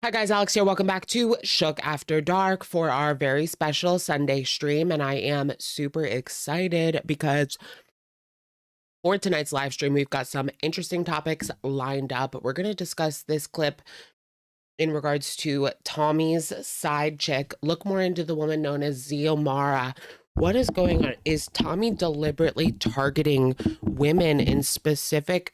Hi guys, Alex here. Welcome back to Shook After Dark for our very special Sunday stream. And I am super excited because for tonight's live stream, we've got some interesting topics lined up. We're going to discuss this clip in regards to Tommy's side chick, look more into the woman known as Xiomara. What is going on? Is Tommy deliberately targeting women in specific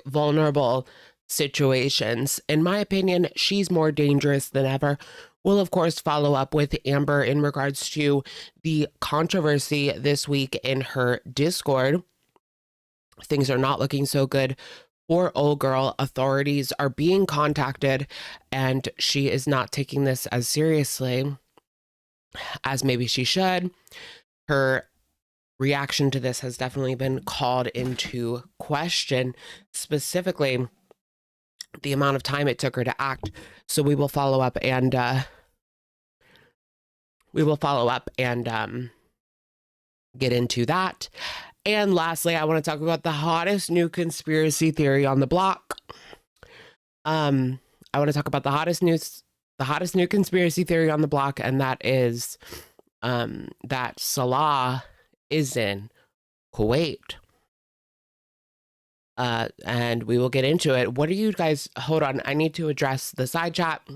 vulnerable situations? In my opinion, she's more dangerous than ever. We'll, of course, follow up with Amber in regards to the controversy this week in her Discord. Things are not looking so good for old girl. Authorities are being contacted, and she is not taking this as seriously as maybe she should. Her reaction to this has definitely been called into question, specifically the amount of time it took her to act. So we will follow up and get into that. And lastly, I want to talk about the hottest new conspiracy theory on the block. I want to talk about the hottest new conspiracy theory on the block, and that is that Salah is in Kuwait. And we will get into it. What are you guys, hold on, I need to address the side chat.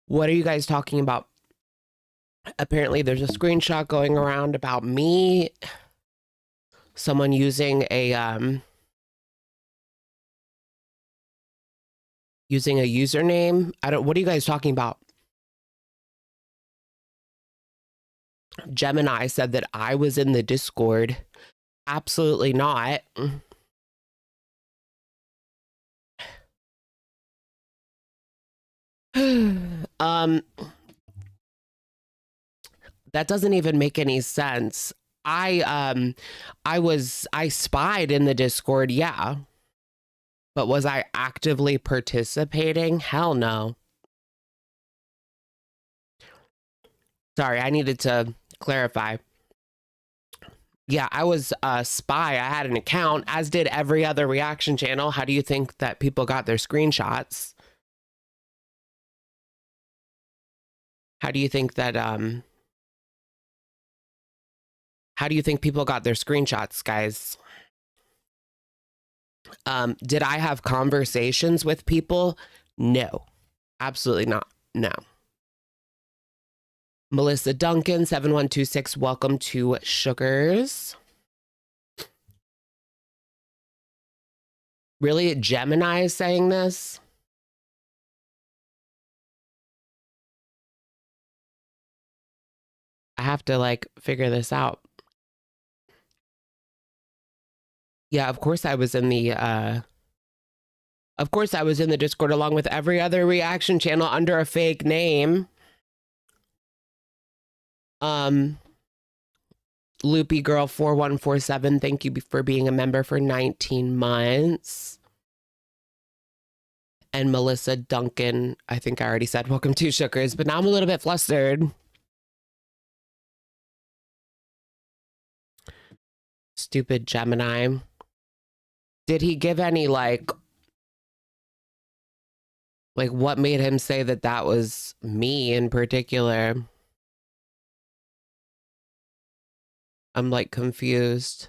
What are you guys talking about? Apparently there's a screenshot going around about me, someone using a username. What are you guys talking about? Gemini said that I was in the Discord. Absolutely not. That doesn't even make any sense. I spied in the Discord, yeah. But was I actively participating? Hell no. Sorry, I needed to clarify. Yeah, I was a spy. I had an account, as did every other reaction channel. How do you think that people got their screenshots? How do you think that how do you think people got their screenshots, guys? Did I have conversations with people? No, absolutely not. No. Melissa Duncan, 7126, welcome to Sugars. Really? Gemini is saying this? I have to figure this out. Yeah, of course I was in the Discord along with every other reaction channel under a fake name. Loopy Girl 4147, thank you for being a member for 19 months. And Melissa Duncan, I think I already said welcome to Sugars, but now I'm a little bit flustered. Stupid Gemini. Did he give any what made him say that that was me in particular? I'm confused.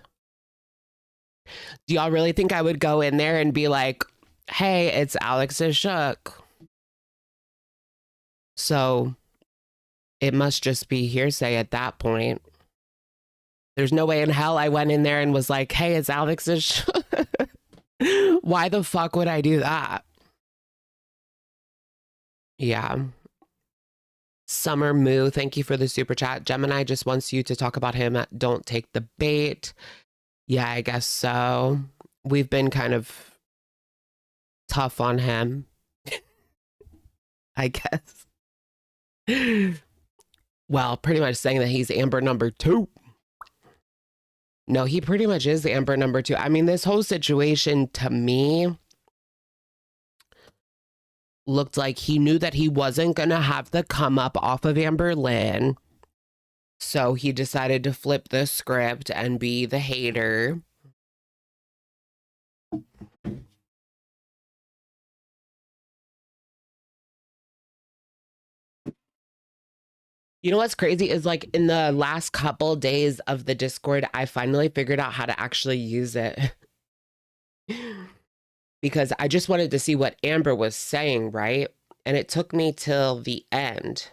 Do y'all really think I would go in there and be like, hey, it's Alex's Shook? So it must just be hearsay at that point. There's no way in hell I went in there and was like, hey, it's Alex's Shook. Why the fuck would I do that? Yeah. Summer Moo, thank you for the super chat. Gemini just wants you to talk about him. Don't take the bait. Yeah, I guess so. We've been kind of tough on him, I guess. Well, pretty much saying that he's Amber number 2. No, he pretty much is Amber number 2. I mean, this whole situation to me looked like he knew that he wasn't going to have the come up off of Amber Lynn. So he decided to flip the script and be the hater. You know what's crazy is like in the last couple days of the Discord, I finally figured out how to actually use it. Because I just wanted to see what Amber was saying, right? And it took me till the end.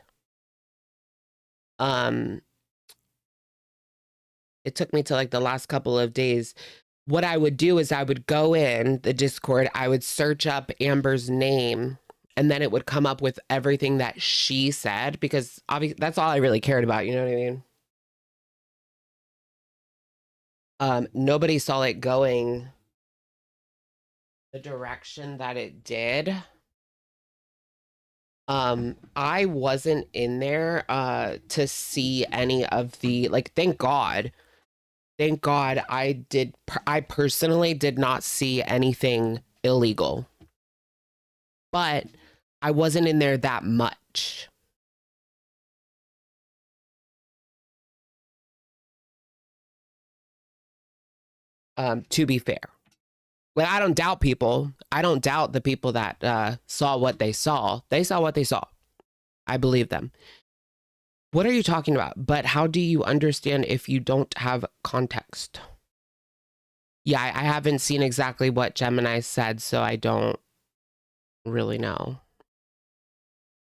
Um, it took me to like the last couple of days. What I would do is I would go in the Discord, I would search up Amber's name, and then it would come up with everything that she said because obviously that's all I really cared about, you know what I mean? Nobody saw it going the direction that it did. I wasn't in there to see any of the like thank God. Thank God I personally did not see anything illegal. But I wasn't in there that much. To be fair. Well, I don't doubt people. I don't doubt the people that saw what they saw. They saw what they saw. I believe them. What are you talking about? But how do you understand if you don't have context? Yeah, I haven't seen exactly what Gemini said, so I don't really know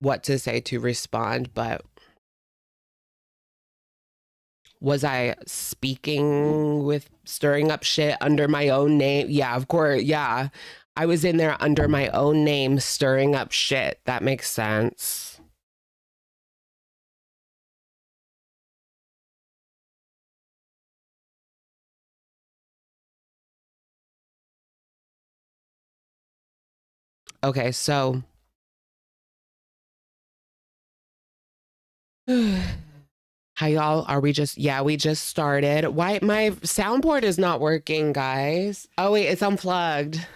what to say to respond. But was I speaking with stirring up shit under my own name? Yeah, of course. Yeah. I was in there under my own name stirring up shit. That makes sense. Okay, so how y'all are we just yeah, we just started. Why my soundboard is not working, guys? Oh wait, it's unplugged.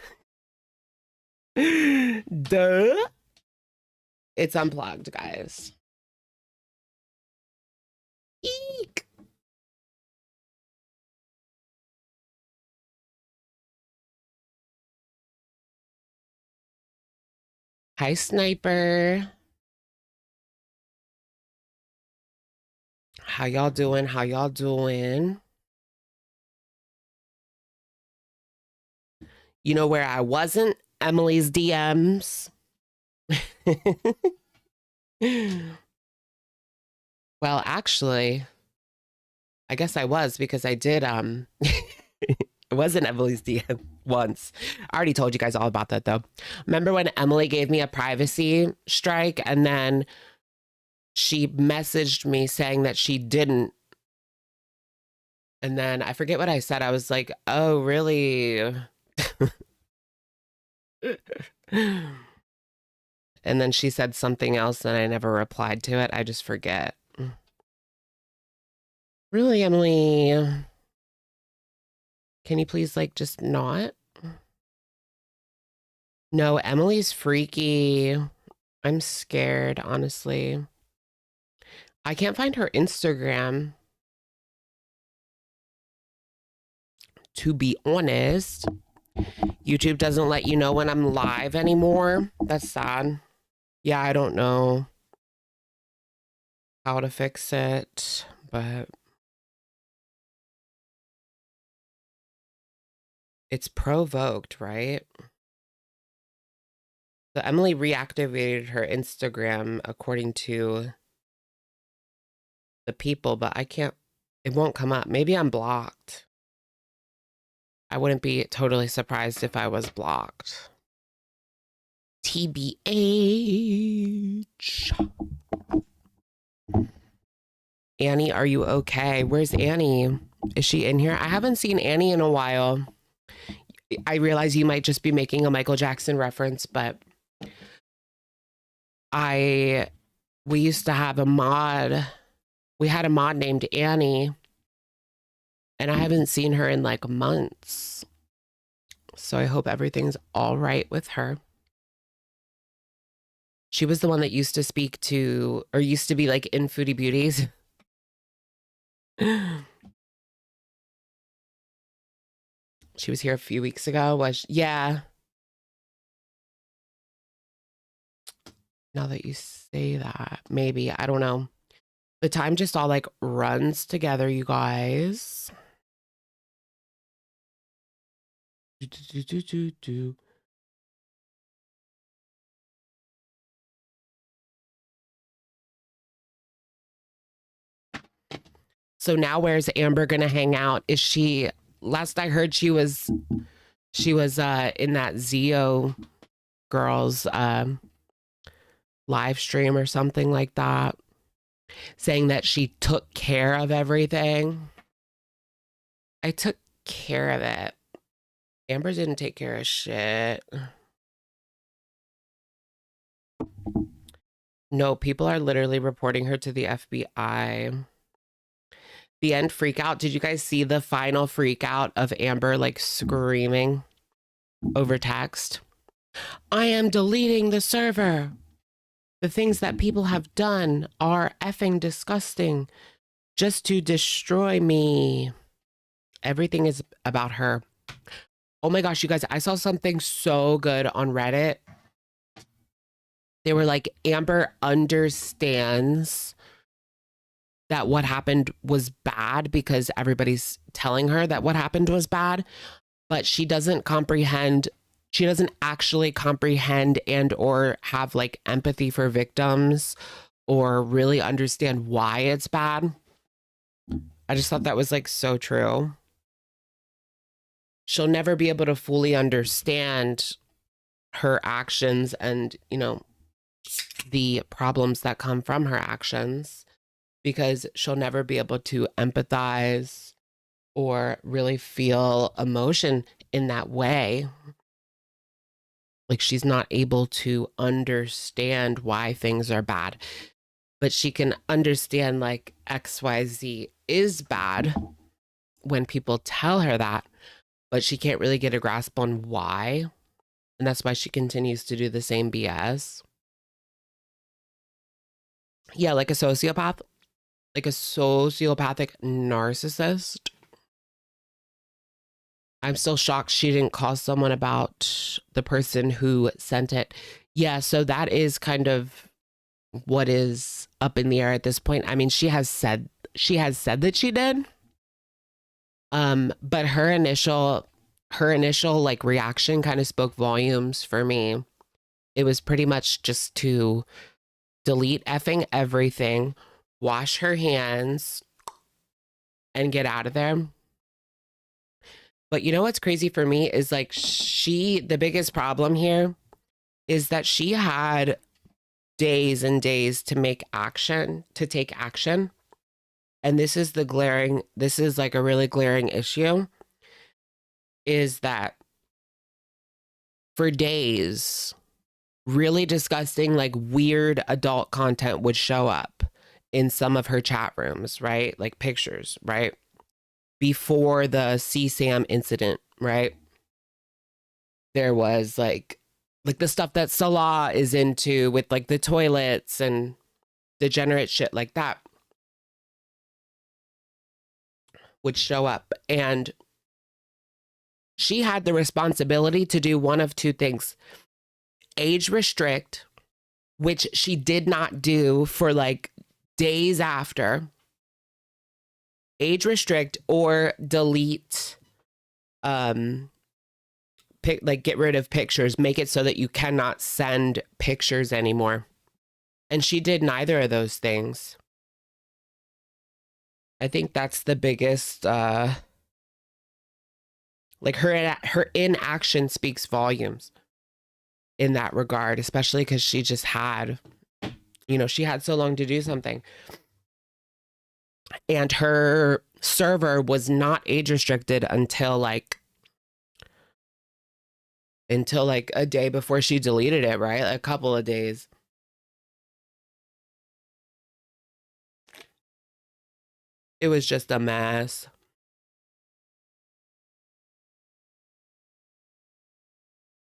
Duh. It's unplugged, guys. Eek. Hi, Sniper. How y'all doing? How y'all doing? You know where I wasn't? Emily's DMs. Well, actually, I guess I was because I did it wasn't Emily's DM once. I already told you guys all about that though. Remember when Emily gave me a privacy strike and then she messaged me saying that she didn't. And then I forget what I said. I was like, "Oh, really?" And then she said something else and I never replied to it. I just forget. Really, Emily? Can you please like just not? No, Emily's freaky. I'm scared, honestly. I can't find her Instagram. To be honest, YouTube doesn't let you know when I'm live anymore. That's sad. Yeah, I don't know how to fix it, but it's provoked, right? So Emily reactivated her Instagram according to the people, but I can't, it won't come up. Maybe I'm blocked. I wouldn't be totally surprised if I was blocked. TBH. Annie, are you okay? Where's Annie? Is she in here? I haven't seen Annie in a while. I realize you might just be making a Michael Jackson reference, but we used to have a mod. We had a mod named Annie, and I haven't seen her in like months. So I hope everything's all right with her. She was the one that used to speak to, or used to be like in Foodie Beauties. She was here a few weeks ago. Yeah. Now that you say that, maybe, I don't know. The time just all like runs together, you guys. Do, do, do, do, do. So now where's Amber gonna hang out? Is she, last I heard she was in that Zio girls live stream or something like that, saying that she took care of everything. I took care of it. Amber didn't take care of shit. No, people are literally reporting her to the FBI. The end freak out. Did you guys see the final freak out of Amber like screaming over text? I am deleting the server. The things that people have done are effing disgusting just to destroy me. Everything is about her. Oh my gosh, you guys, I saw something so good on Reddit. They were like, Amber understands that what happened was bad because everybody's telling her that what happened was bad, but she doesn't comprehend. She doesn't actually comprehend and or have like empathy for victims or really understand why it's bad. I just thought that was like so true. She'll never be able to fully understand her actions and, you know, the problems that come from her actions because she'll never be able to empathize or really feel emotion in that way. Like she's not able to understand why things are bad, but she can understand like XYZ is bad when people tell her that, but she can't really get a grasp on why. And that's why she continues to do the same BS. Yeah, like a sociopath, like a sociopathic narcissist. I'm still shocked she didn't call someone about the person who sent it. Yeah, so that is kind of what is up in the air at this point. I mean, she has said that she did. But her initial like reaction kind of spoke volumes for me. It was pretty much just to delete effing everything, wash her hands, and get out of there. But you know what's crazy for me is like the biggest problem here is that she had days and days to take action. And this is like a really glaring issue, is that for days, really disgusting, like weird adult content would show up in some of her chat rooms, right? Like pictures, right? Before the CSAM incident, right? There was like the stuff that Salah is into with like the toilets and degenerate shit like that would show up. And she had the responsibility to do one of two things: age restrict, which she did not do for like days after, age restrict, or delete, get rid of pictures, make it so that you cannot send pictures anymore. And she did neither of those things. I think that's the biggest, like her inaction speaks volumes in that regard, especially because she just had, she had so long to do something. And her server was not age restricted until like a day before she deleted it, right? A couple of days. It was just a mess.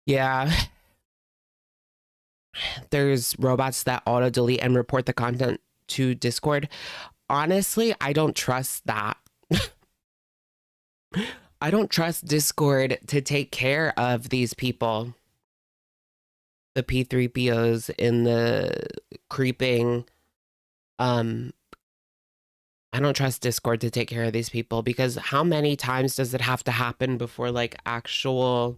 Yeah. There's robots that auto delete and report the content to Discord. Honestly, I don't trust that. I don't trust Discord to take care of these people. The P3POs in the creeping I don't trust Discord to take care of these people, because how many times does it have to happen before like actual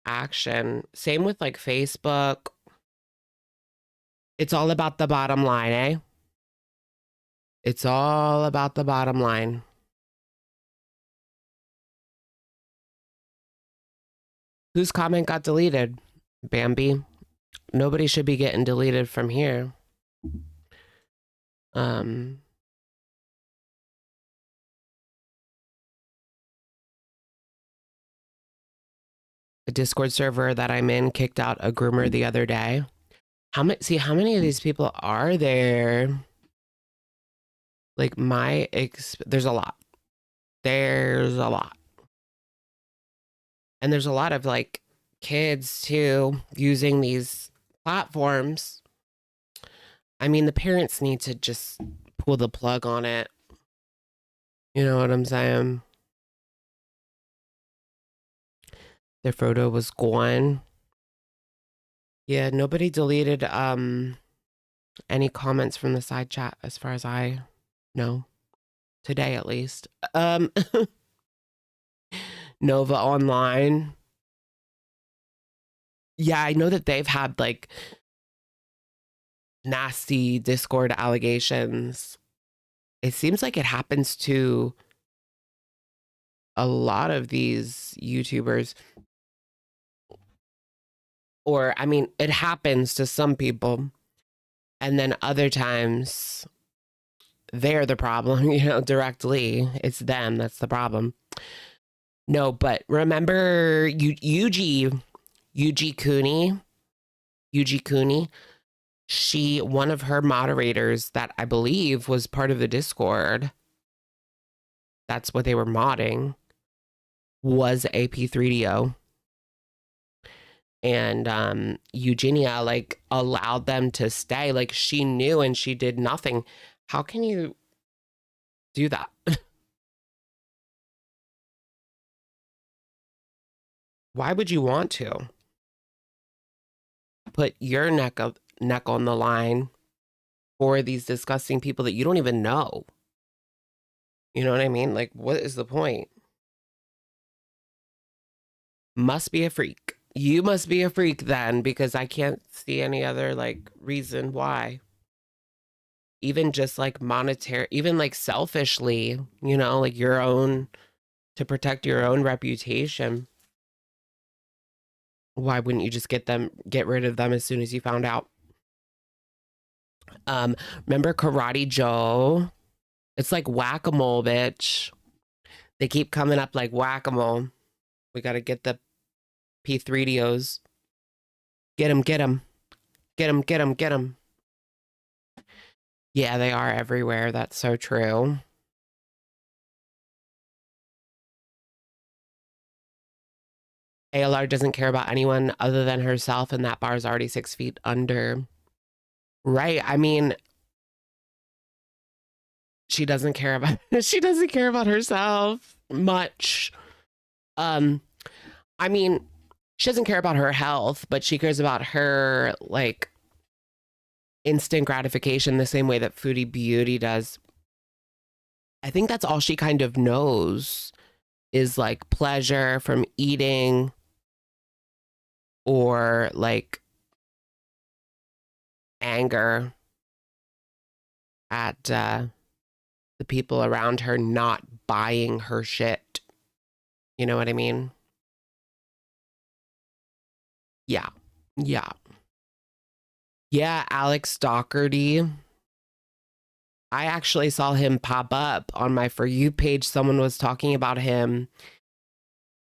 action? Same with like Facebook. It's all about the bottom line, eh? It's all about the bottom line. Whose comment got deleted? Bambi. Nobody should be getting deleted from here. A Discord server that I'm in kicked out a groomer the other day. How many of these people are there? Like there's a lot. There's a lot. And there's a lot of like kids too using these platforms. I mean, the parents need to just pull the plug on it. You know what I'm saying? Their photo was gone. Yeah, nobody deleted any comments from the side chat as far as I know. Today at least. Nova Online. Yeah, I know that they've had like nasty Discord allegations. It seems like it happens to a lot of these YouTubers. Or, I mean, it happens to some people. And then other times, they're the problem, directly. It's them that's the problem. No, but remember Yuji Cooney? Yuji Cooney? One of her moderators that I believe was part of the Discord, that's what they were modding, was a P3DO. And Eugenia like allowed them to stay. Like she knew and she did nothing. How can you do that? Why would you want to put your neck on the line for these disgusting people that you don't even know? You know what I mean? Like, what is the point? Must be a freak. You must be a freak then, because I can't see any other like reason why. Even just like monetary, even like selfishly, like your own, to protect your own reputation. Why wouldn't you just get rid of them as soon as you found out? Remember Karate Joe? It's like whack-a-mole, bitch. They keep coming up like whack-a-mole. We got to get the P3DOs. Get them, get them. Get them, get them, get them. Yeah, they are everywhere. That's so true. ALR doesn't care about anyone other than herself, and that bar is already 6 feet under. Right. I mean, she doesn't care about herself much. I mean, she doesn't care about her health, but she cares about her like instant gratification the same way that Foodie Beauty does. I think that's all she kind of knows is like pleasure from eating, or like anger at the people around her not buying her shit. You know what I mean? Yeah. Yeah. Yeah, Alex Doherty. I actually saw him pop up on my For You page. Someone was talking about him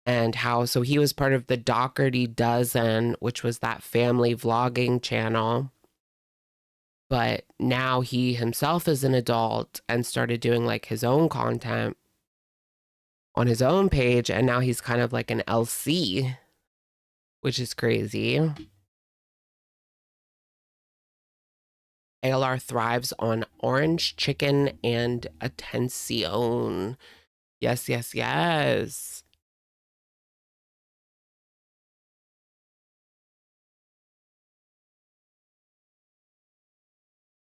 and how, so he was part of the Doherty Dozen, which was that family vlogging channel. But now he himself is an adult and started doing like his own content on his own page. And now he's kind of like an LC, which is crazy. ALR thrives on orange chicken and attention. Yes, yes, yes.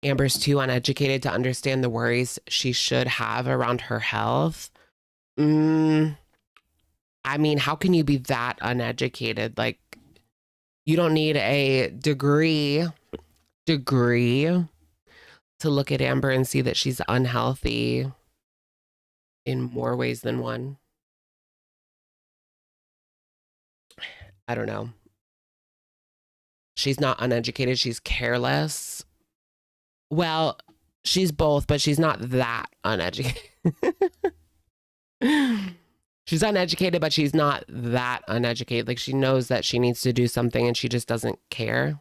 Amber's too uneducated to understand the worries she should have around her health. Mm, I mean, how can you be that uneducated? Like, you don't need a degree to look at Amber and see that she's unhealthy in more ways than one. I don't know. She's not uneducated, she's careless. Well, she's both, but she's not that uneducated. She's uneducated, but she's not that uneducated. Like, she knows that she needs to do something and she just doesn't care.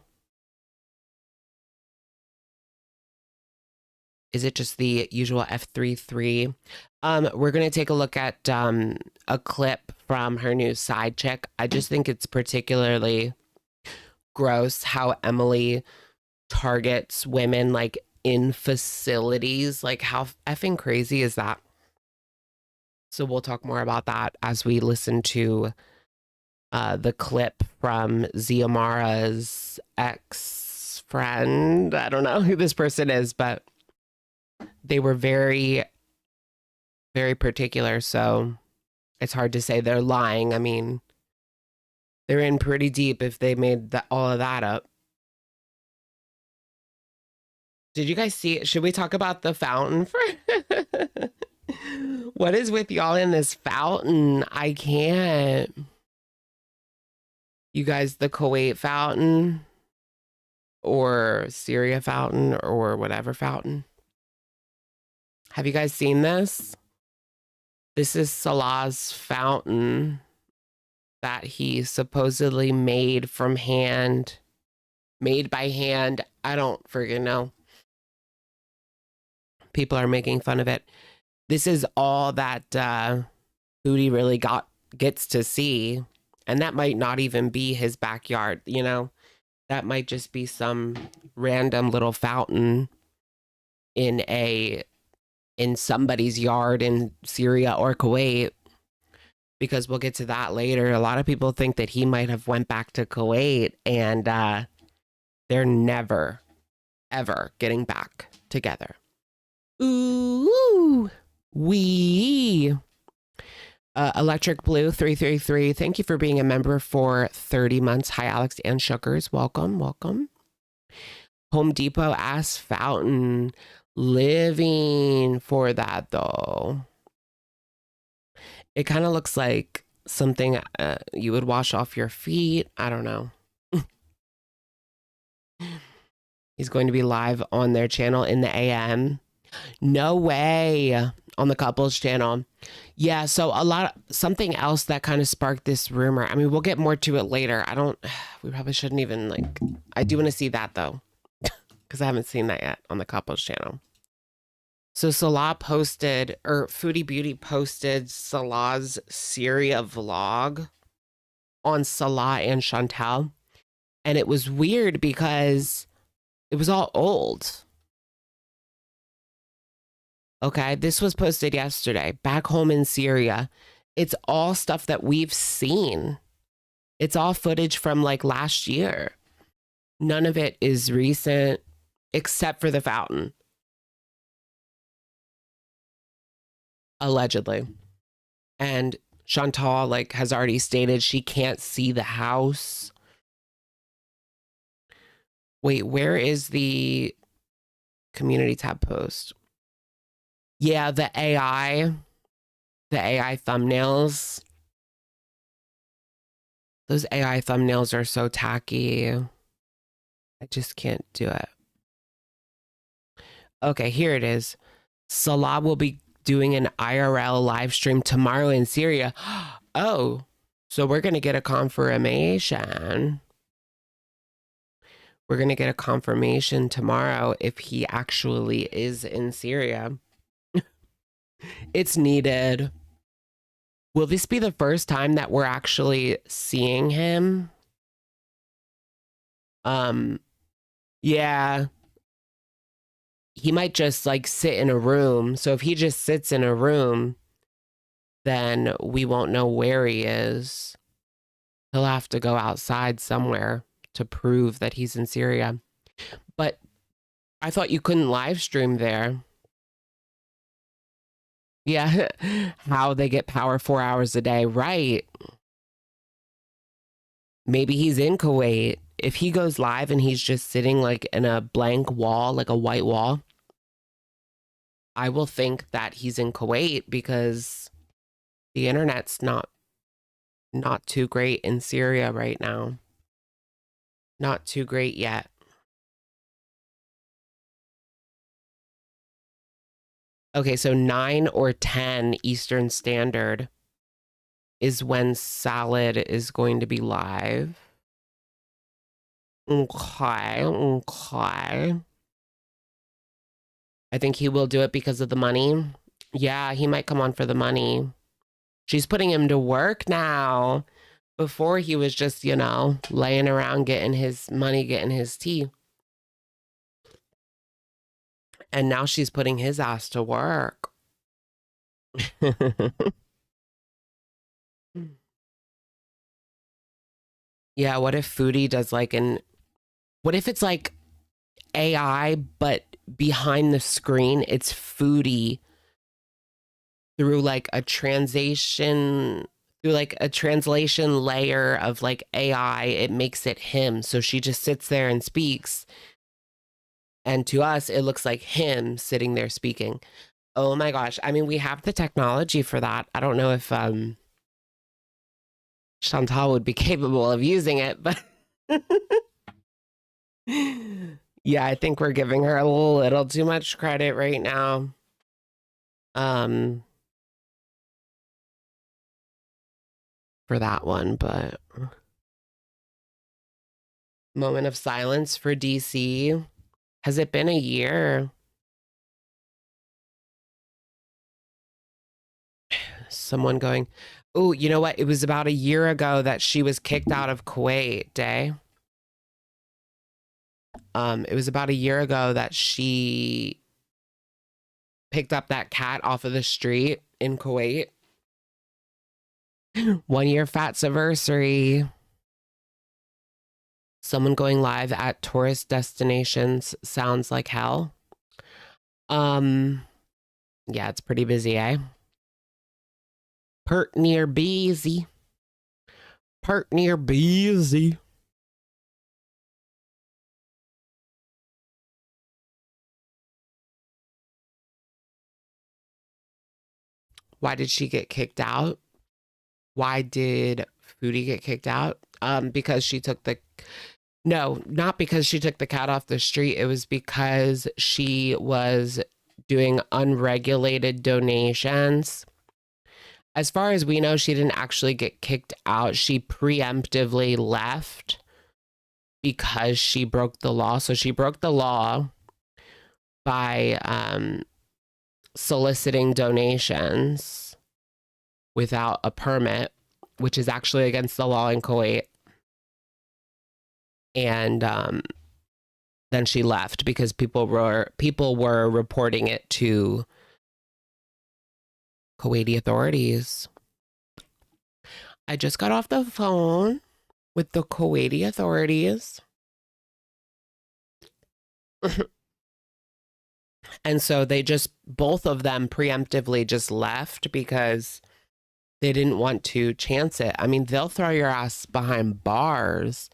Is it just the usual F33? We're going to take a look at a clip from her new side chick. I just think it's particularly gross how Emily targets women like in facilities. Like, how effing crazy is that? So we'll talk more about that as we listen to the clip from Ziamara's ex-friend. I don't know who this person is, but they were very, very particular. So it's hard to say they're lying. I mean, they're in pretty deep if they made all of that up. Did you guys see it? Should we talk about the fountain for what is with y'all in this fountain? I can't. You guys, the Kuwait fountain or Syria fountain or whatever fountain. Have you guys seen this? This is Salah's fountain that he supposedly made from hand, made by hand. I don't friggin' know. People are making fun of it. This is all that foodie really gets to see. And that might not even be his backyard, you know? That might just be some random little fountain in somebody's yard in Syria or Kuwait. Because we'll get to that later. A lot of people think that he might have went back to Kuwait and they're never, ever getting back together. Ooh, Electric Blue 333. Thank you for being a member for 30 months. Hi, Alex and Sugars. Welcome, welcome. Home Depot ass fountain. Living for that though. It kind of looks like something you would wash off your feet. I don't know. He's going to be live on their channel in the AM. No way. On the couples channel. Yeah, so something else that kind of sparked this rumor. I mean, we'll get more to it later. We probably shouldn't even I do want to see that though. Because I haven't seen that yet on the couples channel. So Salah posted, or Foodie Beauty posted Salah's Syria vlog on Salah and Chantal. And it was weird because it was all old. Okay, this was posted yesterday, back home in Syria. It's all stuff that we've seen. It's all footage from like last year. None of it is recent, except for the fountain. Allegedly. And Chantal has already stated she can't see the house. Wait, where is the community tab post? Yeah, the AI thumbnails. Those AI thumbnails are so tacky. I just can't do it. Okay, here it is. Salah will be doing an IRL live stream tomorrow in Syria. Oh, so we're going to get a confirmation. We're going to get a confirmation tomorrow if he actually is in Syria. It's needed. Will this be the first time that we're actually seeing him? Yeah. He might just sit in a room. So if he just sits in a room, then we won't know where he is. He'll have to go outside somewhere to prove that he's in Syria. But I thought you couldn't live stream there. Yeah, how they get power 4 hours a day. Right. Maybe he's in Kuwait. If he goes live and he's just sitting like in a blank wall, like a white wall, I will think that he's in Kuwait because the internet's not too great in Syria right now. Not too great yet. Okay, so 9 or 10 Eastern Standard is when Salad is going to be live. Okay, okay. I think he will do it because of the money. Yeah, he might come on for the money. She's putting him to work now. Before he was just, laying around getting his money, getting his tea. And now she's putting his ass to work. Yeah, what if Foodie does what if it's like AI, but behind the screen, it's Foodie through like a translation layer of like AI, it makes it him. So she just sits there and speaks. And to us, it looks like him sitting there speaking. Oh my gosh. I mean, we have the technology for that. I don't know if Chantal would be capable of using it, but yeah, I think we're giving her a little too much credit right now. For that one, but moment of silence for DC. Has it been a year? Someone going, oh, you know what? It was about a year ago that she was kicked out of Kuwait, Day. It was about a year ago that she picked up that cat off of the street in Kuwait. 1 year Fat's anniversary. Someone going live at tourist destinations sounds like hell. Yeah, it's pretty busy, eh? Pert near busy. Pert near busy. Why did she get kicked out? Why did Foodie get kicked out? Because she took the no, not because she took the cat off the street. It was because she was doing unregulated donations. As far as we know, she didn't actually get kicked out. She preemptively left because she broke the law. So she broke the law by soliciting donations without a permit, which is actually against the law in Kuwait. And then she left because people were reporting it to Kuwaiti authorities. I just got off the phone with the Kuwaiti authorities. And so they just, both of them preemptively just left because they didn't want to chance it. I mean, they'll throw your ass behind bars.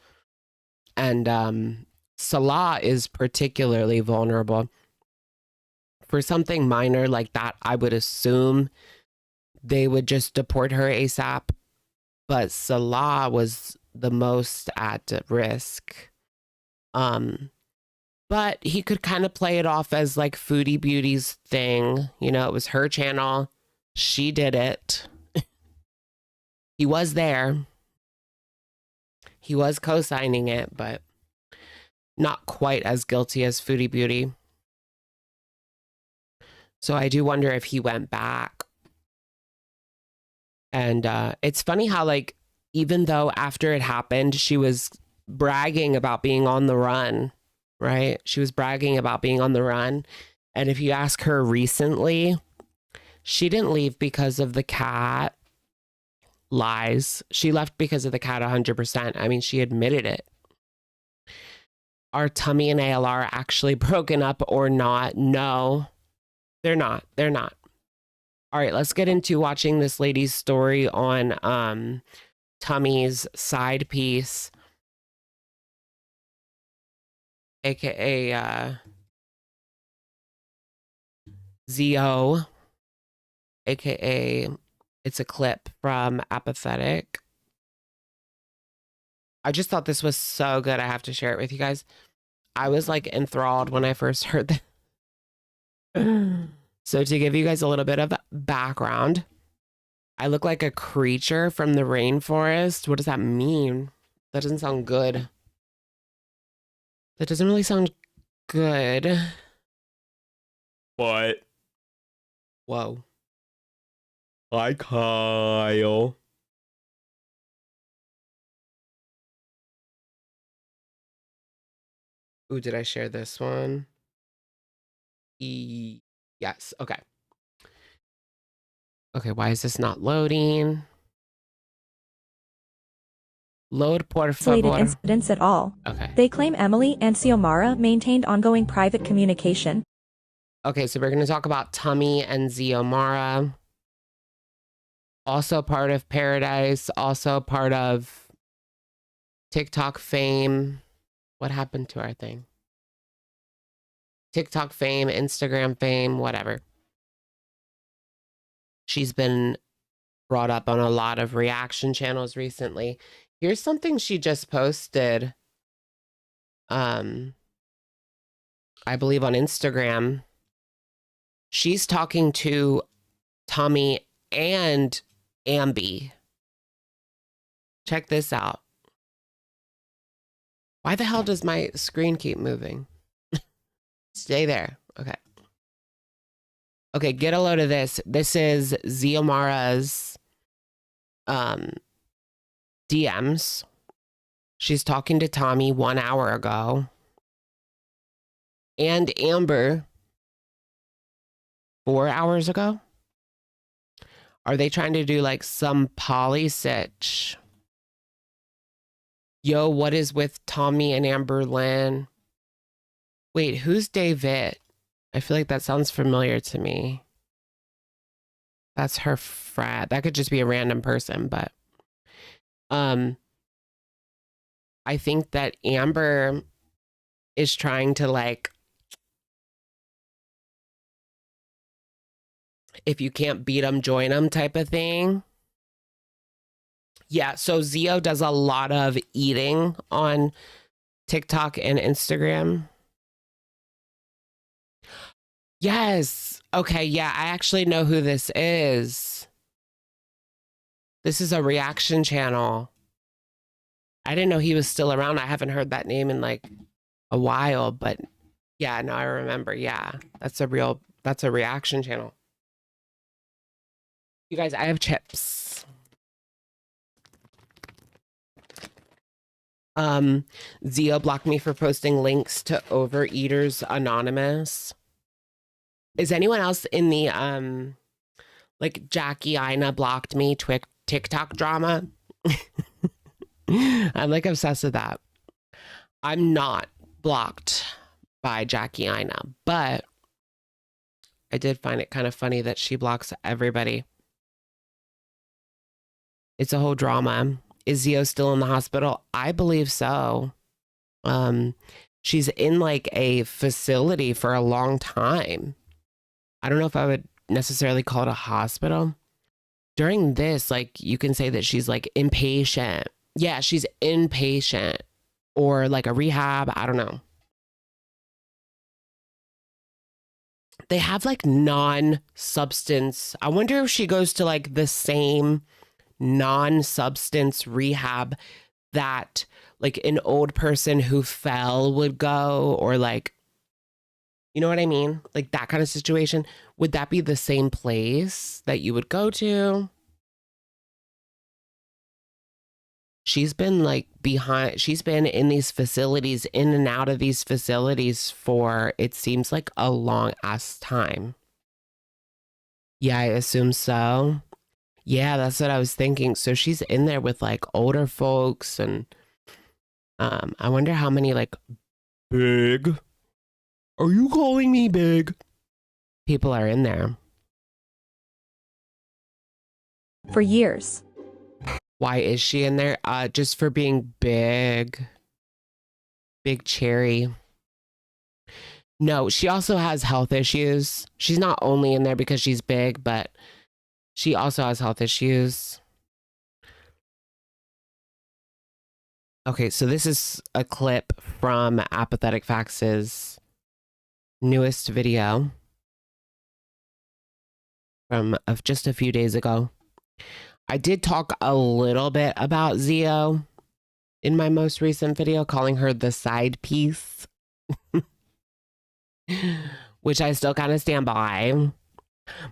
And Salah is particularly vulnerable. For something minor like that, I would assume they would just deport her ASAP. But Salah was the most at risk. But he could kind of play it off as like Foodie Beauty's thing. You know, it was her channel. She did it. He was there. He was co-signing it, but not quite as guilty as Foodie Beauty. So I do wonder if he went back. And it's funny how, like, even though after it happened, she was bragging about being on the run, right? She was bragging about being on the run. And if you ask her recently, she didn't leave because of the cat. Lies. She left because of the cat 100%. I mean, she admitted it. Are Tummy and ALR actually broken up or not? No, they're not. They're not. All right, let's get into watching this lady's story on Tummy's side piece, aka Zio, aka it's a clip from Apathetic. I just thought this was so good. I have to share it with you guys. I was like enthralled when I first heard that. So to give you guys a little bit of background, I look like a creature from the rainforest. What does that mean? That doesn't sound good. That doesn't really sound good. But whoa. Hi, Kyle. Ooh, did I share this one? Yes, okay. Okay, why is this not loading? Load, por favor. Incidents at all. Okay. They claim Emily and Xiomara maintained ongoing private communication. Okay, so we're going to talk about Tummy and Xiomara. Also part of Paradise, also part of TikTok fame. What happened to our thing? TikTok fame, Instagram fame, whatever. She's been brought up on a lot of reaction channels recently. Here's something she just posted. I believe on Instagram. She's talking to Tommy and Ambi. Check this out. Why the hell does my screen keep moving? Stay there. Okay. Okay, get a load of this. This is Xiomara's DMs. She's talking to Tommy 1 hour ago. And Amber 4 hours ago. Are they trying to do like some poly sitch? Yo, what is with Tommy and Amber Lynn? Wait, who's David? I feel like that sounds familiar to me. That's her frat. That could just be a random person, but I think that Amber is trying to like, if you can't beat them, join them type of thing. Yeah, so Zio does a lot of eating on TikTok and Instagram. Yes. Okay, yeah, I actually know who this is. This is a reaction channel. I didn't know he was still around. I haven't heard that name in like a while, but yeah, no, I remember. Yeah, that's a reaction channel. You guys, I have chips. Zio blocked me for posting links to Overeaters Anonymous. Is anyone else in the like Jackie Ina blocked me TikTok drama? I'm like obsessed with that. I'm not blocked by Jackie Ina, but I did find it kind of funny that she blocks everybody. It's a whole drama. Is Zio still in the hospital? I believe so. She's in like a facility for a long time. I don't know if I would necessarily call it a hospital. During this, like you can say that she's like inpatient. Yeah, she's inpatient or like a rehab. I don't know. They have like non-substance. I wonder if she goes to like the same non-substance rehab that like an old person who fell would go, or like, you know what I mean? Like that kind of situation. Would that be the same place that you would go to? She's been like she's been in these facilities, in and out of these facilities for, it seems like a long ass time. Yeah, I assume so. Yeah, that's what I was thinking. So she's in there with like older folks, and I wonder how many like Big? Are you calling me big? People are in there. For years. Why is she in there? Just for being big. Big cherry. No, she also has health issues. She's not only in there because she's big, but she also has health issues. Okay, so this is a clip from Apathetic Facts' newest video of just a few days ago. I did talk a little bit about Zio in my most recent video, calling her the side piece, which I still kind of stand by.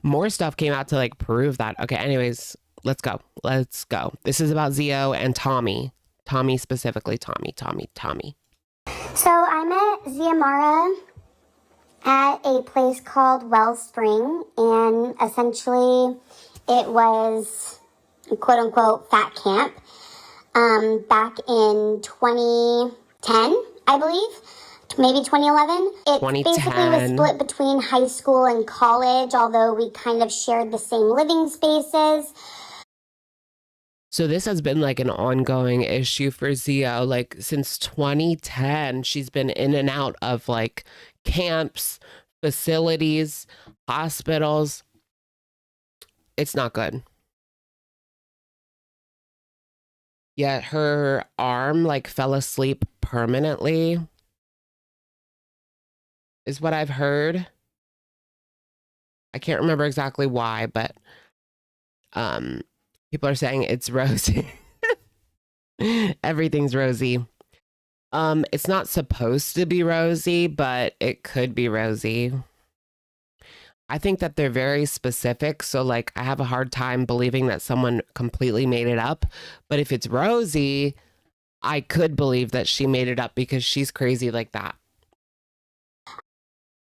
More stuff came out to like prove that. Okay, anyways, let's go. Let's go. This is about Zio and Tommy. Tommy specifically. Tommy. So I met Ziamara at a place called Wellspring, and essentially it was quote unquote fat camp back in 2010, I believe, maybe 2011. It basically was split between high school and college, although we kind of shared the same living spaces. So this has been like an ongoing issue for Zio. Like since 2010, she's been in and out of like camps, facilities, hospitals. It's not good. Yet her arm like fell asleep permanently, is what I've heard. I can't remember exactly why, but people are saying it's Rosie. Everything's Rosie. It's not supposed to be Rosie, but it could be Rosie. I think that they're very specific, so like I have a hard time believing that someone completely made it up. But if it's Rosie, I could believe that she made it up because she's crazy like that.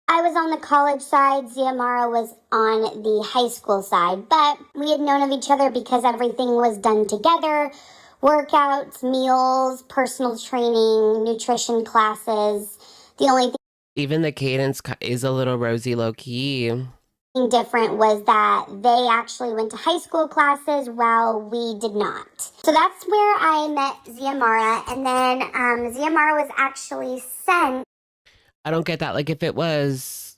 I was on the college side, Ziamara was on the high school side, but we had known of each other because everything was done together. Workouts, meals, personal training, nutrition classes. The only thing Even the cadence is a little Rosie low-key. Different was that they actually went to high school classes while we did not. So that's where I met Ziamara, and then Ziamara was actually sent. I don't get that. Like if it was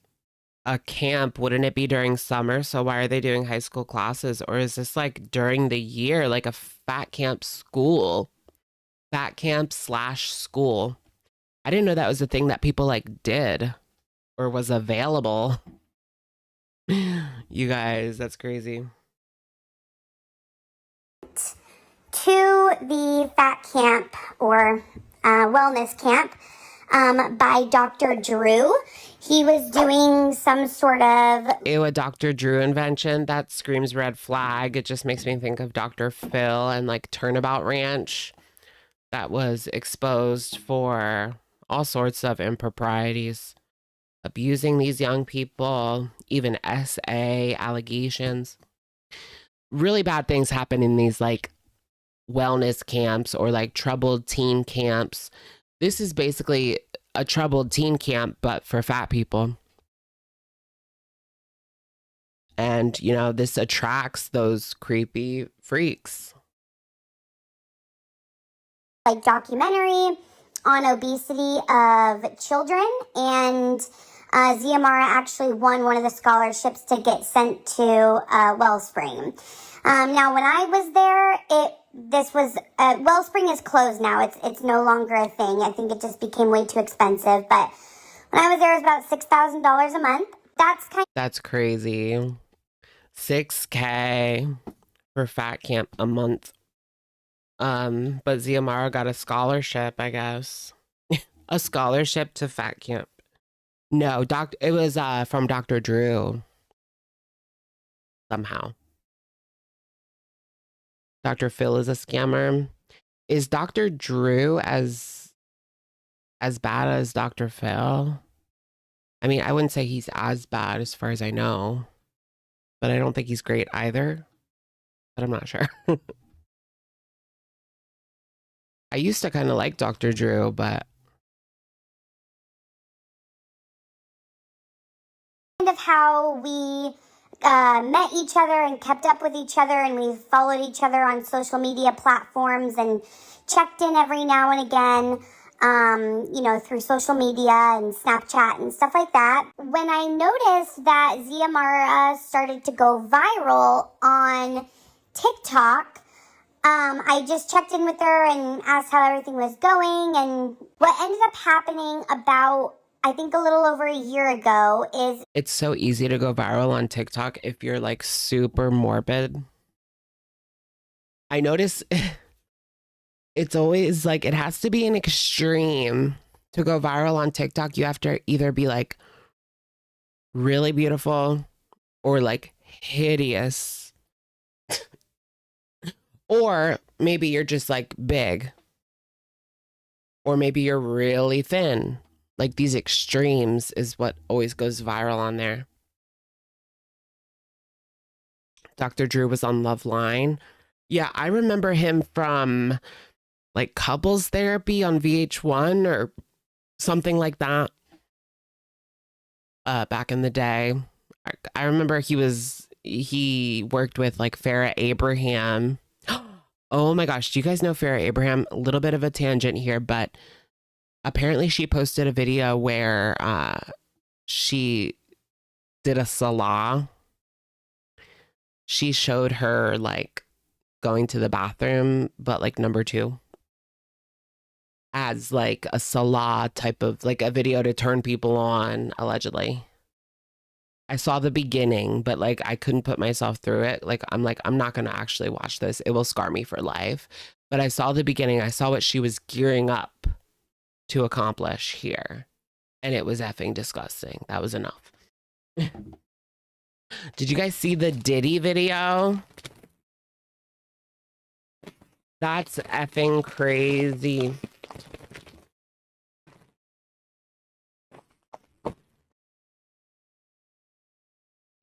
a camp, wouldn't it be during summer? So why are they doing high school classes? Or is this like during the year, like a fat camp school? Fat camp / school. I didn't know that was a thing that people like did or was available. You guys, that's crazy. To the fat camp or wellness camp by Dr. Drew. He was doing some sort of... Ew, a Dr. Drew invention? That screams red flag. It just makes me think of Dr. Phil and like Turnabout Ranch that was exposed for all sorts of improprieties, abusing these young people, even SA allegations. Really bad things happen in these like wellness camps or like troubled teen camps. This is basically a troubled teen camp, but for fat people. And, you know, this attracts those creepy freaks. Like documentary on obesity of children, and Ziamara actually won one of the scholarships to get sent to Wellspring. Now, when I was there, this was Wellspring is closed now. It's no longer a thing. I think it just became way too expensive. But when I was there, it was about $6,000 a month. That's crazy. $6K for fat camp a month. But Ziamara got a scholarship, I guess. A scholarship to fat camp. No, it was from Dr. Drew. Somehow. Dr. Phil is a scammer. Is Dr. Drew as bad as Dr. Phil? I mean, I wouldn't say he's as bad as far as I know, but I don't think he's great either. But I'm not sure. I used to kind of like Dr. Drew, but of how we met each other and kept up with each other, and we followed each other on social media platforms and checked in every now and again, through social media and Snapchat and stuff like that. When I noticed that Ziamara started to go viral on TikTok, I just checked in with her and asked how everything was going. And what ended up happening about, I think, a little over a year ago is... It's so easy to go viral on TikTok if you're like super morbid. I notice it's always like, it has to be an extreme to go viral on TikTok. You have to either be like really beautiful or like hideous. Or maybe you're just like big. Or maybe you're really thin. Like these extremes is what always goes viral on there. Dr. Drew was on Loveline. Yeah, I remember him from like couples therapy on VH1 or something like that. Back in the day. I remember he worked with like Farrah Abraham. Oh my gosh, do you guys know Farrah Abraham? A little bit of a tangent here, but apparently she posted a video where she did a Salah. She showed her like going to the bathroom, but like number 2. As like a Salah type of like a video to turn people on, allegedly. I saw the beginning, but like I couldn't put myself through it. Like I'm not going to actually watch this. It will scar me for life. But I saw the beginning. I saw what she was gearing up to accomplish here. And it was effing disgusting. That was enough. Did you guys see the Diddy video? That's effing crazy.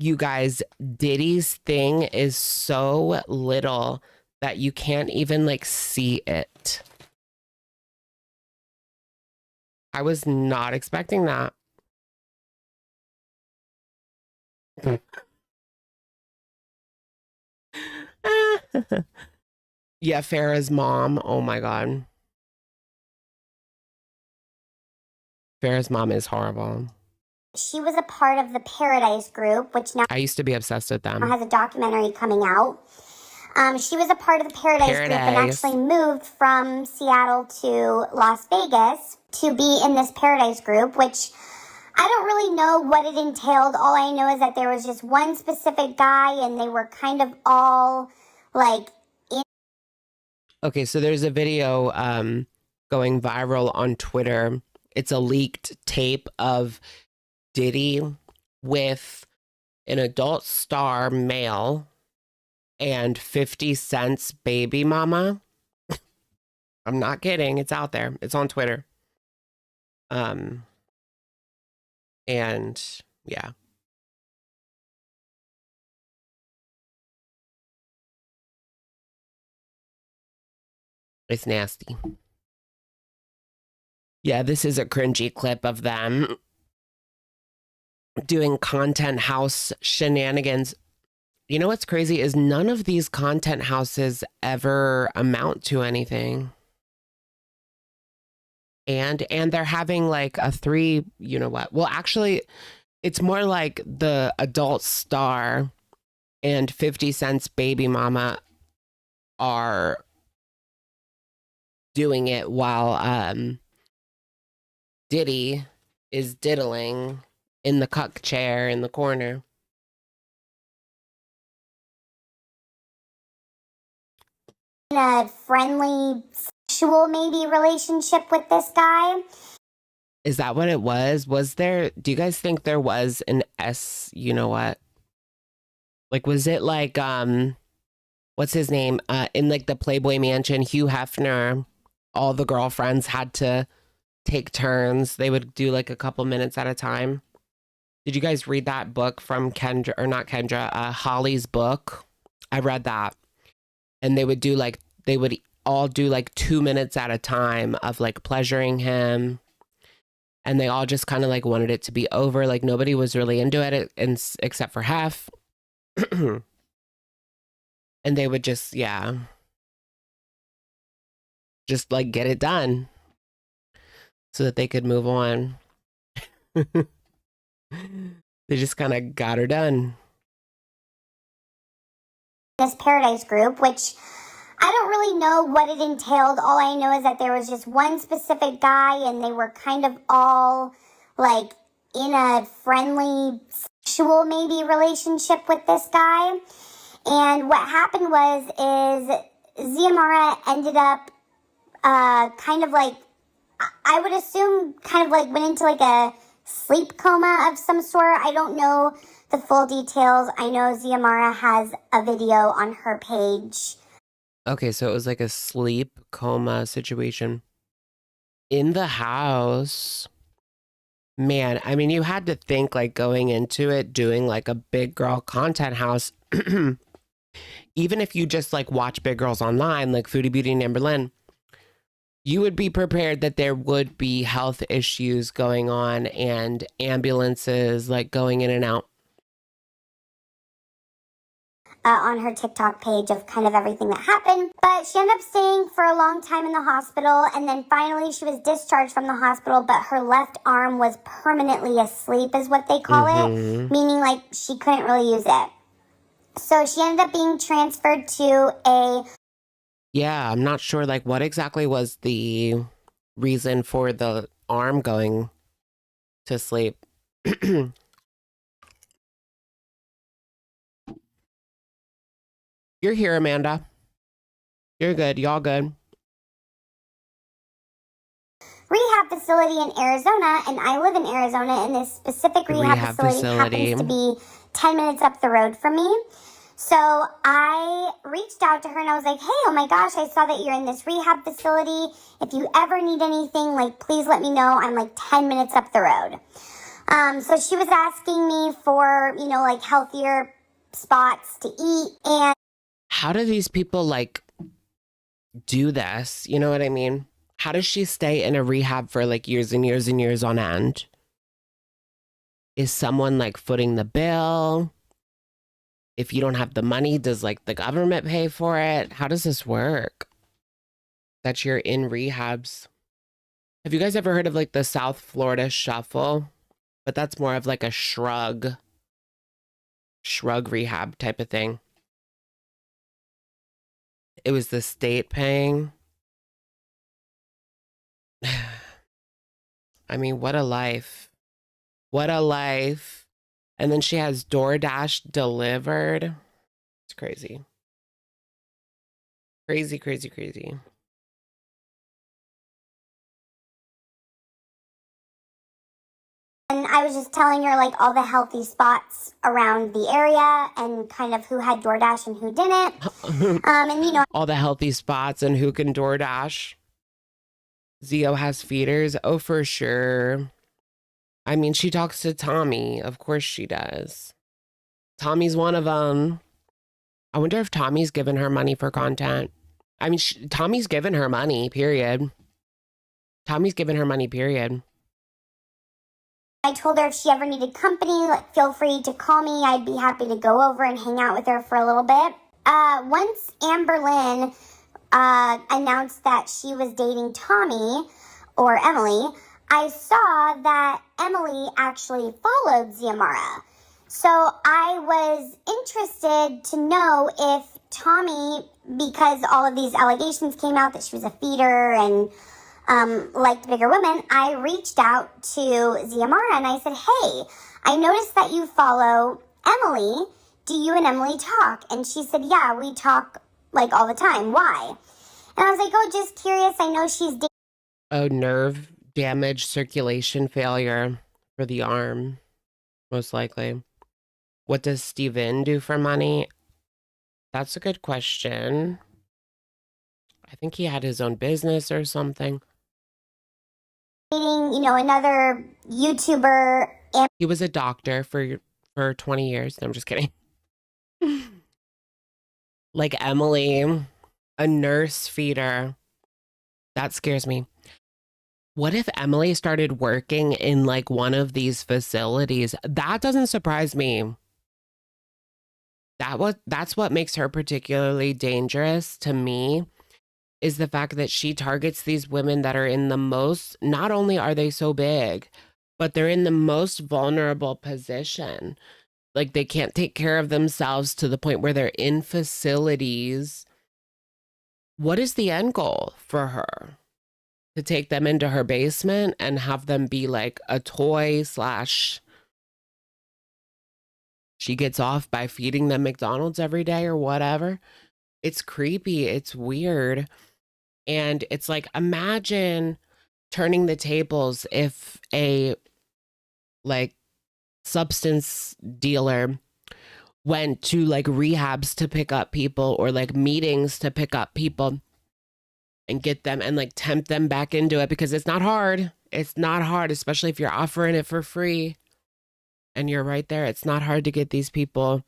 You guys, Diddy's thing is so little that you can't even like see it. I was not expecting that. Yeah, Farrah's mom. Oh my God. Farrah's mom is horrible. She was a part of the Paradise Group, which now I used to be obsessed with them. has a documentary coming out. She was a part of the Paradise Group and actually moved from Seattle to Las Vegas to be in this Paradise Group, which I don't really know what it entailed. All I know is that there was just one specific guy and they were kind of all like... Okay, so there's a video going viral on Twitter. It's a leaked tape of Diddy with an adult star male and 50 Cent's baby mama. I'm not kidding. It's out there. It's on Twitter. And yeah. It's nasty. Yeah, this is a cringy clip of them doing content house shenanigans. You know what's crazy is none of these content houses ever amount to anything. And they're having like a 3, you know what? Well, actually, it's more like the adult star and 50 Cent's baby mama are doing it while Diddy is diddling in the cuck chair in the corner. In a friendly, sexual maybe relationship with this guy. Is that what it was? Was there, do you guys think there was an you know what? Like, was it like, what's his name? In like the Playboy Mansion, Hugh Hefner, all the girlfriends had to take turns. They would do like a couple minutes at a time. Did you guys read that book from Kendra, or not Kendra, Holly's book? I read that. And they would all do like 2 minutes at a time of like pleasuring him. and they all just kind of like wanted it to be over. Like nobody was really into it, except for half. And they would just, yeah, just like get it done so that they could move on. They just kind of got her done. This Paradise group, which I don't really know what it entailed. All I know is that there was just one specific guy and they were kind of all like in a friendly sexual maybe relationship with this guy. And what happened is Ziamara ended up kind of like, I would assume kind of like went into like a sleep coma of some sort. I don't know the full details. I know Ziamara has a video on her page. Okay, so it was like a sleep coma situation in the house. Man, I mean, you had to think like going into it, doing like a big girl content house. Even if you just like watch big girls online, like Foodie Beauty and Amber Lynn, you would be prepared that there would be health issues going on and ambulances like going in and out. On her TikTok page of kind of everything that happened. But she ended up staying for a long time in the hospital, and then finally she was discharged from the hospital, but her left arm was permanently asleep is what they call it, meaning like she couldn't really use it. So she ended up being transferred to a... Yeah, I'm not sure like what exactly was the reason for the arm going to sleep. You're here, Amanda. You're good. Y'all good. Rehab facility in Arizona, and I live in Arizona, and this specific rehab facility happens to be 10 minutes up the road from me. So I reached out to her and I was like, hey, oh my gosh, I saw that you're in this rehab facility. If you ever need anything, like, please let me know. I'm like 10 minutes up the road. So she was asking me for, you know, like healthier spots to eat. And how do these people like do this? You know what I mean? How does she stay in a rehab for like years and years and years on end? Is someone like footing the bill? If you don't have the money, does like the government pay for it? How does this work? That you're in rehabs. Have you guys ever heard of like the South Florida Shuffle? But that's more of like a shrug rehab type of thing. It was the state paying. I mean, what a life. What a life. And then she has DoorDash delivered. It's crazy. Crazy, crazy, crazy. And I was just telling her like all the healthy spots around the area and kind of who had DoorDash and who didn't. And you know, all the healthy spots and who can DoorDash. Zio has feeders. Oh, for sure. I mean, she talks to Tommy. Of course she does. Tommy's one of them. I wonder if Tommy's given her money for content. I mean, Tommy's given her money, period. Tommy's given her money, period. I told her if she ever needed company, like, feel free to call me. I'd be happy to go over and hang out with her for a little bit. Once Amber Lynn announced that she was dating Tommy, or Emily, I saw that Emily actually followed Ziamara. So I was interested to know if Tommy, because all of these allegations came out that she was a feeder and liked bigger women, I reached out to Ziamara and I said, hey, I noticed that you follow Emily. Do you and Emily talk? And she said, yeah, we talk like all the time. Why? And I was like, oh, just curious. I know she's... Oh, nerve damage, circulation failure for the arm, most likely. What does Steven do for money? That's a good question. I think he had his own business or something. You know, another YouTuber. He was a doctor for 20 years. No, I'm just kidding. Like Emily, a nurse feeder. That scares me. What if Emily started working in like one of these facilities? That doesn't surprise me. That's what makes her particularly dangerous to me, is the fact that she targets these women that are in the most, not only are they so big, but they're in the most vulnerable position. Like they can't take care of themselves to the point where they're in facilities. What is the end goal for her? To take them into her basement and have them be like a toy slash she gets off by feeding them McDonald's every day or whatever. It's creepy. It's weird. And it's like, imagine turning the tables if a like substance dealer went to like rehabs to pick up people or like meetings to pick up people and get them and like tempt them back into it, because it's not hard. It's not hard, especially if you're offering it for free and you're right there. It's not hard to get these people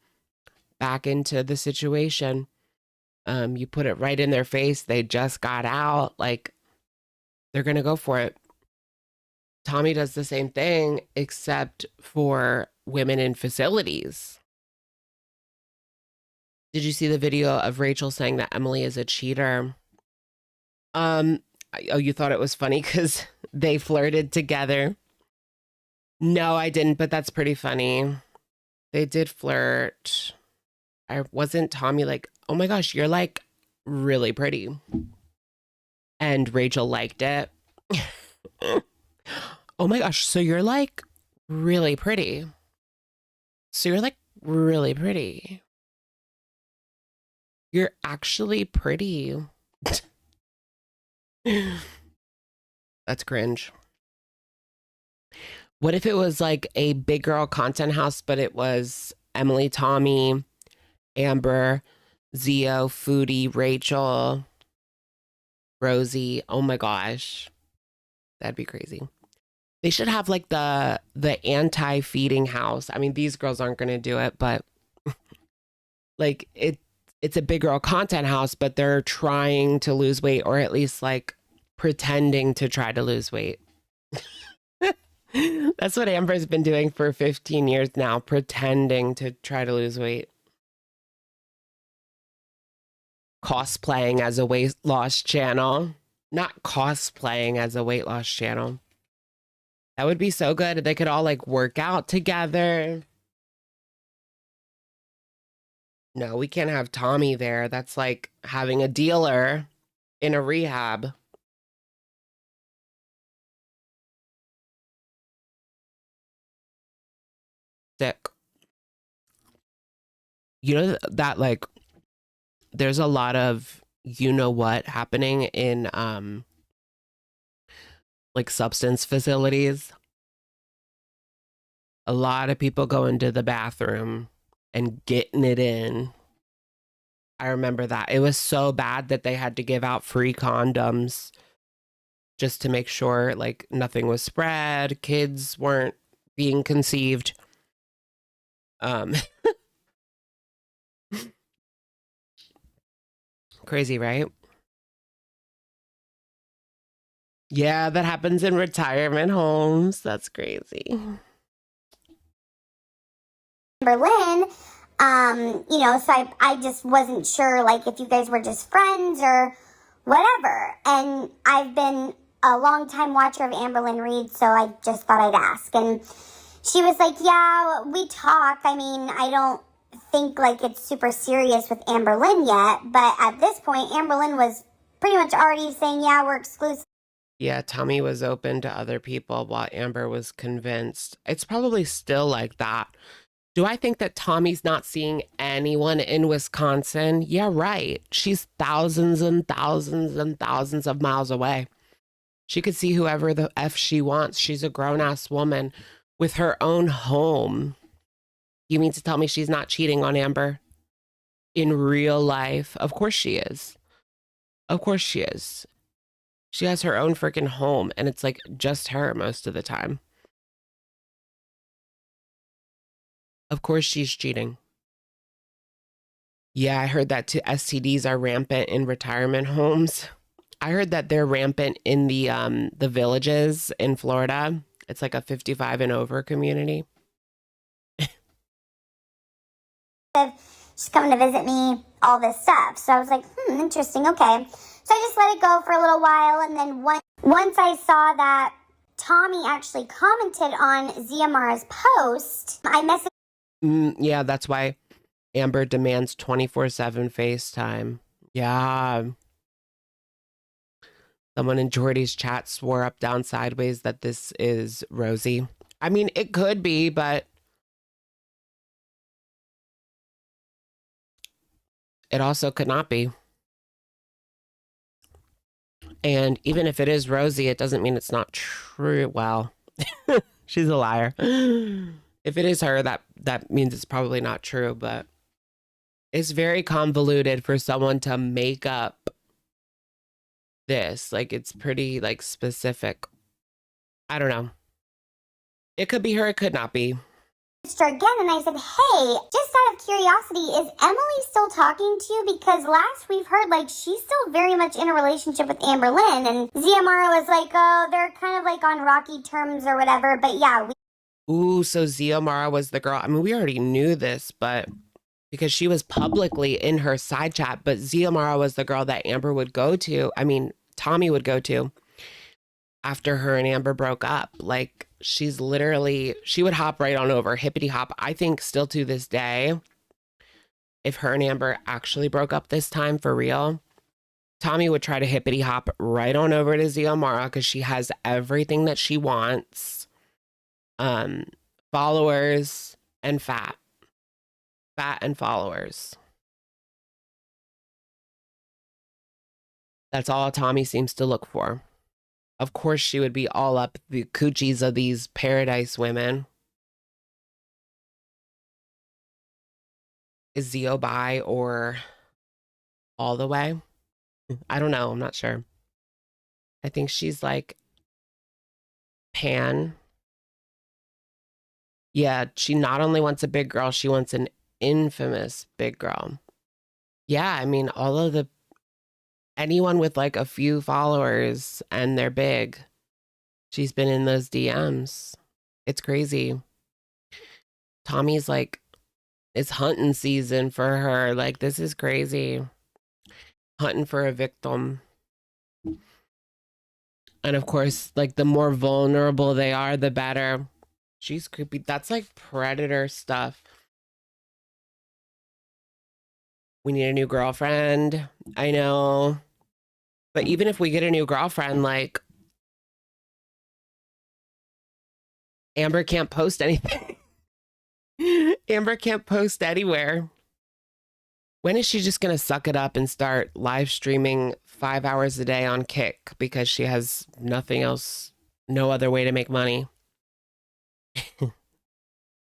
back into the situation. You put it right in their face. They just got out. Like, they're going to go for it. Tommy does the same thing, except for women in facilities. Did you see the video of Rachel saying that Emily is a cheater? Oh, you thought it was funny because they flirted together? No, I didn't, but that's pretty funny. They did flirt. I wasn't Tommy like, oh my gosh, you're like really pretty. And Rachel liked it. Oh my gosh, so you're like really pretty. So you're like really pretty. You're actually pretty. That's cringe. What if it was like a big girl content house, but it was Emily, Tommy, Amber, Zio, Foodie, Rachel, Rosie? Oh my gosh. That'd be crazy. They should have like the anti-feeding house. I mean, these girls aren't going to do it, but like it's a big girl content house, but they're trying to lose weight, or at least like pretending to try to lose weight. That's what Amber's been doing for 15 years now, pretending to try to lose weight. Cosplaying as a weight loss channel, not cosplaying as a weight loss channel. That would be so good. They could all like work out together. No, we can't have Tommy there. That's like having a dealer in a rehab. Sick. You know that like there's a lot of you know what happening in like substance facilities. A lot of people go into the bathroom and getting it in. I remember that. It was so bad that they had to give out free condoms just to make sure like nothing was spread, kids weren't being conceived. Crazy, right? Yeah, that happens in retirement homes. That's crazy. Berlin, so I just wasn't sure, like, if you guys were just friends or whatever. And I've been a long time watcher of Amberlyn Reed, so I just thought I'd ask. And she was like, yeah, we talk. I mean, I don't think, like, it's super serious with Amberlyn yet. But at this point, Amberlyn was pretty much already saying, yeah, we're exclusive. Yeah, Tommy was open to other people while Amber was convinced. It's probably still like that. Do I think that Tommy's not seeing anyone in Wisconsin? Yeah, right. She's thousands and thousands and thousands of miles away. She could see whoever the F she wants. She's a grown-ass woman with her own home. You mean to tell me she's not cheating on Amber in real life? Of course she is. Of course she is. She has her own freaking home, and it's like just her most of the time. Of course she's cheating. Yeah, I heard that too. STDs are rampant in retirement homes. I heard that they're rampant in the villages in Florida. It's like a 55 and over community. She's coming to visit me, all this stuff. So I was like, interesting, okay. So I just let it go for a little while, and then once I saw that Tommy actually commented on Ziamara's post, I messaged. Yeah, that's why Amber demands 24/7 FaceTime. Yeah. Someone in Jordy's chat swore up, down, sideways that this is Rosie. I mean, it could be, but it also could not be. And even if it is Rosie, it doesn't mean it's not true. Well, she's a liar. If it is her, that means it's probably not true, but it's very convoluted for someone to make up this. Like, it's pretty like specific. I don't know. It could be her, it could not be. Her again, and I said, hey, just out of curiosity, is Emily still talking to you? Because last we've heard, like, she's still very much in a relationship with Amber Lynn, and Ziamara was like, oh, they're kind of like on rocky terms or whatever, but yeah. Ooh, so Ziamara was the girl. I mean, we already knew this, but because she was publicly in her side chat, but Ziamara was the girl that Amber would go to. I mean, Tommy would go to after her and Amber broke up. Like, she's literally, she would hop right on over, hippity hop. I think still to this day, if her and Amber actually broke up this time for real, Tommy would try to hippity hop right on over to Ziamara because she has everything that she wants. Followers and fat and followers. That's all Tommy seems to look for. Of course, she would be all up the coochies of these paradise women. Is Zio bi or all the way? I don't know. I'm not sure. I think she's like pan. Yeah, she not only wants a big girl, she wants an infamous big girl. Yeah, I mean, anyone with like a few followers and they're big, she's been in those DMs. It's crazy. Tommy's like, it's hunting season for her. Like, this is crazy. Hunting for a victim. And of course, like, the more vulnerable they are, the better. She's creepy. That's like predator stuff. We need a new girlfriend. I know. But even if we get a new girlfriend, like, Amber can't post anything. Amber can't post anywhere. When is she just going to suck it up and start live streaming 5 hours a day on Kick because she has nothing else, no other way to make money?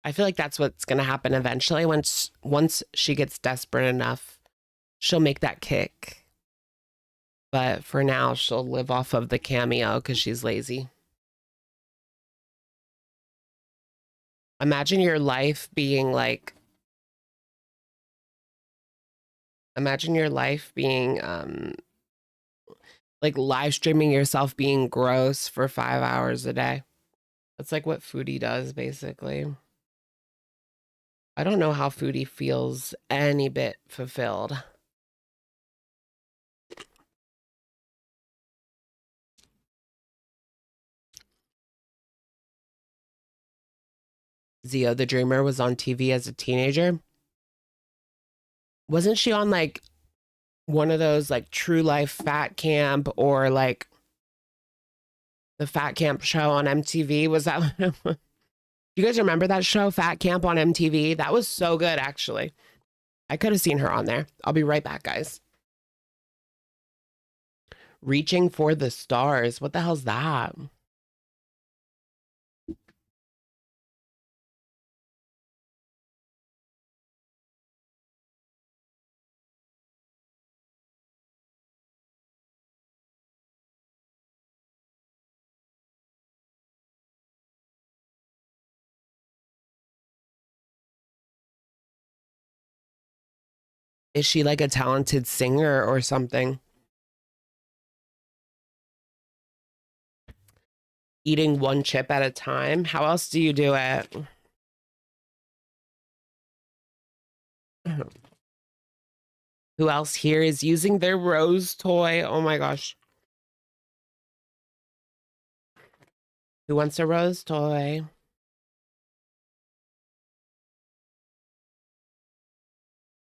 I feel like that's what's going to happen eventually. Once she gets desperate enough, she'll make that Kick. But for now, she'll live off of the Cameo because she's lazy. Imagine your life being like, like live streaming yourself being gross for 5 hours a day. That's like what foodie does, basically. I don't know how foodie feels any bit fulfilled. Zio the Dreamer was on TV as a teenager. Wasn't she on like one of those like True Life Fat Camp or like the Fat Camp show on MTV? Was that you guys remember that show, Fat Camp on MTV? That was so good, actually. I could have seen her on there. I'll be right back, guys. Reaching for the Stars. What the hell's that? Is she like a talented singer or something? eating one chip at a time. How else do you do it? Who else here is using their Rose toy? Oh my gosh. Who wants a Rose toy?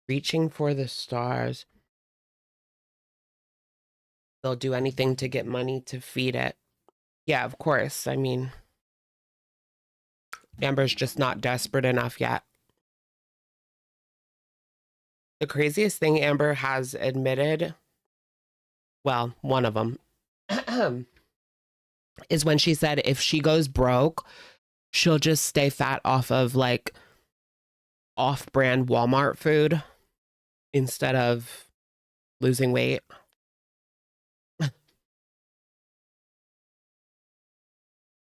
Reaching for the stars. They'll do anything to get money to feed it. Yeah, of course. I mean, Amber's just not desperate enough yet. The craziest thing Amber has admitted, well, one of them, is when she said if she goes broke, she'll just stay fat off of like off-brand Walmart food instead of losing weight.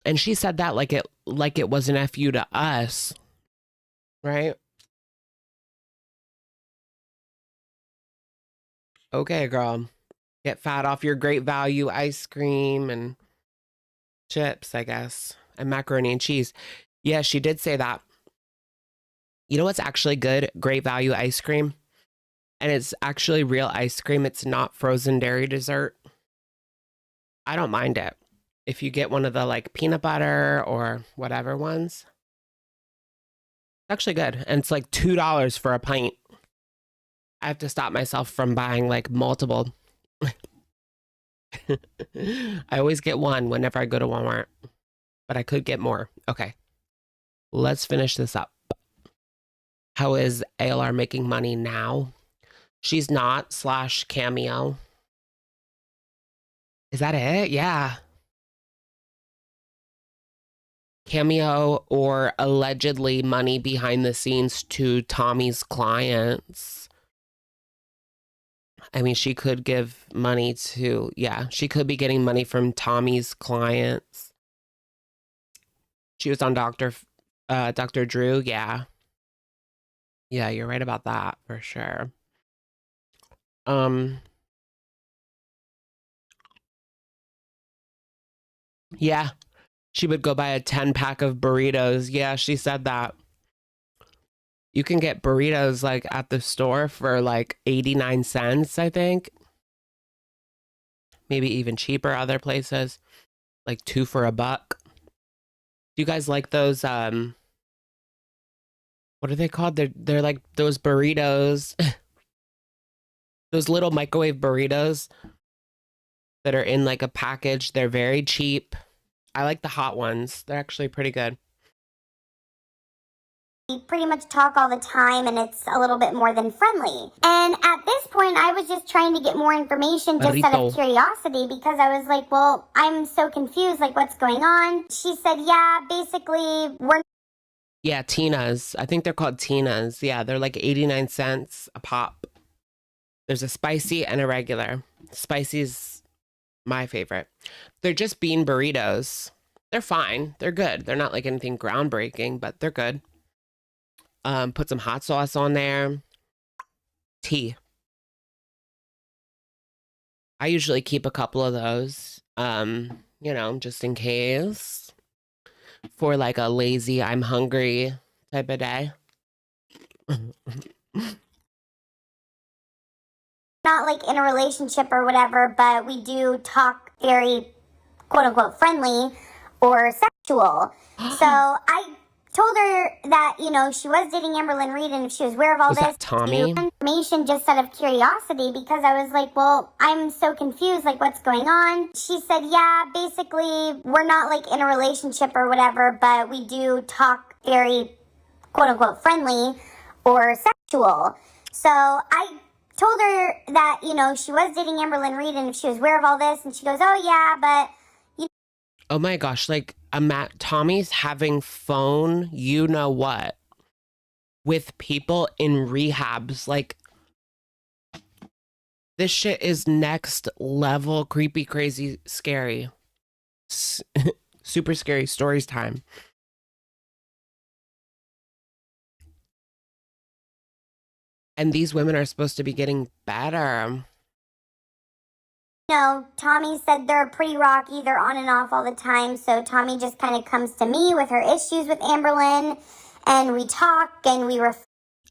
And she said that like it was an FU to us, right? Okay, girl. Get fat off your great value ice cream and chips, I guess, and macaroni and cheese. Yeah, she did say that. You know what's actually good? Great value ice cream. And it's actually real ice cream. It's not frozen dairy dessert. I don't mind it. If you get one of the like peanut butter or whatever ones, it's actually good. And it's like $2 for a pint. I have to stop myself from buying like multiple. I always get one whenever I go to Walmart, but I could get more. Okay, let's finish this up. How is ALR making money now? She's not / Cameo. Is that it? Yeah. Cameo or allegedly money behind the scenes to Tommy's clients. I mean, she could give money to, yeah, she could be getting money from Tommy's clients. She was on Dr. Drew. Yeah. Yeah, you're right about that for sure. Yeah, she would go buy a 10-pack of burritos. Yeah, she said that. You can get burritos like at the store for like 89 cents, I think. Maybe even cheaper other places, like 2 for $1. Do you guys like those what are they called? They're like those burritos. Those little microwave burritos that are in like a package. They're very cheap. I like the hot ones. They're actually pretty good. We pretty much talk all the time, and it's a little bit more than friendly. And at this point, I was just trying to get more information just out of curiosity, because I was like, well, I'm so confused, like, what's going on? She said, yeah, basically, we're... Yeah, Tina's. I think they're called Tina's. Yeah, they're like 89 cents a pop. There's a spicy and a regular. Spicy's my favorite. They're just bean burritos. They're fine. They're good. They're not like anything groundbreaking, but they're good. Put some hot sauce on there. Tea. I usually keep a couple of those, you know, just in case, for like a lazy, I'm hungry type of day. Not like in a relationship or whatever, but we do talk very quote unquote friendly or sexual. So I told her that, you know, she was dating Amberlynn Reed, and if she was aware of all this, Tommy? Information just out of curiosity, because I was like, well, I'm so confused, like, what's going on? She said, yeah, basically, we're not like in a relationship or whatever, but we do talk very quote unquote friendly or sexual. So I told her that, you know, she was dating Amberlynn Reed, and if she was aware of all this, and she goes, oh yeah, but oh my gosh, like Tommy's having phone, you know what, with people in rehabs. Like, this shit is next level creepy, crazy, scary. Super scary stories time. And these women are supposed to be getting better. No, Tommy said they're pretty rocky. They're on and off all the time. So Tommy just kind of comes to me with her issues with Amberlynn, and we talk and we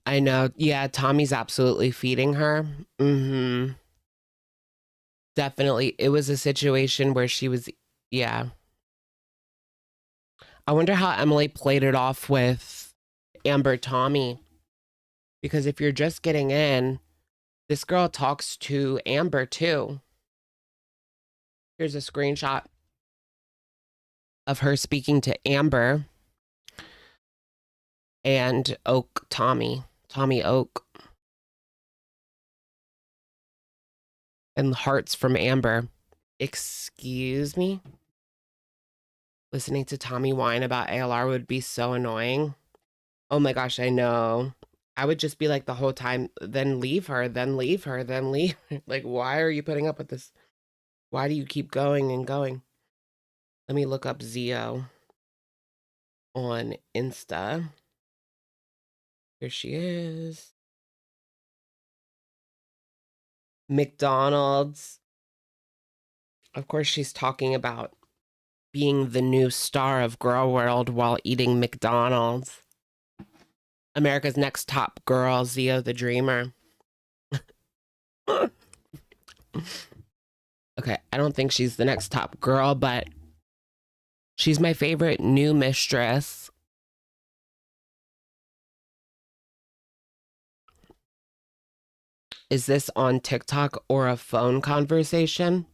I know. Yeah, Tommy's absolutely feeding her. Mm-hmm. Definitely. It was a situation where she was, yeah. I wonder how Emily played it off with Amber Tommy. Because if you're just getting in, this girl talks to Amber too. Here's a screenshot of her speaking to Amber and Tommy Oak, and hearts from Amber. Excuse me? Listening to Tommy whine about ALR would be so annoying. Oh my gosh, I know. I would just be like the whole time, then leave her, then leave her, then leave her. Like, why are you putting up with this? Why do you keep going and going? Let me look up Zio on Insta. Here she is. McDonald's. Of course, she's talking about being the new star of Girl World while eating McDonald's. America's Next Top Girl, Zio the Dreamer. Okay, I don't think she's the next top girl, but she's my favorite new mistress. Is this on TikTok or a phone conversation?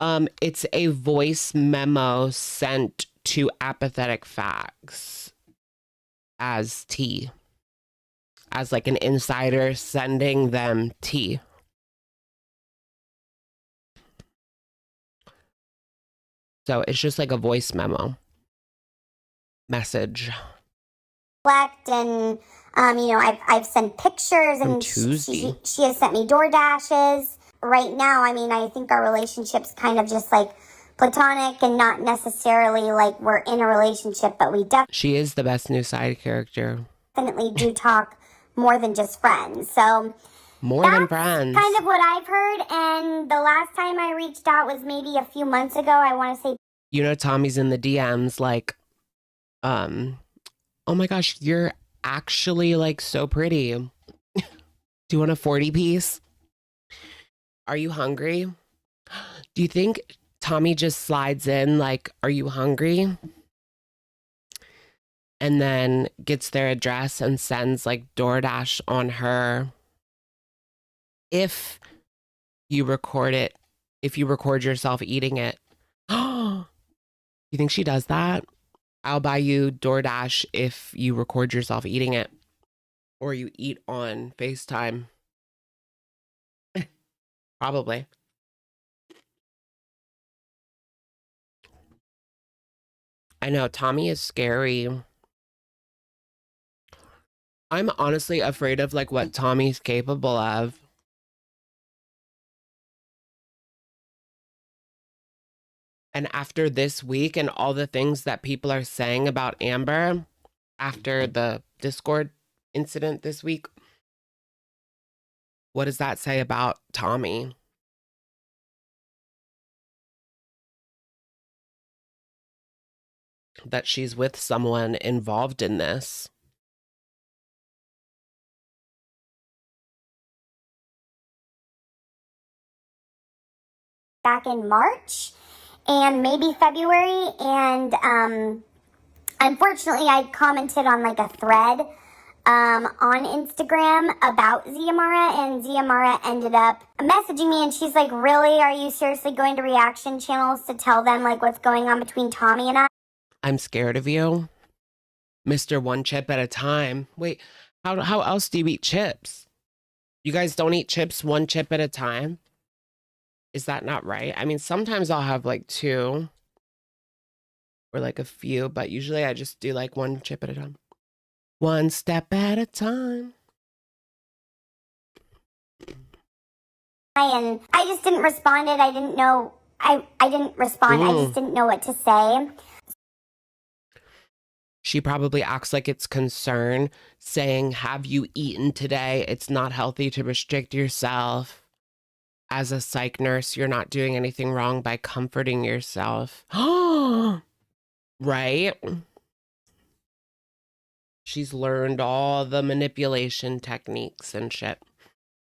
It's a voice memo sent to Apathetic Facts as tea. As like an insider sending them tea. So it's just like a voice memo message. and I've sent pictures, and Tuesday. she has sent me door dashes. Right now, I think our relationship's kind of just like platonic and not necessarily like we're in a relationship, but we She is the best new side character. definitely do talk more than just friends. So more than friends. Kind of what I've heard, and the last time I reached out was maybe a few months ago. I want to say, Tommy's in the DMs like, oh my gosh, you're actually like so pretty. Do you want a 40 piece? Are you hungry? Do you think Tommy just slides in like, are you hungry? And then gets their address and sends like DoorDash on her. If you record yourself eating it. You think she does that? I'll buy you DoorDash if you record yourself eating it. Or you eat on FaceTime. Probably. I know, Tommy is scary. I'm honestly afraid of like what Tommy's capable of. And after this week and all the things that people are saying about Amber after the Discord incident this week, what does that say about Tommy? That she's with someone involved in this. back in March and maybe February, and unfortunately I commented on like a thread on Instagram about Ziamara, and Ziamara ended up messaging me, and she's like, really, are you seriously going to reaction channels to tell them like what's going on between Tommy and I? I'm scared of you. Mr. One Chip at a time. Wait, how else do you eat chips? You guys don't eat chips one chip at a time? Is that not right? I mean, sometimes I'll have like two or like a few, but usually I just do like one chip at a time. One step at a time. And I just didn't respond. I didn't know. I didn't respond. I just didn't know what to say. She probably acts like it's concern, saying, have you eaten today? It's not healthy to restrict yourself. as a psych nurse, you're not doing anything wrong by comforting yourself. Right? She's learned all the manipulation techniques and shit.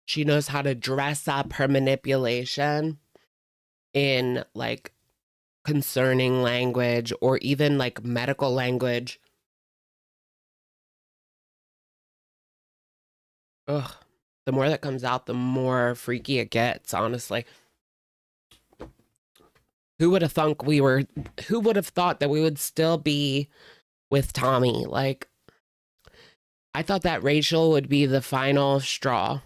She knows how to dress up her manipulation in like concerning language or even like medical language. Ugh. The more that comes out, the more freaky it gets, honestly. Who would have thought that we would still be with Tommy? Like, I thought that Rachel would be the final straw.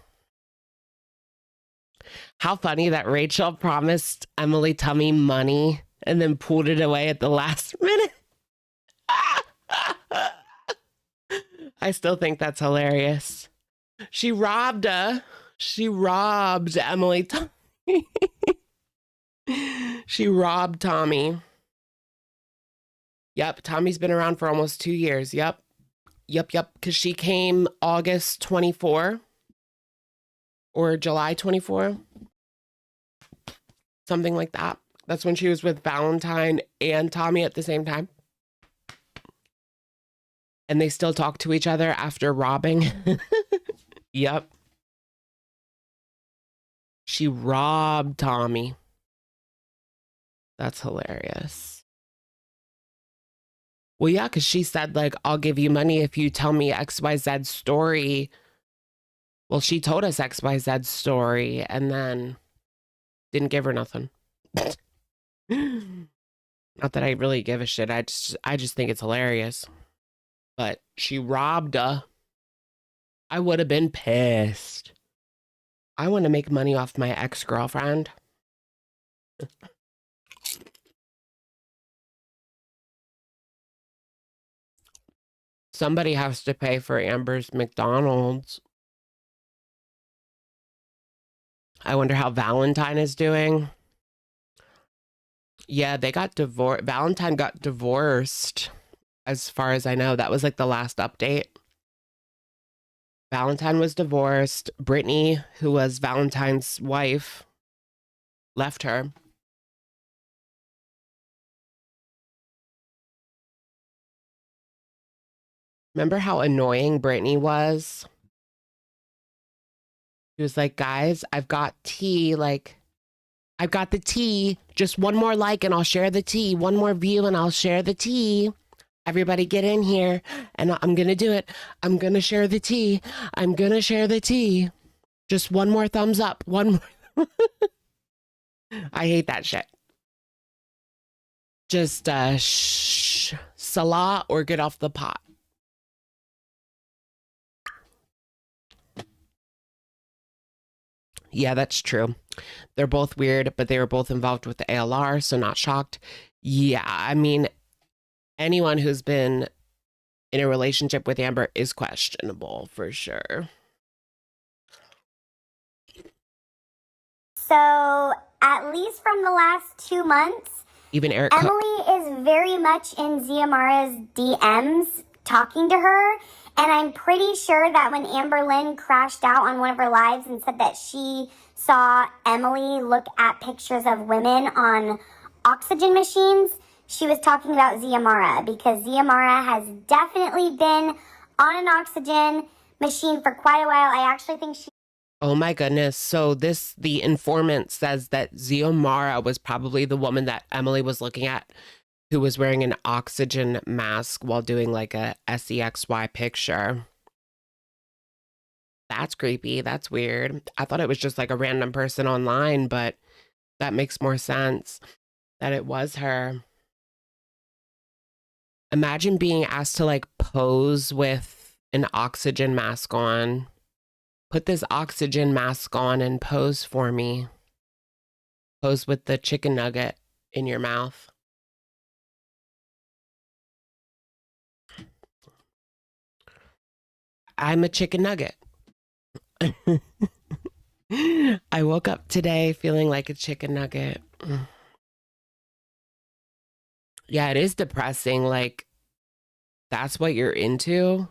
How funny that Rachel promised Emily Tummy money and then pulled it away at the last minute. I still think that's hilarious. She robbed her. She robbed Emily Tummy. She robbed Tommy. Yep, Tommy's been around for almost 2 years. Yep. Because she came August 24 or July 24. Something like that. That's when she was with Valentine and Tommy at the same time. And they still talk to each other after robbing. Yep. She robbed Tommy. That's hilarious. Well, yeah, because she said, like, I'll give you money if you tell me XYZ story. Well, she told us XYZ story and then didn't give her nothing. Not that I really give a shit. I just think it's hilarious. But she robbed her. I would have been pissed. I want to make money off my ex-girlfriend. Somebody has to pay for Amber's McDonald's. I wonder how Valentine is doing. Yeah, they got divorced. Valentine got divorced, as far as I know. That was like the last update. Valentine was divorced. Brittany, who was Valentine's wife, left her. Remember how annoying Brittany was? She was like, guys, I've got tea. Like, I've got the tea. Just one more like and I'll share the tea. One more view and I'll share the tea. Everybody get in here and I'm going to do it. I'm going to share the tea. I'm going to share the tea. Just one more thumbs up. One more. I hate that shit. Just Salah or get off the pot. Yeah, that's true. They're both weird, but they were both involved with the ALR, so not shocked. Yeah, I mean, anyone who's been in a relationship with Amber is questionable for sure. So, at least from the last 2 months, Even Eric. Emily is very much in Ziamara's DMs talking to her. And I'm pretty sure that when Amber Lynn crashed out on one of her lives and said that she saw Emily look at pictures of women on oxygen machines, she was talking about Ziamara, because Ziamara has definitely been on an oxygen machine for quite a while. I actually think she... Oh my goodness. So the informant says that Ziamara was probably the woman that Emily was looking at, who was wearing an oxygen mask while doing like a SEXY picture. That's creepy. That's weird. I thought it was just like a random person online, but that makes more sense that it was her. Imagine being asked to like pose with an oxygen mask on. Put this oxygen mask on and pose for me. Pose with the chicken nugget in your mouth. I'm a chicken nugget. I woke up today feeling like a chicken nugget. Yeah, it is depressing. Like, that's what you're into?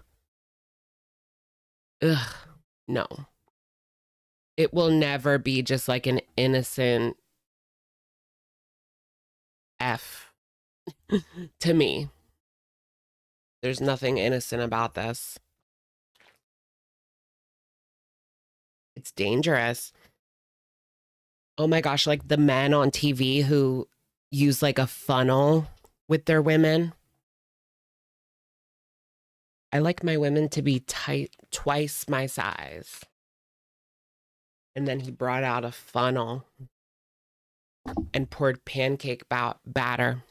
Ugh, no. It will never be just like an innocent F to me. There's nothing innocent about this. It's dangerous. Oh my gosh, like the men on TV who use like a funnel with their women. I like my women to be tight, twice my size. And then he brought out a funnel and poured pancake batter.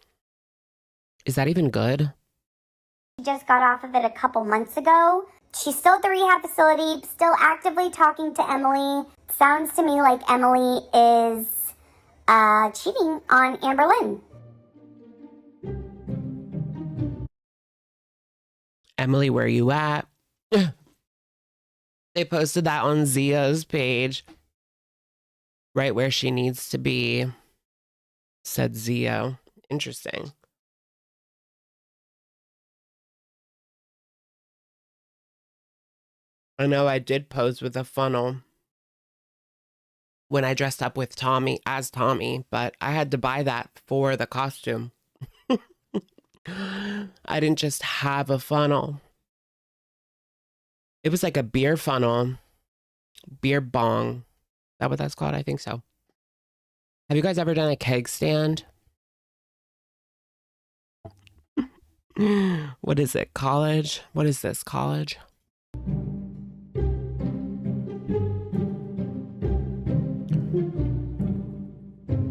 Is that even good? She just got off of it a couple months ago. She's still at the rehab facility, still actively talking to Emily. Sounds to me like Emily is cheating on Amber Lynn. Emily, where you at? They posted that on Zia's page. Right where she needs to be, said Zia. Interesting. I know I did pose with a funnel when I dressed up with Tommy as Tommy, but I had to buy that for the costume. I didn't just have a funnel. It was like a beer funnel, beer bong. Is that what that's called? I think so. Have you guys ever done a keg stand? What is it? College? What is this? College?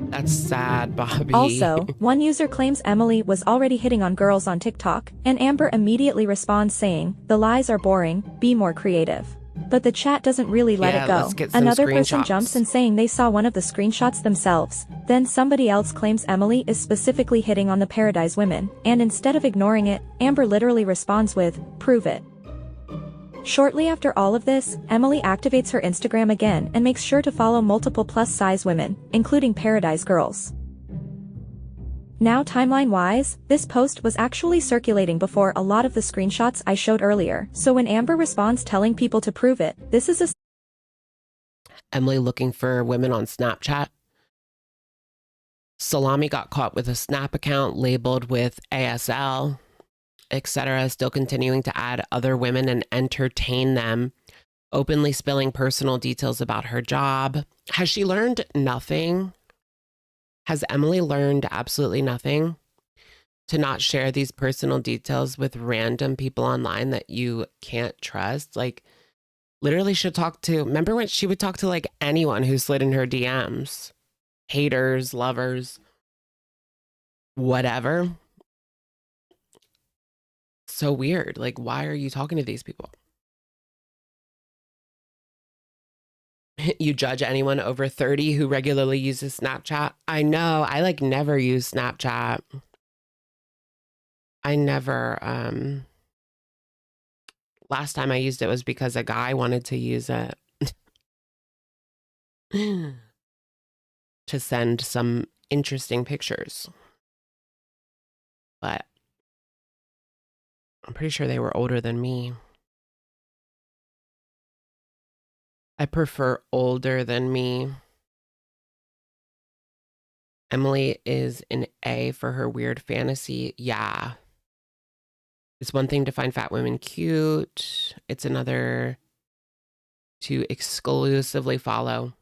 That's sad, Bobby. Also, one user claims Emily was already hitting on girls on TikTok, and Amber immediately responds saying, "The lies are boring, be more creative." But the chat doesn't really let it go. Let's get some Another person screenshots. jumps in saying they saw one of the screenshots themselves. Then somebody else claims Emily is specifically hitting on the Paradise women, and instead of ignoring it, Amber literally responds with, "Prove it." Shortly after all of this, Emily activates her Instagram again and makes sure to follow multiple plus-size women, including Paradise girls. Now timeline-wise, this post was actually circulating before a lot of the screenshots I showed earlier, so when Amber responds telling people to prove it, this is a Emily looking for women on Snapchat. Salami got caught with a Snap account labeled with ASL, etc., still continuing to add other women and entertain them, openly spilling personal details about her job. Has she learned nothing? Has Emily learned absolutely nothing? To not share these personal details with random people online that you can't trust? Like, literally should talk to, remember when she would talk to like anyone who slid in her DMs? Haters, lovers, whatever. So weird. Like, why are you talking to these people? You judge anyone over 30 who regularly uses Snapchat? I know. I like never use Snapchat. I never, last time I used it was because a guy wanted to use it to send some interesting pictures. But I'm pretty sure they were older than me. I prefer older than me. Emily is an A for her weird fantasy. Yeah. It's one thing to find fat women cute. It's another to exclusively follow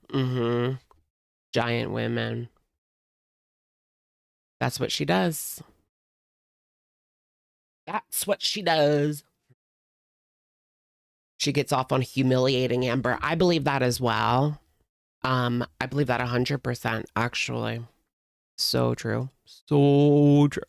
giant women. That's what she does. That's what she does. She gets off on humiliating Amber. I believe that as well. I believe that 100%, actually. So true. So true.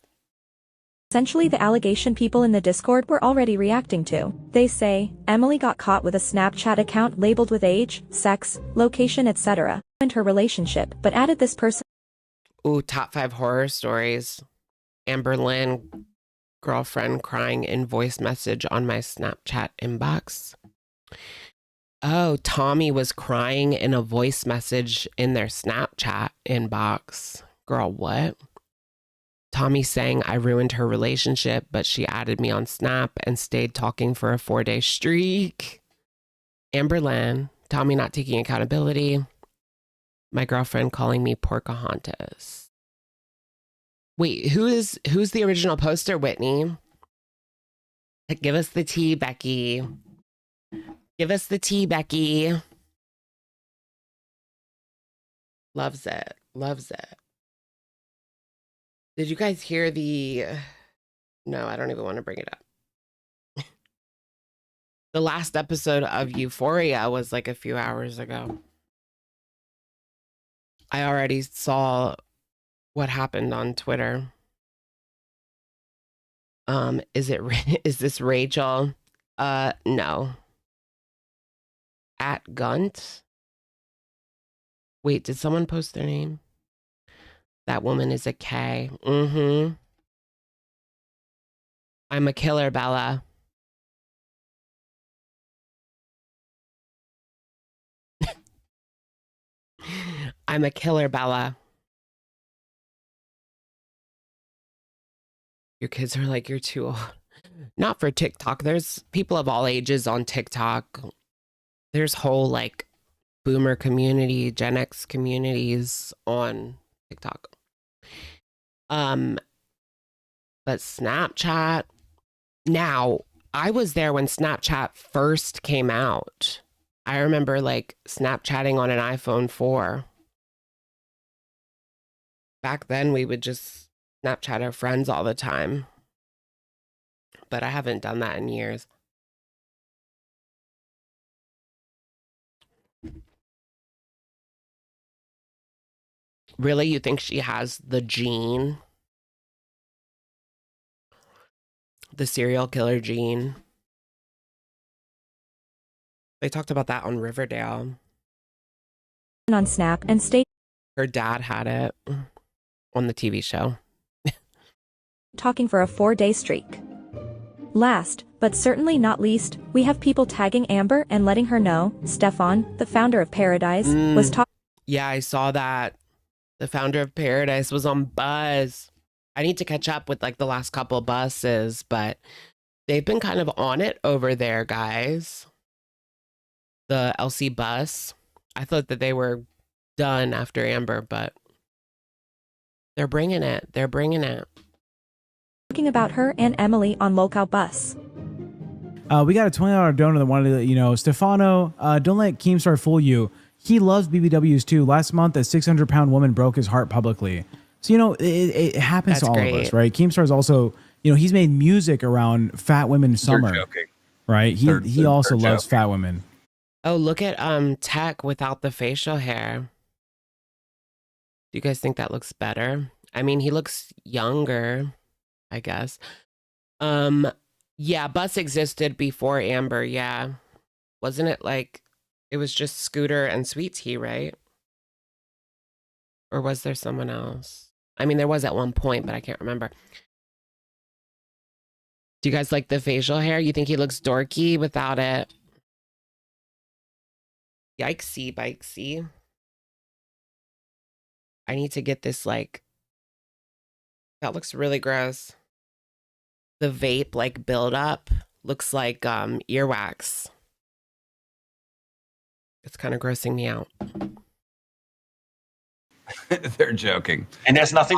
essentially the allegation people in the Discord were already reacting to. They say, Emily got caught with a Snapchat account labeled with age, sex, location, etc. and her relationship, but added this person. Ooh, top 5 horror stories. Amber Lynn, girlfriend crying in voice message on my Snapchat inbox. Oh, Tommy was crying in a voice message in their Snapchat inbox. Girl, what? Tommy saying I ruined her relationship, but she added me on Snap and stayed talking for a 4-day streak. Amber Lynn, Tommy not taking accountability. My girlfriend calling me Pocahontas. Wait, who's the original poster, Whitney? Give us the tea, Becky. Give us the tea, Becky. Loves it. Loves it. Did you guys hear the... No, I don't even want to bring it up. The last episode of Euphoria was like a few hours ago. I already saw what happened on Twitter. Is this Rachel? No. At Gunt? Wait, did someone post their name? That woman is a K. Mm-hmm. I'm a killer, Bella. I'm a killer, Bella. Your kids are like, you're too old. Not for TikTok. There's people of all ages on TikTok. There's whole like boomer community, Gen X communities on TikTok. But Snapchat. Now, I was there when Snapchat first came out. I remember like Snapchatting on an iPhone 4. Back then, we would just Snapchat our friends all the time. But I haven't done that in years. Really? You think she has the gene? The serial killer gene? They talked about that on Riverdale. On Snap and stay Her dad had it on the TV show. talking for a 4-day streak. Last, but certainly not least, we have people tagging Amber and letting her know Stefan, the founder of Paradise, was talking. Yeah, I saw that. The founder of Paradise was on Buzz. I need to catch up with like the last couple buses, but they've been kind of on it over there, guys. The LC bus. I thought that they were done after Amber, but they're bringing it. They're bringing it. Talking about her and Emily on Locale Bus. We got a $20 donor that wanted to let you know, Stefano, don't let Keemstar fool you. He loves BBWs too. Last month, a 600-pound woman broke his heart publicly. So, you know, it happens to all of us, right? Keemstar is also, you know, he's made music around fat women summer. They're joking. Right? He also loves fat women. Oh, look at Tech without the facial hair. Do you guys think that looks better? I mean, he looks younger, I guess. Yeah, Bus existed before Amber, yeah. Wasn't it like it was just Scooter and Sweet Tea, right? Or was there someone else? I mean, there was at one point, but I can't remember. Do you guys like the facial hair? You think he looks dorky without it? Yikesy, bikesy. I need to get this, like, that looks really gross. The vape, like, buildup looks like earwax. It's kind of grossing me out. They're joking. And there's nothing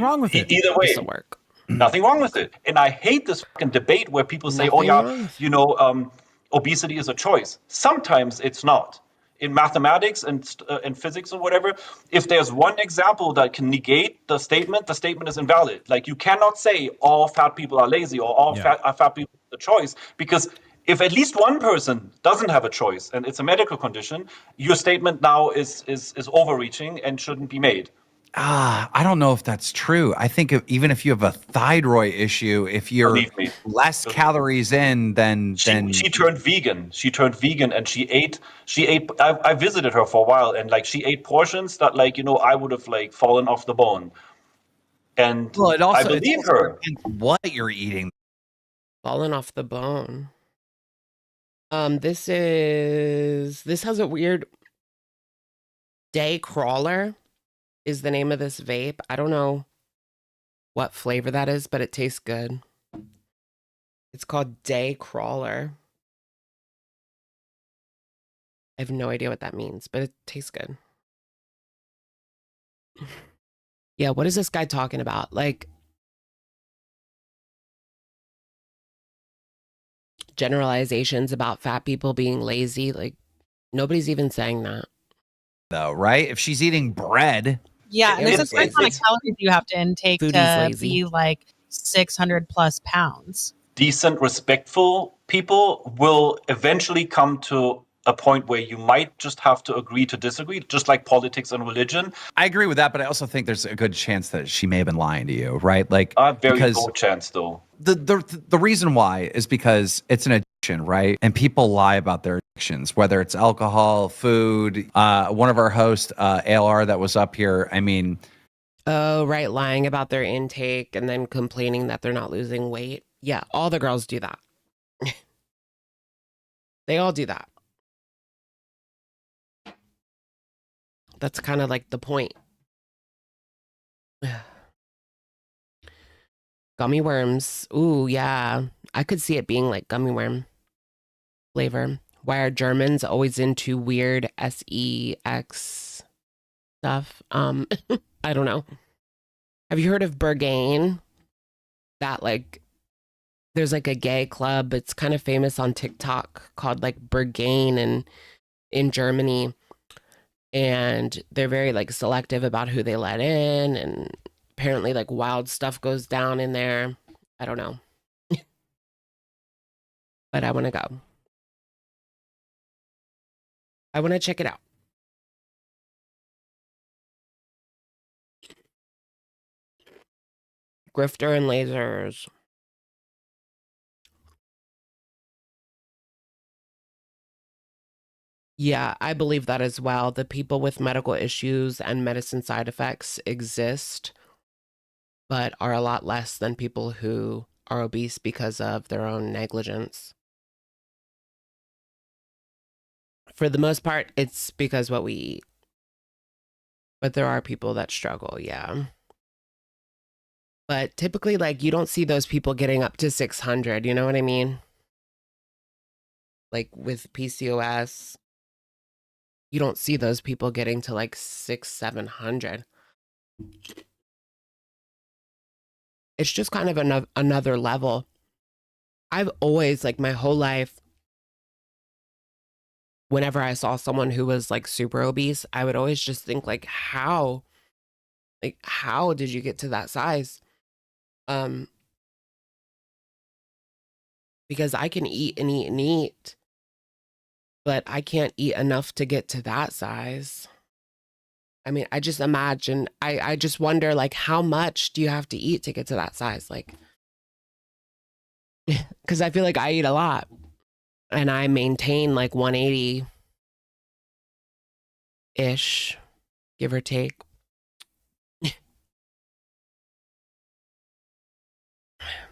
wrong with it. Either way, This'll work. nothing wrong with it. And I hate this fucking debate where people say, Nothing "Oh wrong. yeah, you know, obesity is a choice." Sometimes it's not. In mathematics and physics or whatever, if there's one example that can negate the statement is invalid. Like you cannot say all fat people are lazy or all fat people are the choice, because if at least one person doesn't have a choice and it's a medical condition, your statement now is overreaching and shouldn't be made. I don't know if that's true. I think even if you have a thyroid issue, if you're less calories in, then she turned vegan. She turned vegan and she ate. I visited her for a while and like she ate portions that like, you know, I would have like fallen off the bone. And I believe her. What you're eating. Falling off the bone. This has a weird day crawler is the name of this vape. I don't know what flavor that is, but it tastes good. It's called Day Crawler. have no idea what that means, but it tastes good. Yeah, what is this guy talking about? Like, generalizations about fat people being lazy. Like, nobody's even saying that. Though, right? If she's eating bread. Yeah, and there's a certain amount of calories you have to intake to be like 600 plus pounds. Decent, respectful people will eventually come to a point where you might just have to agree to disagree, just like politics and religion. I agree with that, but I also think there's a good chance that she may have been lying to you, right? Like, very low chance, though. The reason why is because it's an addiction, right? And people lie about their addictions, whether it's alcohol, food. One of our hosts, ALR, that was up here. I mean, oh, right, lying about their intake and then complaining that they're not losing weight. Yeah, all the girls do that. They all do that. That's kind of like the point. Gummy worms. Ooh, yeah. I could see it being like gummy worm flavor. Why are Germans always into weird sex stuff? I don't know. Have you heard of Berghain? That like, there's like a gay club. It's kind of famous on TikTok called like Berghain in Germany. And they're very like selective about who they let in, and apparently like wild stuff goes down in there. I don't know. But I want to go. I want to check it out. Grifter and lasers. Yeah, I believe that as well. The people with medical issues and medicine side effects exist, but are a lot less than people who are obese because of their own negligence. For the most part, it's because what we eat. But there are people that struggle, yeah. But typically, like, you don't see those people getting up to 600, you know what I mean? Like, with PCOS, you don't see those people getting to, like, 700. It's just kind of another level. I've always, like, my whole life, whenever I saw someone who was, like, super obese, I would always just think, like, how did you get to that size? Because I can eat and eat and eat, but I can't eat enough to get to that size. I mean, I just imagine, I just wonder, like, how much do you have to eat to get to that size? Like, because I feel like I eat a lot and I maintain like 180-ish, give or take.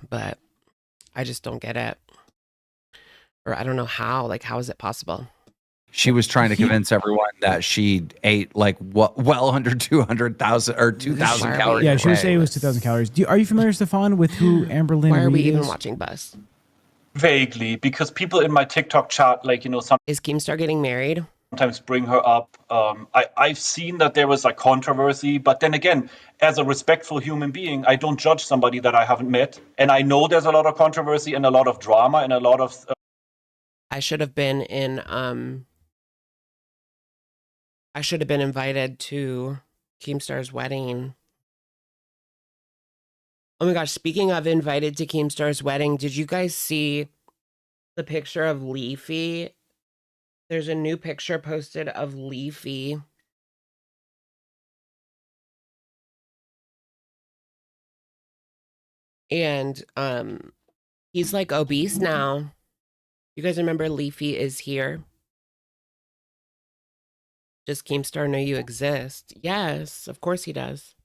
But I just don't get it. Or I don't know how, like, how is it possible? She was trying to convince everyone that she ate like well under 200,000 or 2,000 calories. Yeah, she was saying it was 2,000 calories. Are you familiar, Stefan, with who Amber Lynn Why are Reed we even is? watching Bus? Vaguely, because people in my TikTok chat, like, is Keemstar getting married? Sometimes bring her up. I've seen that there was a controversy, but then again, as a respectful human being, I don't judge somebody that I haven't met. And I know there's a lot of controversy and a lot of drama and a lot of... I should have been invited to Keemstar's wedding. Oh my gosh, speaking of invited to Keemstar's wedding, did you guys see the picture of Leafy? There's a new picture posted of Leafy. And he's like obese now. You guys remember Leafy is here? Does Keemstar know you exist? Yes, of course he does.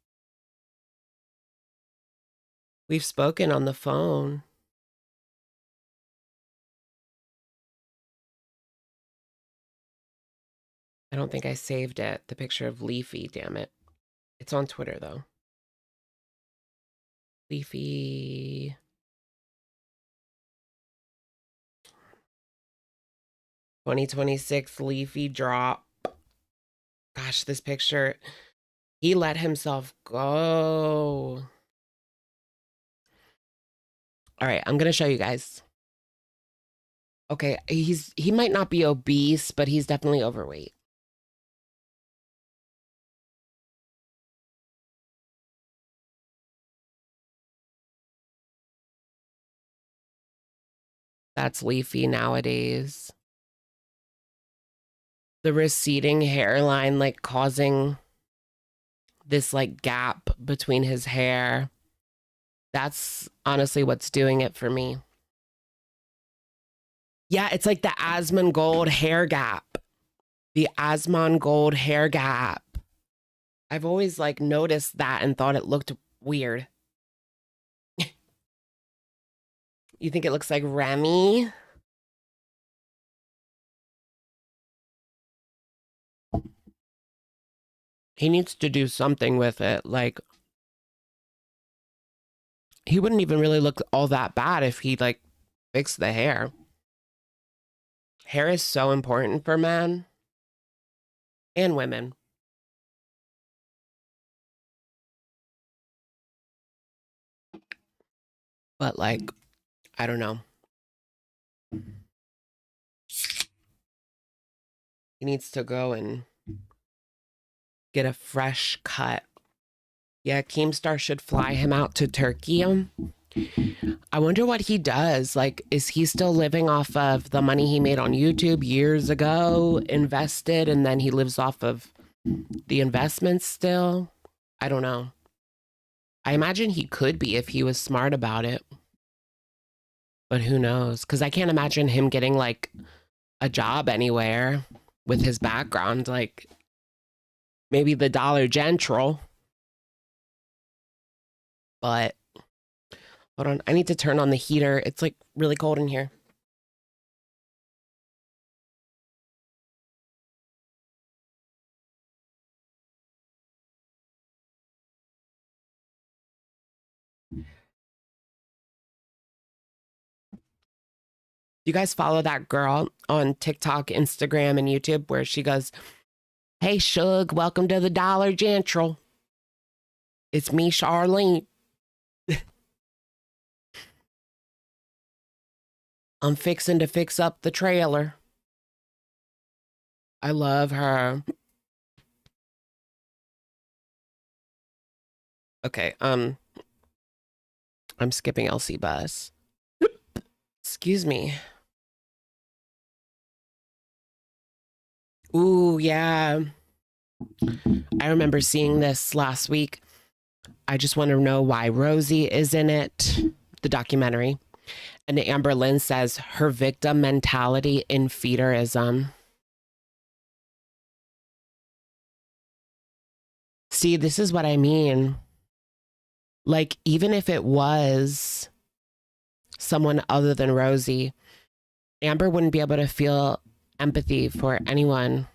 We've spoken on the phone. I don't think I saved it. The picture of Leafy, damn it. It's on Twitter, though. Leafy. 2026 leafy drop. Gosh, this picture, he let himself go. All right, I'm going to show you guys. Okay, he might not be obese, but he's definitely overweight. That's leafy nowadays. The receding hairline, like, causing this, like, gap between his hair. That's honestly what's doing it for me. Yeah, it's like the Asmongold hair gap. The Asmongold hair gap. I've always, like, noticed that and thought it looked weird. You think it looks like Remy? He needs to do something with it. Like, he wouldn't even really look all that bad if he, like, fixed the hair. Hair is so important for men and women. But, like, I don't know. He needs to go and get a fresh cut. Yeah, Keemstar should fly him out to Turkey. I wonder what he does. Like, is he still living off of the money he made on YouTube years ago, invested, and then he lives off of the investments still? I don't know. I imagine he could be if he was smart about it. But who knows? Because I can't imagine him getting, like, a job anywhere with his background. Like, maybe the Dollar General. But, hold on. I need to turn on the heater. It's, like, really cold in here. You guys follow that girl on TikTok, Instagram, and YouTube where she goes, "Hey, Shug, welcome to the Dollar General. It's me, Charlene. I'm fixing to fix up the trailer." I love her. Okay, I'm skipping Elsie Bus. Excuse me. Ooh, yeah. I remember seeing this last week. I just want to know why Rosie is in it, the documentary. And Amber Lynn says her victim mentality in feederism. See, this is what I mean. Like, even if it was someone other than Rosie, Amber wouldn't be able to feel empathy for anyone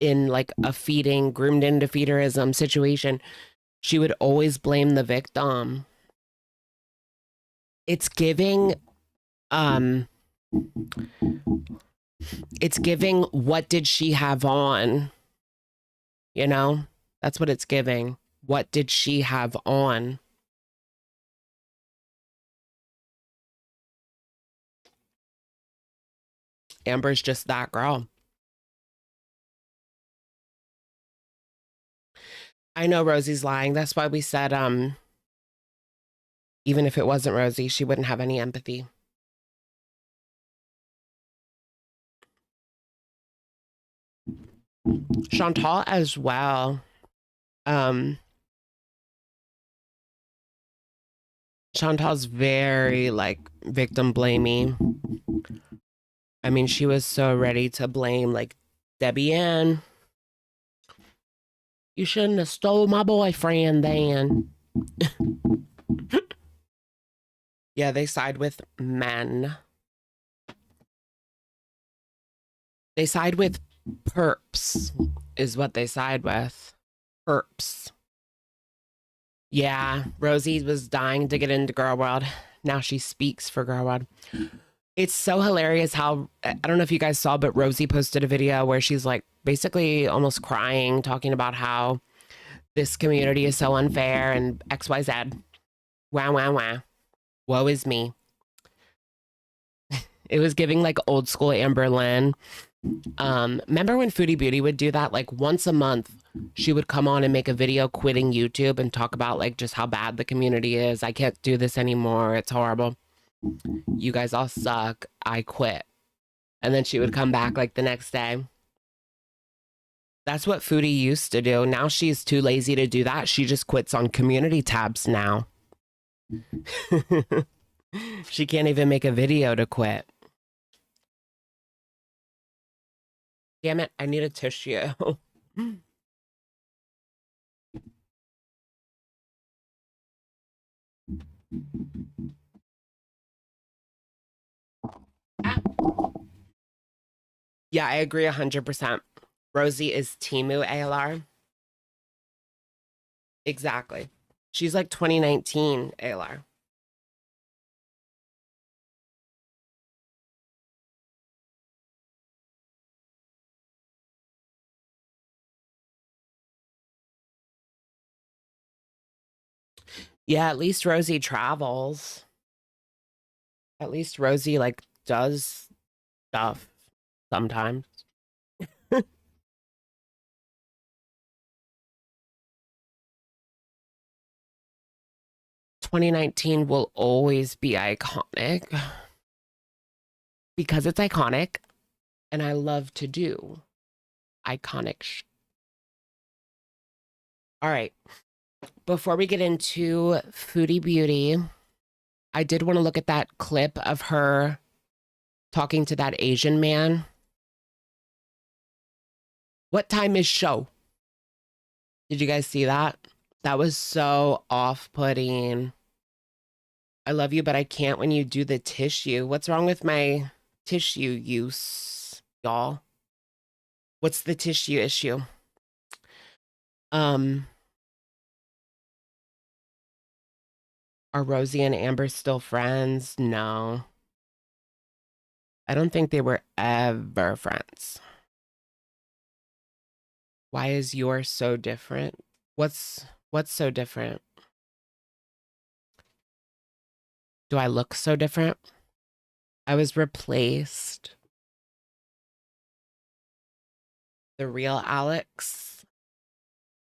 in, like, a feeding, groomed into feederism situation. She would always blame the victim. It's giving, what did she have on? You know, that's what it's giving. What did she have on? Amber's just that girl. I know Rosie's lying. That's why we said, even if it wasn't Rosie, she wouldn't have any empathy. Chantal as well. Chantal's very, like, victim blamey. I mean, she was so ready to blame, like, Debbie Ann. You shouldn't have stole my boyfriend then. Yeah, they side with men. They side with perps, is what they side with. Perps. Yeah, Rosie was dying to get into Girl World. Now she speaks for Girl World. It's so hilarious how, I don't know if you guys saw, but Rosie posted a video where she's like basically almost crying, talking about how this community is so unfair and XYZ. Wow, wow, wow. Woe is me. It was giving like old school Amber Lynn. Remember when Foodie Beauty would do that? Like once a month, she would come on and make a video quitting YouTube and talk about like just how bad the community is. I can't do this anymore. It's horrible. You guys all suck. I quit. And then she would come back like the next day. That's what Foodie used to do. Now she's too lazy to do that. She just quits on community tabs now. She can't even make a video to quit. Damn it, I need a tissue. Yeah, I agree 100%. Rosie is Timu ALR. Exactly. She's like 2019 ALR. Yeah, at least Rosie travels. At least Rosie like does stuff sometimes. 2019 will always be iconic because it's iconic and I love to do iconic. All right. Before we get into Foodie Beauty, I did want to look at that clip of her talking to that Asian man. What time is show? Did you guys see that? That was so off-putting. I love you, but I can't when you do the tissue. What's wrong with my tissue use, y'all? What's the tissue issue? Are Rosie and Amber still friends? No. I don't think they were ever friends. Why is yours so different? What's so different? Do I look so different? I was replaced. The real Alex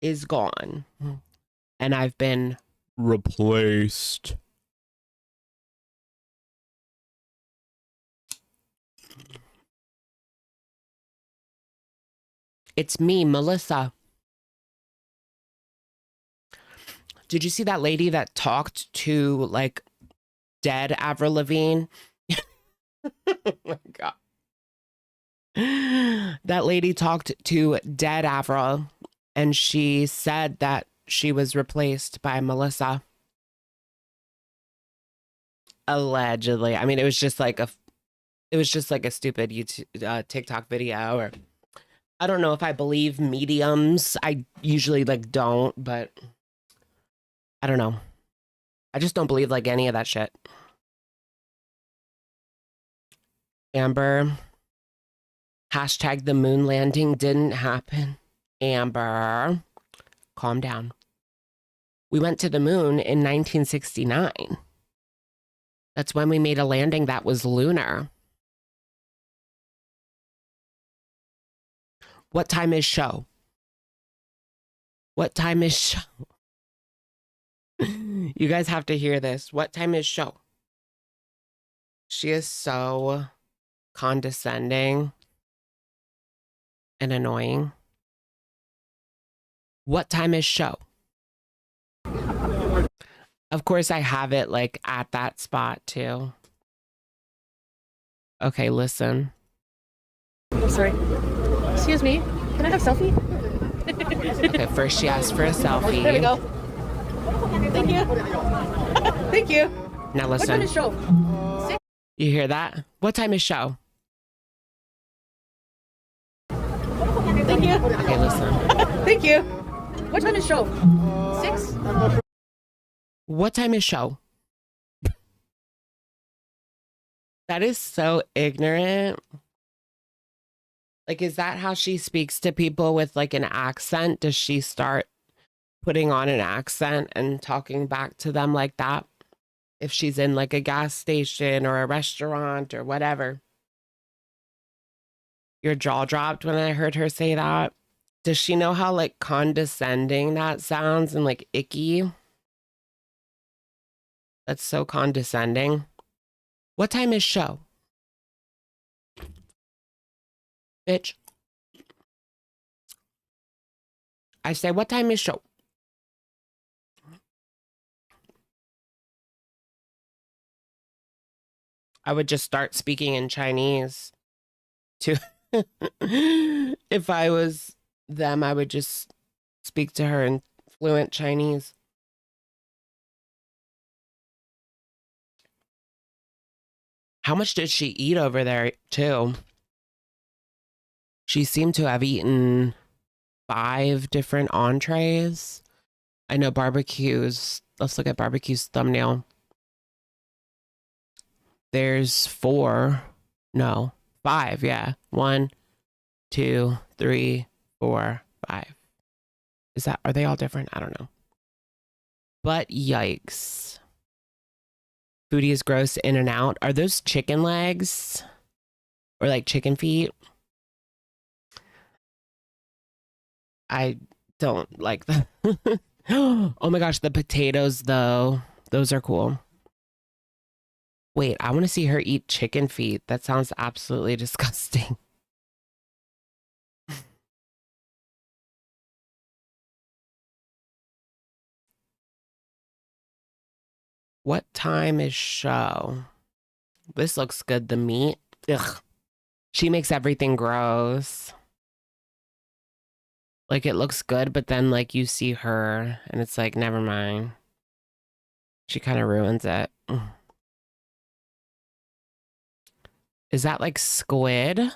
is gone. And I've been replaced. It's me, Melissa. Did you see that lady that talked to like dead Avril Lavigne? Oh my God. That lady talked to dead Avril and she said that she was replaced by Melissa. Allegedly. I mean, it was just like a stupid YouTube TikTok video, or I don't know if I believe mediums. I usually like don't, but I don't know. I just don't believe like any of that shit. Amber, hashtag the moon landing didn't happen. Amber, calm down. We went to the moon in 1969. That's when we made a landing that was lunar. What time is show? What time is show? You guys have to hear this. What time is show? She is so condescending and annoying. What time is show? Of course, I have it like at that spot too. Okay, listen. Oh, sorry. Excuse me. Can I have a selfie? Okay, first she asked for a selfie. There we go. Thank you. Thank you. Now What listen. time is show? 6? You hear that? What time is show? Thank you. Okay, listen. Thank you. What time is show? 6? What time is show? That is so ignorant. Like, is that how she speaks to people with like an accent? Does she start putting on an accent and talking back to them like that? If she's in like a gas station or a restaurant or whatever. Your jaw dropped when I heard her say that. Does she know how like condescending that sounds and like icky? That's so condescending. What time is show? Bitch. I say, what time is show? I would just start speaking in Chinese to if I was them, I would just speak to her in fluent Chinese. How much did she eat over there too? She seemed to have eaten 5 different entrees. I know barbecues. Let's look at barbecue's thumbnail. There's 4. No, 5. Yeah. 1, 2, 3, 4, 5. Are they all different? I don't know. But yikes. Foodie is gross in and out. Are those chicken legs? Or like chicken feet? I don't like them. Oh my gosh, the potatoes though. Those are cool. Wait, I want to see her eat chicken feet. That sounds absolutely disgusting. What time is show? This looks good, the meat. Ugh. She makes everything gross. Like it looks good, but then like you see her and it's like, never mind. She kind of ruins it. Is that like squid?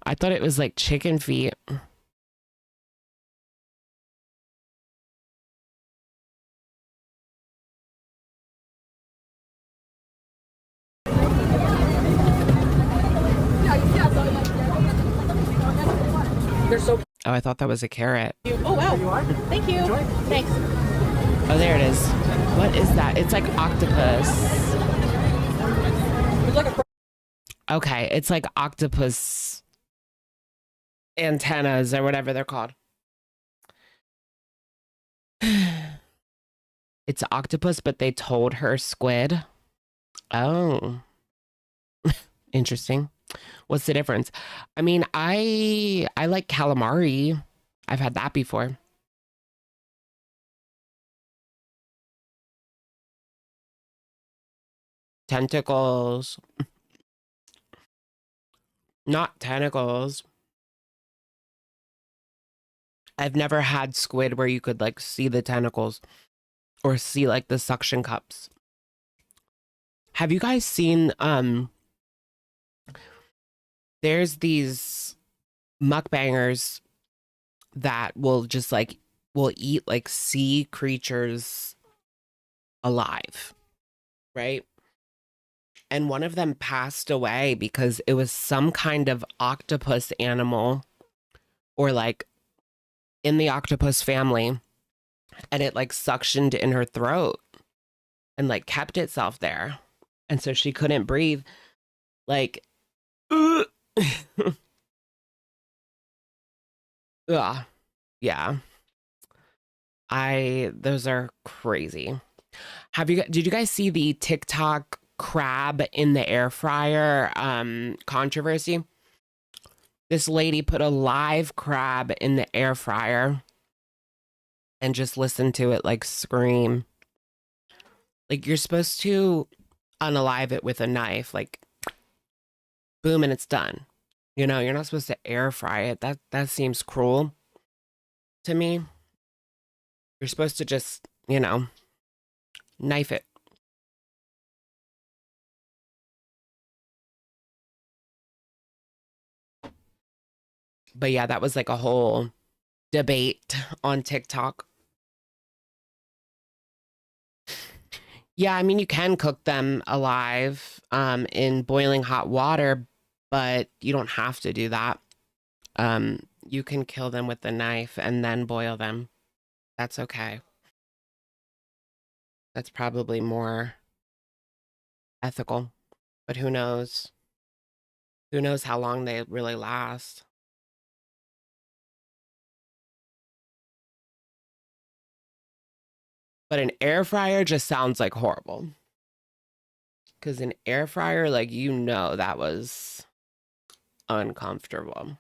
I thought it was like chicken feet. They're so. Oh, I thought that was a carrot. Oh wow! Thank you. Thanks. Oh, there it is. What is that? It's like octopus. It's like a. Okay, it's like octopus antennas or whatever they're called. It's octopus, but they told her squid. Oh, interesting. What's the difference? I mean, I like calamari. I've had that before. Tentacles. Not tentacles. I've never had squid where you could like see the tentacles or see like the suction cups. Have you guys seen there's these mukbangers that will just like will eat like sea creatures alive, right? And one of them passed away because it was some kind of octopus animal or like in the octopus family, and it like suctioned in her throat and like kept itself there. And so she couldn't breathe. Like, ugh. Ugh. Yeah. Those are crazy. Did you guys see the TikTok crab in the air fryer controversy? This lady put a live crab in the air fryer and just listened to it like scream. Like you're supposed to unalive it with a knife, like boom, and it's done. You know, you're not supposed to air fry it. That seems cruel to me. You're supposed to just, you know, knife it. But yeah, that was like a whole debate on TikTok. Yeah, I mean, you can cook them alive in boiling hot water, but you don't have to do that. You can kill them with the knife and then boil them. That's okay. That's probably more ethical, but who knows? Who knows how long they really last? But an air fryer just sounds like horrible. Because an air fryer, like, you know, that was uncomfortable.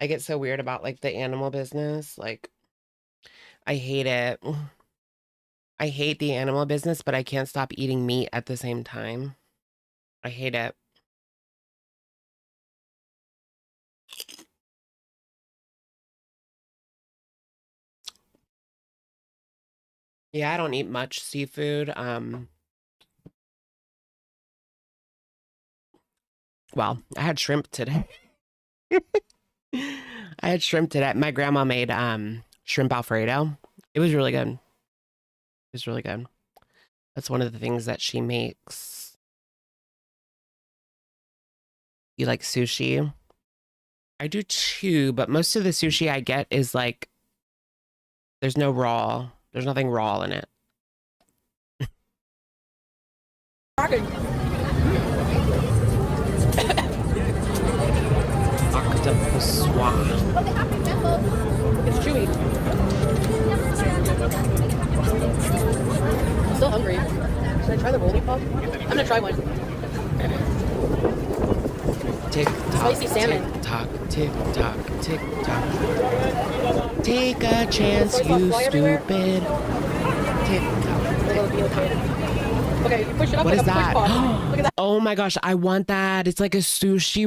I get so weird about like the animal business. Like, I hate it. I hate the animal business, but I can't stop eating meat at the same time. I hate it. Yeah, I don't eat much seafood. Well, I had shrimp today. I had shrimp today. My grandma made shrimp Alfredo. It was really good. It was really good. That's one of the things that she makes. You like sushi? I do too, but most of the sushi I get is like there's no raw. There's nothing raw in it. Octopus swab. It's chewy. I'm still hungry. Should I try the roly pop? I'm gonna try one. Tick tock, Spicy salmon. tick tock, tick tock, tick tock. Take a chance, you stupid. Tick tock. It'll be okay. Okay, you push it up What like is a push that? pop. Look at that. Oh my gosh, I want that. It's like a sushi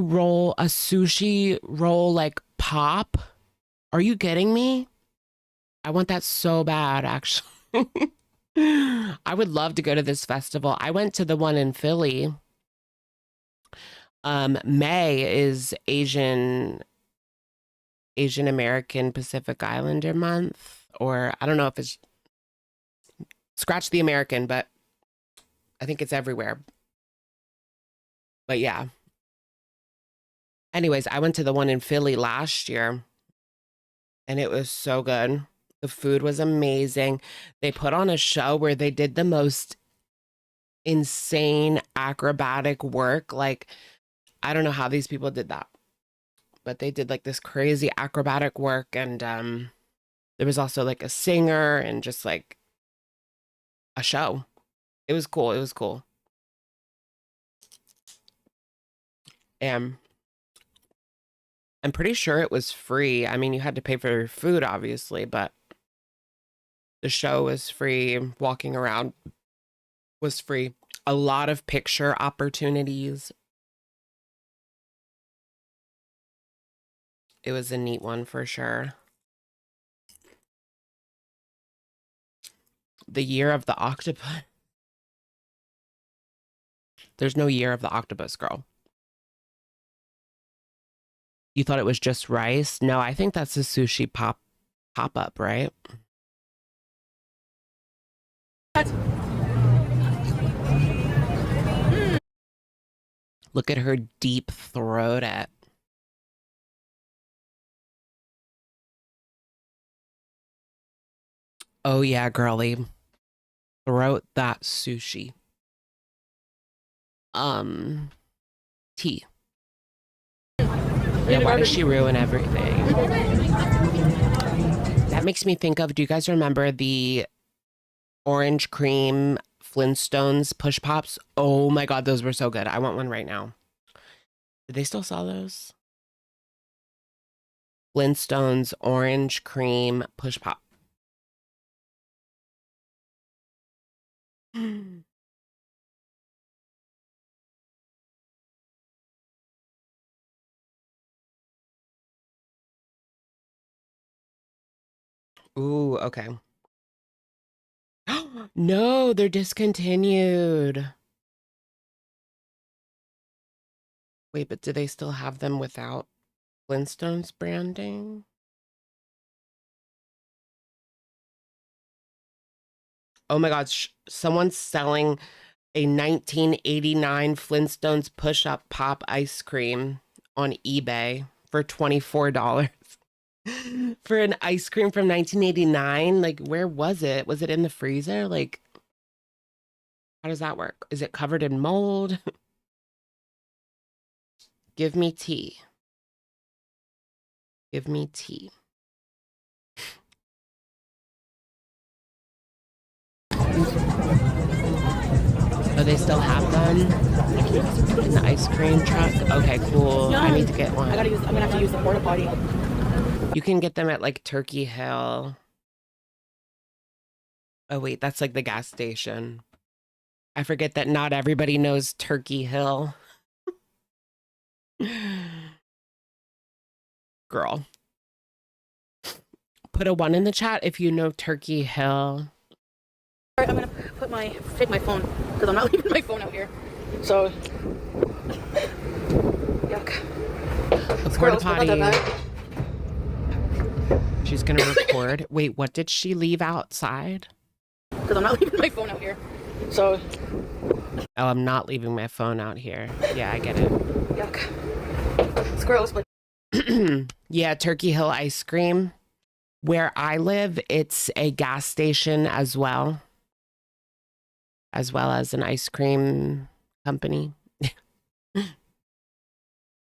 roll like pop. Are you kidding me? I want that so bad, actually. I would love to go to this festival. I went to the one in Philly. May is Asian American Pacific Islander month, or I don't know if it's scratch the American, but I think it's everywhere. But yeah. Anyways, I went to the one in Philly last year and it was so good. The food was amazing. They put on a show where they did the most insane acrobatic work. Like, I don't know how these people did that, but they did like this crazy acrobatic work. And there was also like a singer and just like a show. It was cool. It was cool. And I'm pretty sure it was free. I mean, you had to pay for your food, obviously, but the show was free. Walking around was free. A lot of picture opportunities. It was a neat one for sure. The year of the octopus. There's no year of the octopus, girl. You thought it was just rice? No, I think that's a sushi pop-up, right? Look at her deep throat at. Oh yeah, girly. Throat that sushi. Tea. Yeah, why does she ruin everything? That makes me think of, do you guys remember the orange cream Flintstones push pops? Oh my God, those were so good. I want one right now. Do they still sell those? Flintstones orange cream push pop. Ooh, okay. No, they're discontinued. Wait, but do they still have them without Flintstones branding? Oh my God, someone's selling a 1989 Flintstones push-up pop ice cream on eBay for $24. For an ice cream from 1989? Like, where was it? Was it in the freezer? Like, how does that work? Is it covered in mold? Give me tea. Give me tea. Oh, they still have them in the ice cream truck? Okay, cool. No, I need to get one. I'm gonna have to use the porta potty. You can get them at like Turkey Hill. Oh wait, that's like the gas station. I forget that not everybody knows Turkey Hill. Girl. Put a 1 in the chat if you know Turkey Hill. Alright, I'm gonna take my phone because I'm not leaving my phone out here. So, yuck. The porta potty. She's gonna record. Wait, what did she leave outside? Because I'm not leaving my phone out here. So, oh, I'm not leaving my phone out here. Yeah, I get it. Yuck. It's gross, but yeah, Turkey Hill ice cream. Where I live, it's a gas station as well as an ice cream company.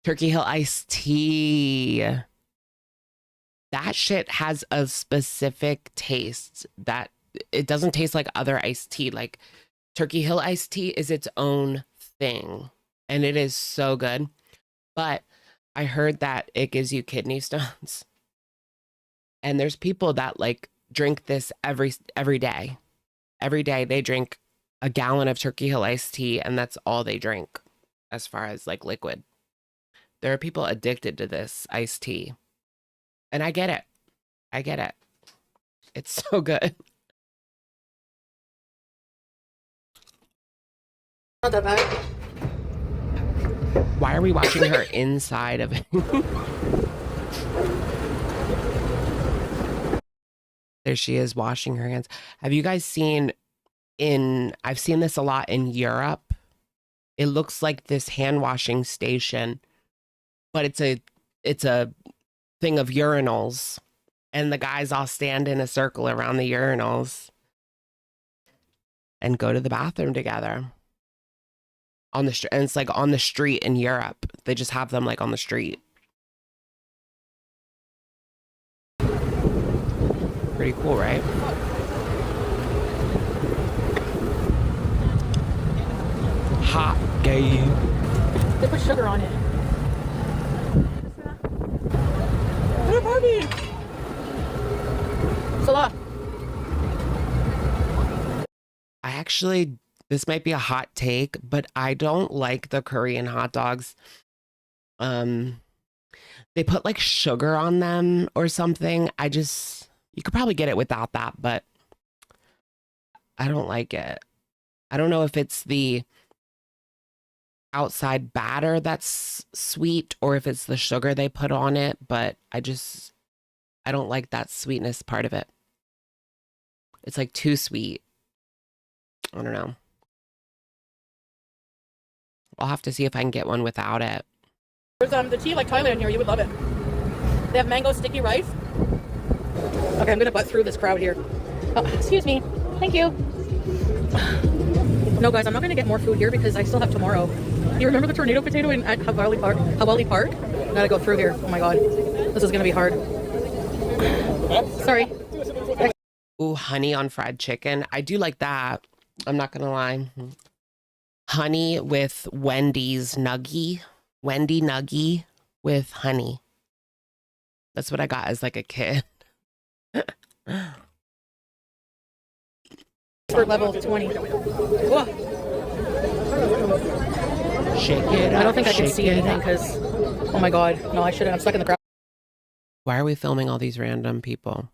Turkey Hill iced tea. That shit has a specific taste that it doesn't taste like other iced tea. Like Turkey Hill iced tea is its own thing and it is so good. But I heard that it gives you kidney stones. And there's people that like drink this every day. Every day they drink a gallon of Turkey Hill iced tea and that's all they drink as far as like liquid. There are people addicted to this iced tea. And I get it. I get it. It's so good. not that bad. Why are we watching her inside of it? There she is washing her hands. Have you guys seen I've seen this a lot in Europe. It looks like this hand washing station, but it's a thing of urinals and the guys all stand in a circle around the urinals and go to the bathroom together on the street. And it's like on the street in Europe. They just have them like on the street. Pretty cool, right? Hot gay. They put sugar on it. What a party! Salah. This might be a hot take, but I don't like the Korean hot dogs. They put like sugar on them or something. You could probably get it without that, but I don't like it. I don't know if it's the outside batter that's sweet or if it's the sugar they put on it, but I don't like that sweetness part of it. It's like too sweet. I don't know. I'll have to see if I can get one without it. There's the tea like Thailand here. You would love it. They have mango sticky rice. Okay, I'm gonna butt through this crowd here. Oh, excuse me. Thank you. No, guys, I'm not gonna get more food here because I still have tomorrow. You remember the tornado potato at Hawali Park? I gotta go through here. Oh my god, this is gonna be hard. Sorry. Ooh, honey on fried chicken. I do like that. I'm not gonna lie. Honey with Wendy's nuggie. Wendy nuggie with honey. That's what I got as like a kid. For level 20. Whoa. Shake it up, I don't think I can see anything because, oh my god, no, I shouldn't. I'm stuck in the crowd. Why are we filming all these random people?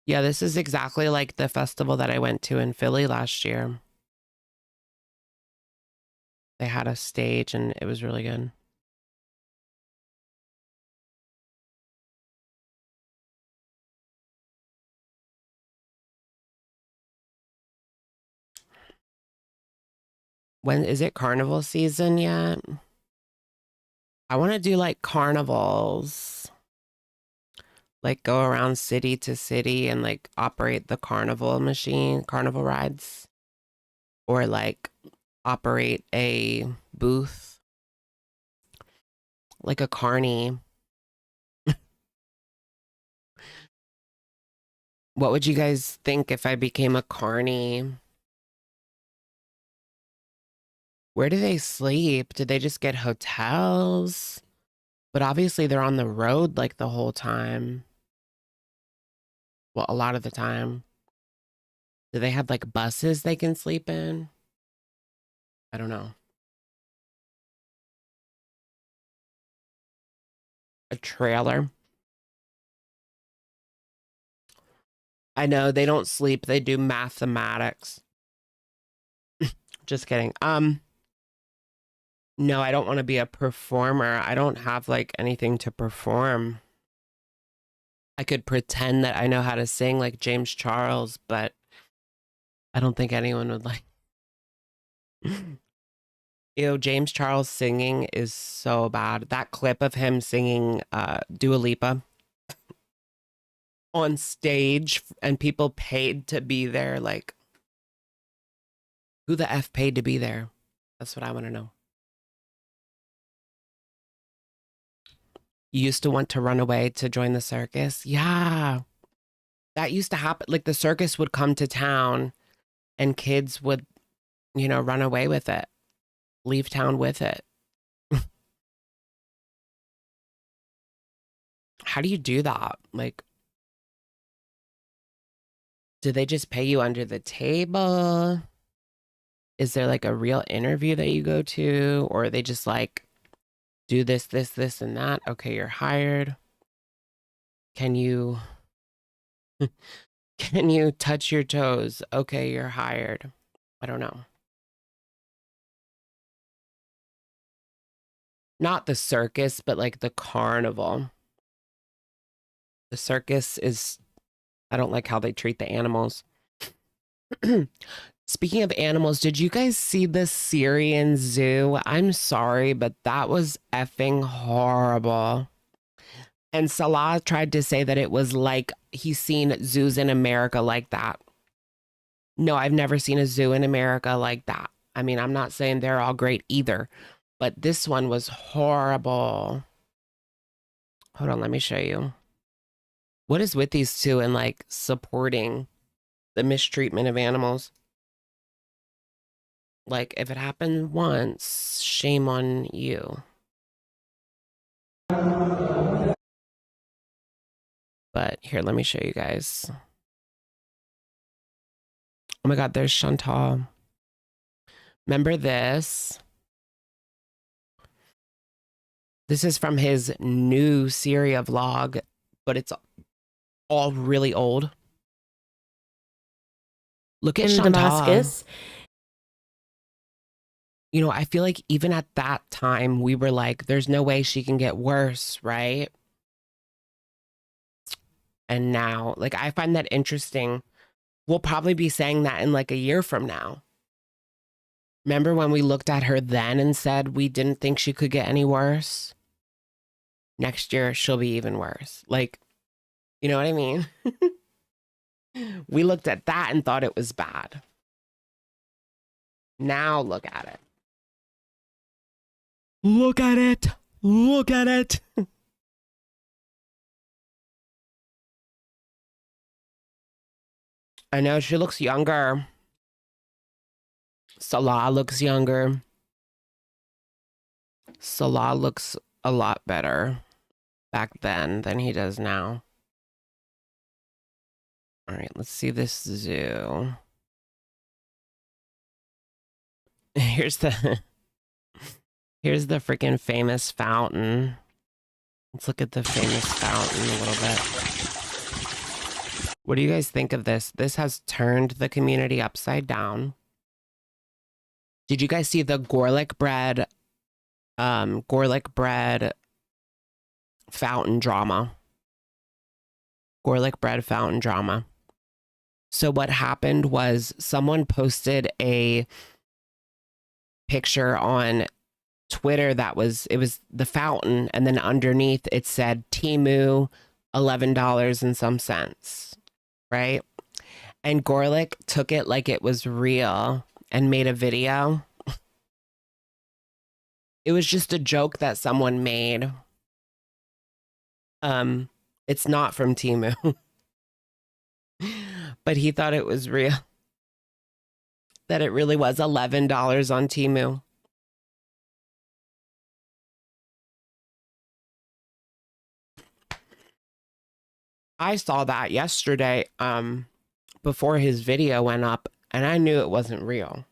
Yeah, this is exactly like the festival that I went to in Philly last year. They had a stage and it was really good. When is it carnival season yet? I want to do like carnivals. Like go around city to city and like operate the carnival machine, carnival rides. Or like operate a booth. Like a carny. What would you guys think if I became a carny? Where do they sleep? Did they just get hotels? But obviously they're on the road like the whole time. Well, a lot of the time. Do they have like buses they can sleep in? I don't know. A trailer. I know they don't sleep, they do mathematics. Just kidding. No, I don't want to be a performer. I don't have like anything to perform. I could pretend that I know how to sing like James Charles, but I don't think anyone would like. Ew, James Charles singing is so bad. That clip of him singing Dua Lipa on stage and people paid to be there. Like, who the F paid to be there? That's what I want to know. You used to want to run away to join the circus? Yeah. That used to happen. Like the circus would come to town and kids would, run away with it. Leave town with it. How do you do that? Like, do they just pay you under the table? Is there like a real interview that you go to? Or are they just like, do this, this, this, and that? Okay, you're hired. Can you touch your toes? Okay, you're hired. I don't know. Not the circus, but like the carnival. The circus is, I don't like how they treat the animals. Speaking of animals, did you guys see the Syrian zoo? I'm sorry, but that was effing horrible. And Salah tried to say that it was like he's seen zoos in America like that. No, I've never seen a zoo in America like that. I mean, I'm not saying they're all great either, but this one was horrible. Hold on, let me show you. What is with these two and like supporting the mistreatment of animals? Like, if it happened once, shame on you. But here, let me show you guys. Oh my God, there's Chantal. Remember this? This is from his new Syria vlog, but it's all really old. Look at Chantal. Damascus. I feel like even at that time, we were like, there's no way she can get worse, right? And now, like, I find that interesting. We'll probably be saying that in like a year from now. Remember when we looked at her then and said we didn't think she could get any worse? Next year, she'll be even worse. Like, you know what I mean? We looked at that and thought it was bad. Now look at it. Look at it. Look at it. I know she looks younger. Salah looks younger. Salah looks a lot better back then than he does now. All right, let's see this zoo. Here's the freaking famous fountain. Let's look at the famous fountain a little bit. What do you guys think of this? This has turned the community upside down. Did you guys see the garlic bread fountain drama? Garlic bread fountain drama. So what happened was someone posted a picture on Twitter it was the fountain, and then underneath it said Temu $11 and some cents, right? And Gorlick took it like it was real and made a video. It was just a joke that someone made. It's not from Temu. But he thought it was real. That it really was $11 on Temu. I saw that yesterday before his video went up, and I knew it wasn't real.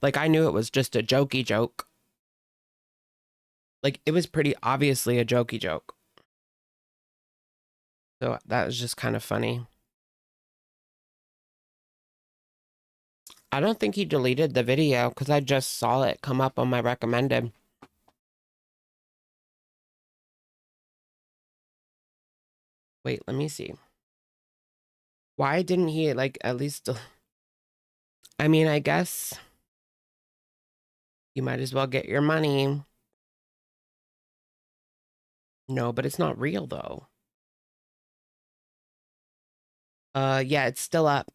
Like, I knew it was just a jokey joke. Like, it was pretty obviously a jokey joke. So that was just kind of funny. I don't think he deleted the video because I just saw it come up on my recommended. Wait, let me see. Why didn't he, like, at least... I mean, I guess you might as well get your money. No, but it's not real, though. Yeah, it's still up.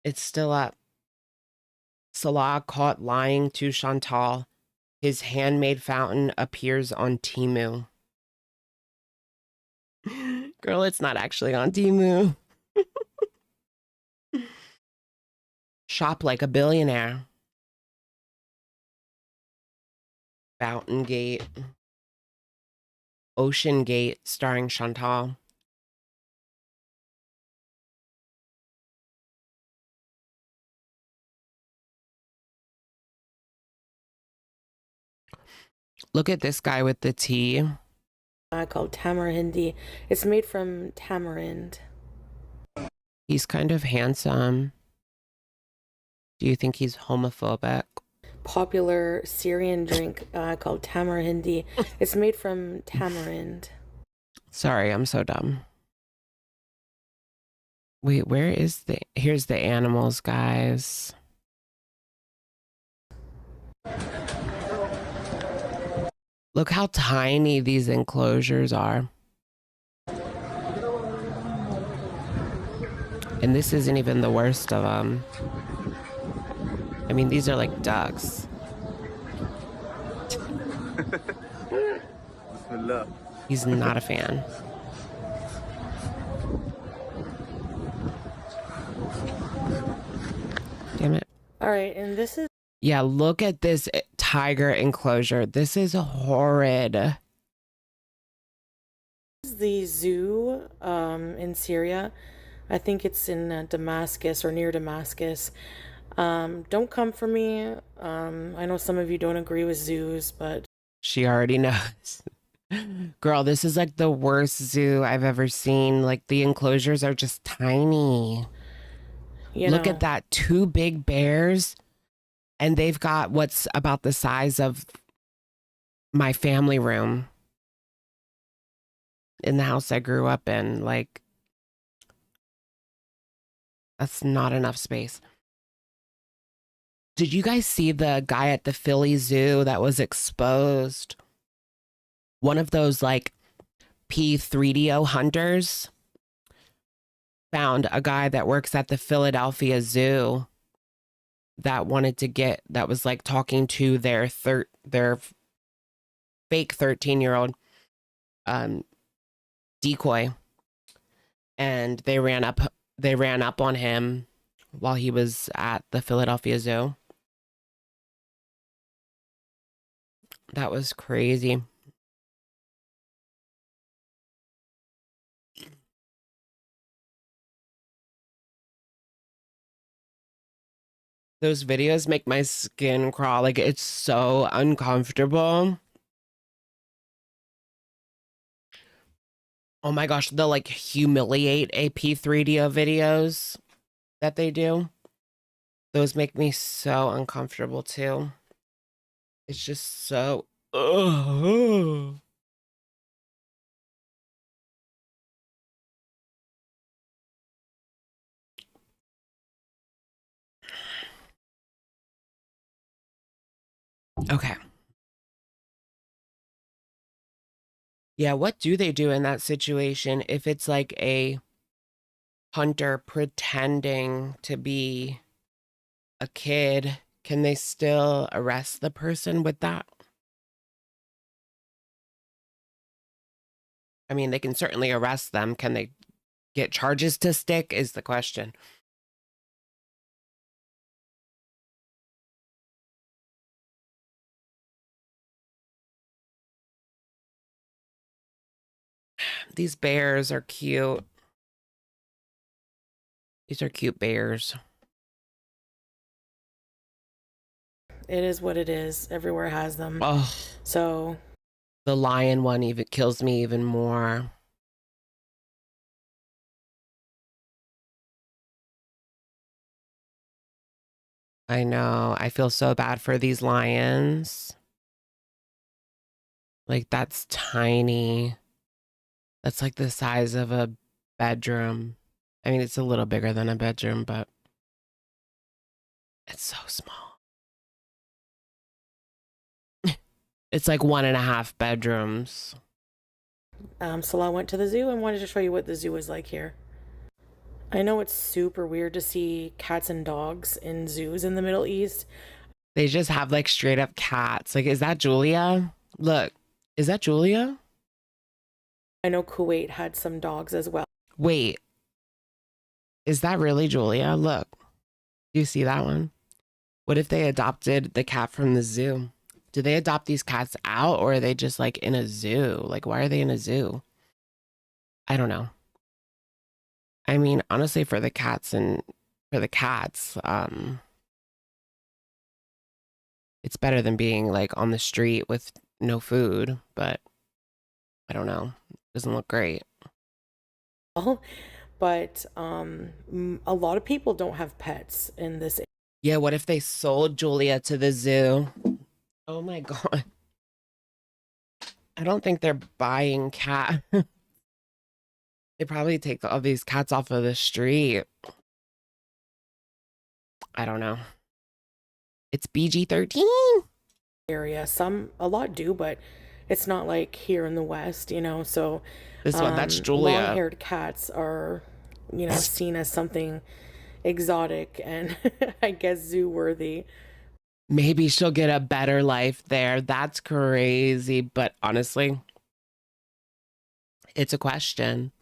It's still up. Salah caught lying to Chantal. His handmade fountain appears on Temu. Girl, it's not actually on Temu. Shop like a billionaire. Fountain Gate. Ocean Gate starring Chantal. Look at this guy with the tea. Called tamarindi. It's made from tamarind. He's kind of handsome. Do you think he's homophobic? Popular Syrian drink called tamarindi. It's made from tamarind. Sorry, I'm so dumb. Wait, where is here's the animals, guys. Look how tiny these enclosures are. And this isn't even the worst of them. I mean, these are like ducks. He's not a fan. Damn it. All right, and this is... Yeah, look at this tiger enclosure. This is horrid. This is the zoo in Syria. I think it's in Damascus or near Damascus. Don't come for me. I know some of you don't agree with zoos, but... She already knows. Girl, this is like the worst zoo I've ever seen. Like, the enclosures are just tiny. Look at that. 2 big bears. And they've got what's about the size of my family room in the house I grew up in. Like, that's not enough space. Did you guys see the guy at the Philly Zoo that was exposed? One of those, like, P3DO hunters found a guy that works at the Philadelphia Zoo that was like talking to their fake 13-year-old decoy, and they ran up on him while he was at the Philadelphia Zoo. That was crazy. Those videos make my skin crawl. Like, it's so uncomfortable. Oh my gosh, the like humiliate a P3DO videos that they do. Those make me so uncomfortable too. It's just so. Ugh. Okay. Yeah, what do they do in that situation if it's like a hunter pretending to be a kid? Can they still arrest the person with that? I mean, they can certainly arrest them. Can they get charges to stick is the question. These bears are cute. These are cute bears. It is what it is. Everywhere has them. Oh, So the lion one even kills me even more. I know. I feel so bad for these lions. Like, that's tiny. That's like the size of a bedroom. I mean, it's a little bigger than a bedroom, but it's so small. It's like 1.5 bedrooms. Salah went to the zoo and wanted to show you what the zoo is like here. I know it's super weird to see cats and dogs in zoos in the Middle East. They just have like straight up cats. Like, is that Julia? Look, is that Julia? I know Kuwait had some dogs as well. Wait, is that really Julia? Look, do you see that one? What if they adopted the cat from the zoo? Do they adopt these cats out, or are they just like in a zoo? Like, why are they in a zoo? I don't know. I mean, honestly, for the cats, it's better than being like on the street with no food, but I don't know. Doesn't look great. But a lot of people don't have pets in this. Yeah, what if they sold Julia to the zoo? Oh my God. I don't think they're buying cat. They probably take all these cats off of the street. I don't know. It's BG-13. Area. A lot do, but it's not like here in the West, so This one, that's Julia. Long-haired cats are, seen as something exotic and I guess zoo worthy. Maybe she'll get a better life there. That's crazy. But honestly, it's a question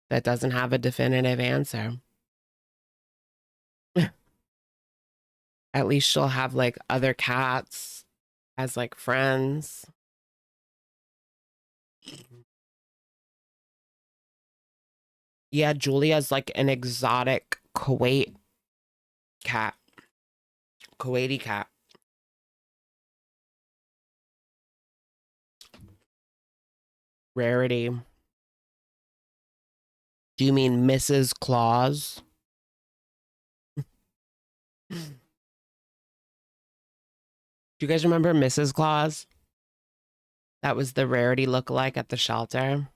that doesn't have a definitive answer. At least she'll have like other cats as like friends. Yeah, Julia's like an exotic Kuwait cat. Kuwaiti cat. Rarity. Do you mean Mrs. Claus? Do you guys remember Mrs. Claus? That was the rarity lookalike at the shelter.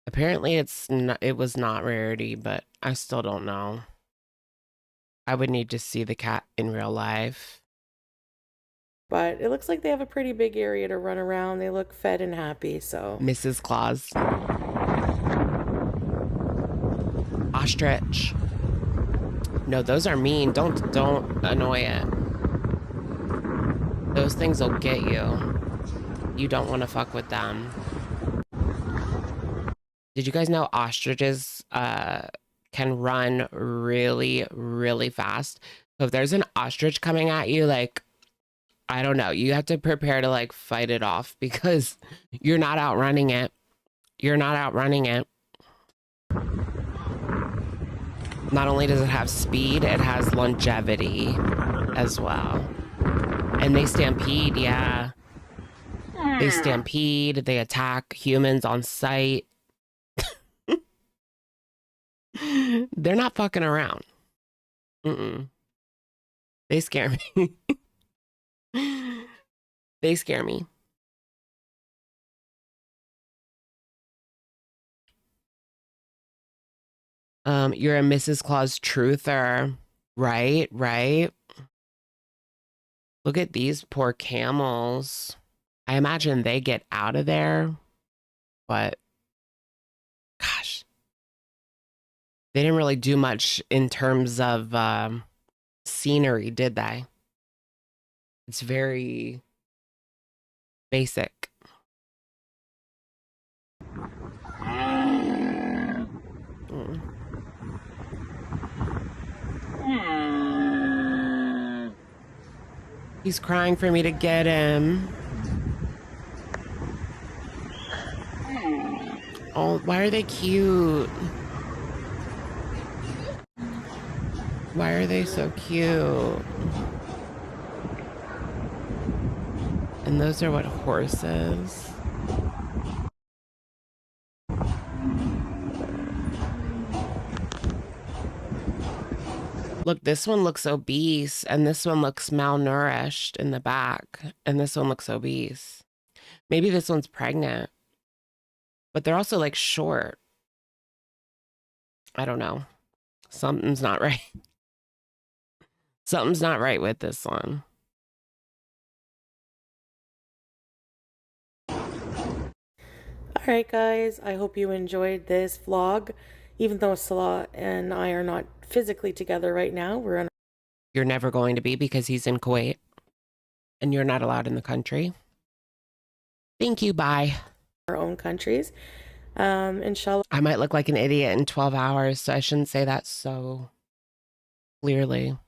Apparently it was not rarity, but I still don't know. I would need to see the cat in real life. But it looks like they have a pretty big area to run around. They look fed and happy, so. Mrs. Claus. Ostrich. No, those are mean. Don't annoy it. Those things will get you. You don't want to fuck with them. Did you guys know ostriches can run really, really fast? So if there's an ostrich coming at you, like, I don't know, you have to prepare to like fight it off because you're not outrunning it. You're not outrunning it. Not only does it have speed, it has longevity as well. And they stampede, yeah. They stampede, they attack humans on sight. They're not fucking around. Mm-mm. They scare me. They scare me. You're a Mrs. Claus truther. Right, right. Look at these poor camels. I imagine they get out of there, but gosh, they didn't really do much in terms of scenery, did they? It's very basic. Mm. He's crying for me to get him. Oh, why are they cute? Why are they so cute? And those are what horses? Look, this one looks obese, and this one looks malnourished in the back, and this one looks obese. Maybe this one's pregnant, but they're also like short. I don't know. Something's not right. Something's not right with this one. All right, guys, I hope you enjoyed this vlog. Even though Salah and I are not physically together right now, we're on. You're never going to be because he's in Kuwait and you're not allowed in the country. Thank you. Bye. Our own countries. Inshallah. I might look like an idiot in 12 hours, so I shouldn't say that so clearly.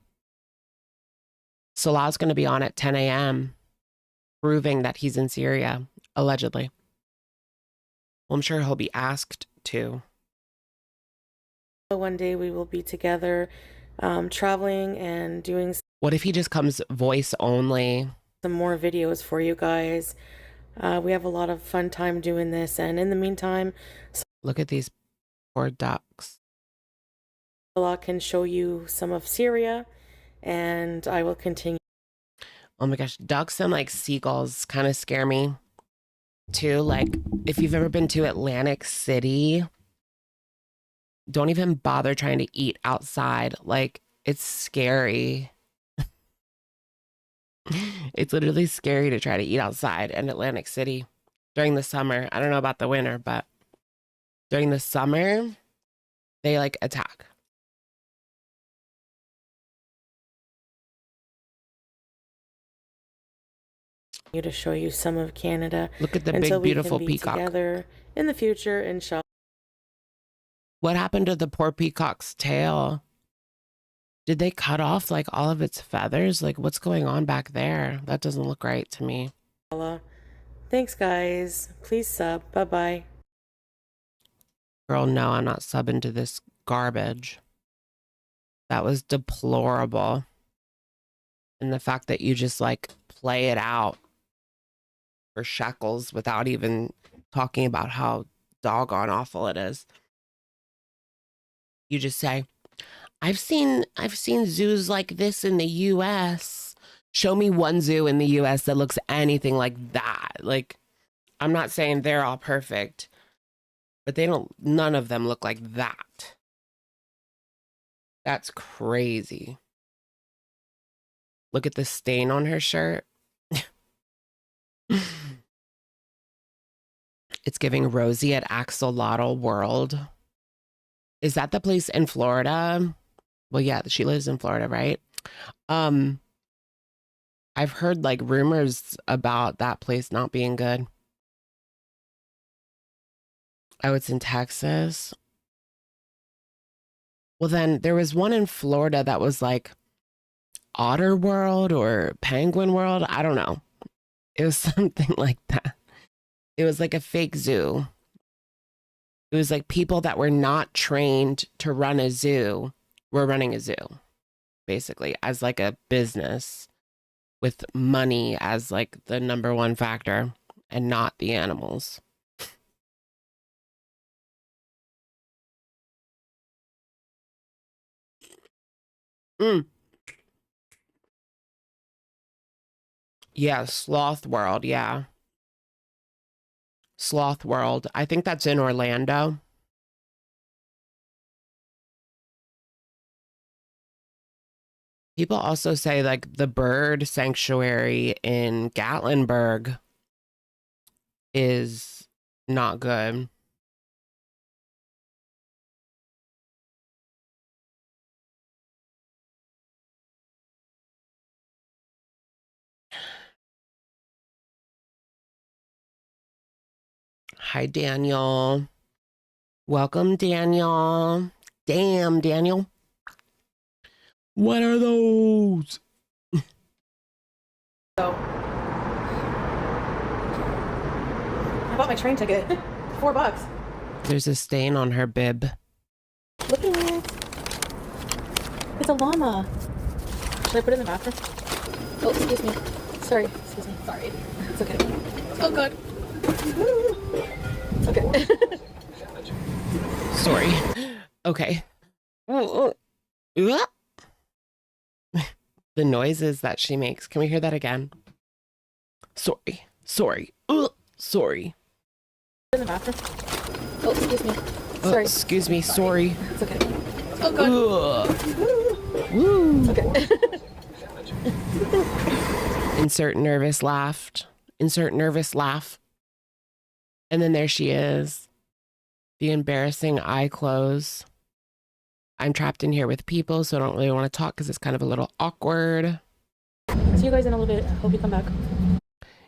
Salah's going to be on at 10 a.m. proving that he's in Syria, allegedly. Well, I'm sure he'll be asked to. One day we will be together, traveling and doing. What if he just comes voice only? Some more videos for you guys. We have a lot of fun time doing this, and in the meantime, look at these poor ducks. Salah can show you some of Syria, and I will continue. Oh my gosh, ducks and like seagulls kind of scare me too. Like if you've ever been to Atlantic City, don't even bother trying to eat outside. Like it's scary. It's literally scary to try to eat outside in Atlantic City during the summer. I don't know about the winter, but during the summer, they like attack. To show you some of Canada. Look at the big, beautiful peacock. Together in the future, inshallah. What happened to the poor peacock's tail? Did they cut off like all of its feathers? Like what's going on back there? That doesn't look right to me. Thanks, guys. Please sub. Bye-bye. Girl, no, I'm not subbing to this garbage. That was deplorable. And the fact that you just like play it out for shekels without even talking about how doggone awful it is. You just say, I've seen zoos like this in the US. Show me one zoo in the US that looks anything like that. Like, I'm not saying they're all perfect, but none of them look like that. That's crazy. Look at the stain on her shirt. It's giving Rosie at Axolotl World. Is that the place in Florida? Well, yeah, she lives in Florida, right? I've heard like rumors about that place not being good. Oh, it's in Texas. Well, then there was one in Florida that was like Otter World or Penguin World. I don't know. It was something like that. It was like a fake zoo. It was like people that were not trained to run a zoo were running a zoo, basically, as like a business with money as like the number one factor and not the animals. Mm. Yeah, Sloth World. Yeah. Sloth World. I think that's in Orlando. People also say like the bird sanctuary in Gatlinburg is not good. Hi, Daniel. Welcome, Daniel. Damn, Daniel. What are those? So, I bought my train ticket. $4. There's a stain on her bib. Look at it. It's a llama. Should I put it in the bathroom? Oh, excuse me. Sorry. Excuse me. Sorry. It's okay. Oh, God. It's okay. Sorry. Okay. The noises that she makes. Can we hear that again? Sorry. Sorry. Sorry. In the bathroom. Oh, excuse me. Sorry. Excuse me. Sorry. It's okay. Oh, God. Woo. Okay. Insert nervous laugh. Insert nervous laugh. And then there she is. The embarrassing eye close. I'm trapped in here with people, so I don't really want to talk because it's kind of a little awkward. See you guys in a little bit. Hope you come back.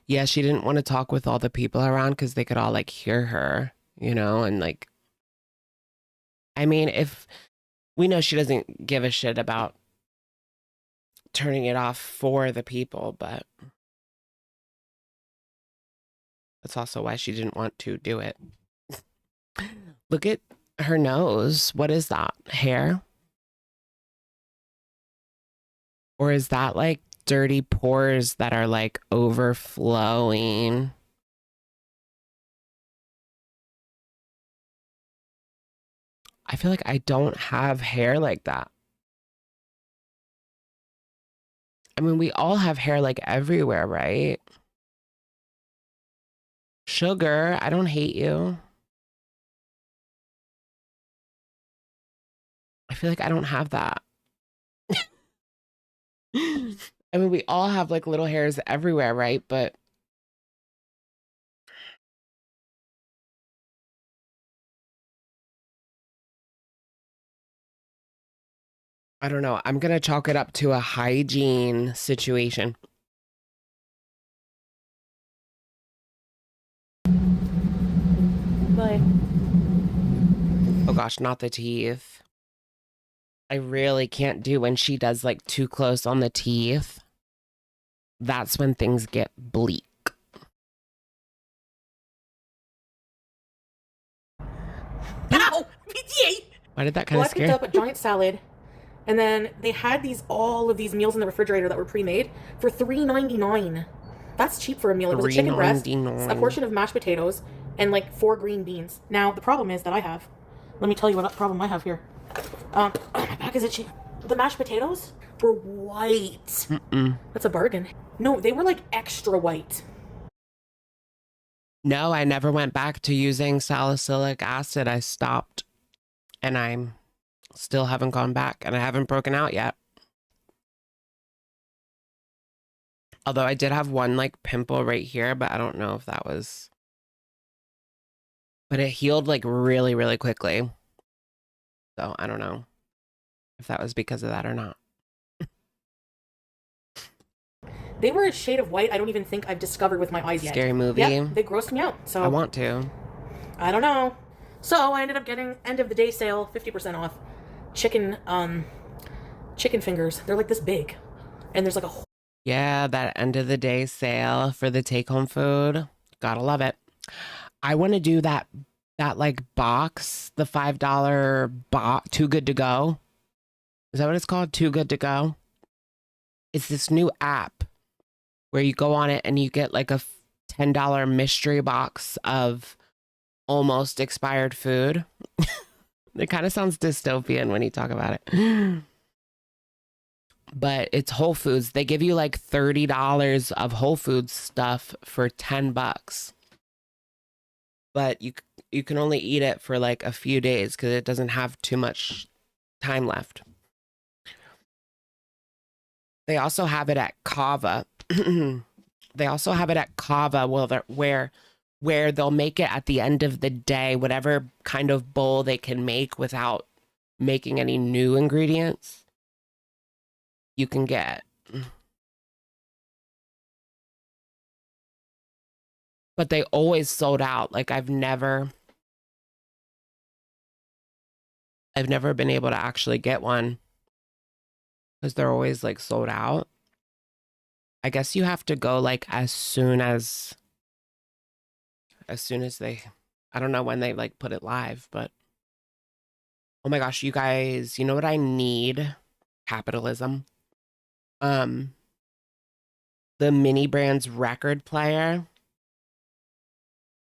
Yeah, she didn't want to talk with all the people around because they could all like hear her, you know, and like, I mean, if we know she doesn't give a shit about turning it off for the people, but that's also why she didn't want to do it. Look at her nose. What is that? Hair? Or is that like dirty pores that are like overflowing? I feel like I don't have hair like that. I mean, we all have hair like everywhere, right? Sugar, I don't hate you. I feel like I don't have that. I mean, we all have like little hairs everywhere, right? But I don't know. I'm going to chalk it up to a hygiene situation. Bye. Oh gosh, not the teeth. I really can't do when she does like too close on the teeth. That's when things get bleak. Ow! Why did that kind of I scare? picked up a giant salad, and then they had all of these meals in the refrigerator that were pre-made for $3.99. That's cheap for a meal. It was a chicken breast, a portion of mashed potatoes, and like 4 green beans. Now the problem is that I have. Let me tell you what problem I have here. Oh, my back is itchy. The mashed potatoes were white. That's a bargain. No, they were like extra white. No, I never went back to using salicylic acid. I stopped, and I'm still haven't gone back, and I haven't broken out yet. Although I did have one like pimple right here, but I don't know if that was, but it healed like really, really quickly. So I don't know if that was because of that or not. They were a shade of white I don't even think I've discovered with my eyes yet. Scary movie. Yeah, they grossed me out. So I want to. I don't know. So I ended up getting end of the day sale, 50% off. Chicken fingers. They're like this big. And there's like a whole Yeah, that end of the day sale for the take home food. Gotta love it. I want to do that like box, the $5 box, Too Good to Go. Is that what it's called? Too Good to Go. It's this new app where you go on it and you get like a $10 mystery box of almost expired food. It kind of sounds dystopian when you talk about it. but it's Whole Foods. They give you like $30 of Whole Foods stuff for $10. But you can only eat it for like a few days because it doesn't have too much time left. They also have it at Kava. They also have it at Kava where they'll make it at the end of the day, whatever kind of bowl they can make without making any new ingredients, you can get. But they always sold out. Like I've never been able to actually get one because they're always like sold out. I guess you have to go like as soon as they, I don't know when they like put it live, but oh my gosh, you guys, you know what I need? Capitalism. The Mini Brands record player.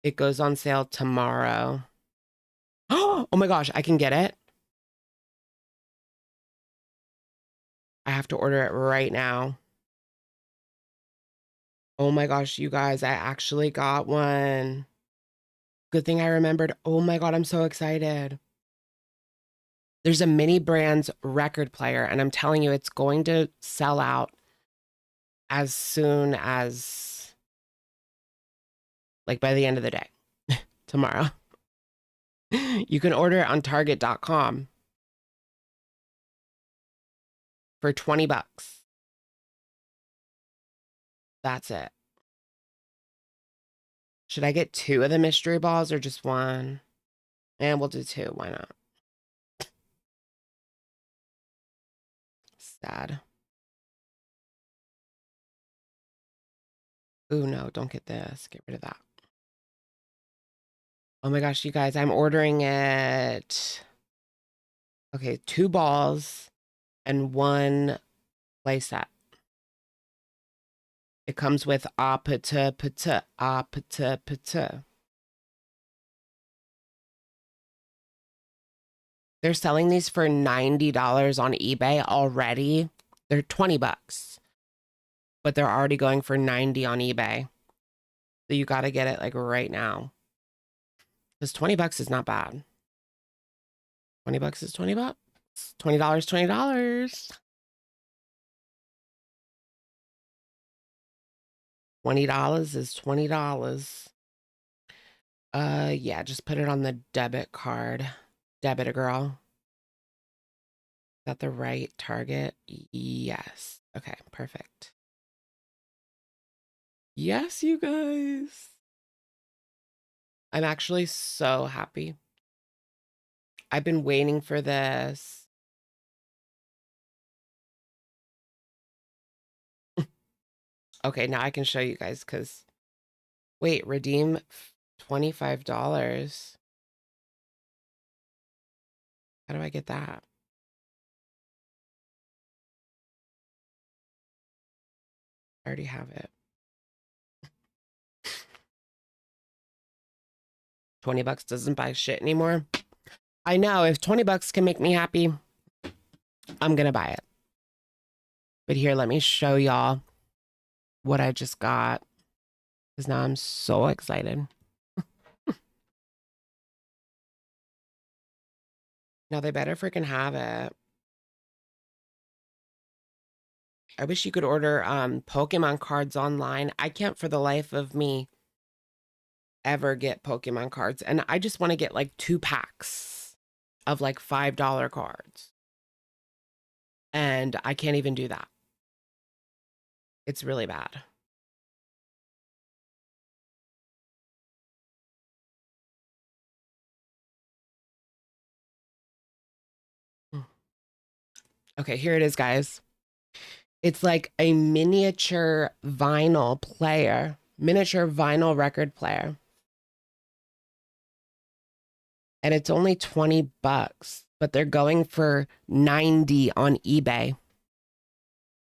It goes on sale tomorrow. Oh my gosh, I can get it. I have to order it right now. Oh my gosh, you guys, I actually got one. Good thing I remembered. Oh my God, I'm so excited. There's a Mini Brands record player, and I'm telling you, it's going to sell out as soon as, like by the end of the day, tomorrow. You can order it on Target.com for $20. That's it. Should I get 2 of the mystery balls or just 1? And we'll do 2. Why not? Sad. Ooh, no, don't get this. Get rid of that. Oh my gosh, you guys, I'm ordering it. Okay, 2 balls and 1 play set. It comes with apata pata, apata pata. They're selling these for $90 on eBay already. They're $20, but they're already going for $90 on eBay. So you got to get it like right now. Because $20 is not bad. $20 is $20. $20, $20. $20 is $20. Yeah, just put it on the debit card. Debit a girl. Is that the right Target? Yes. Okay, perfect. Yes, you guys. I'm actually so happy. I've been waiting for this. Okay, now I can show you guys because wait, redeem $25. How do I get that? I already have it. $20 doesn't buy shit anymore. I know, if $20 can make me happy, I'm gonna buy it. But here, let me show y'all what I just got. Because now I'm so excited. Now they better freaking have it. I wish you could order Pokemon cards online. I can't for the life of me ever get Pokemon cards. And I just want to get like 2 packs of like $5 cards. And I can't even do that. It's really bad. Okay, here it is, guys. It's like a miniature vinyl player, miniature vinyl record player. And it's only $20, but they're going for $90 on eBay.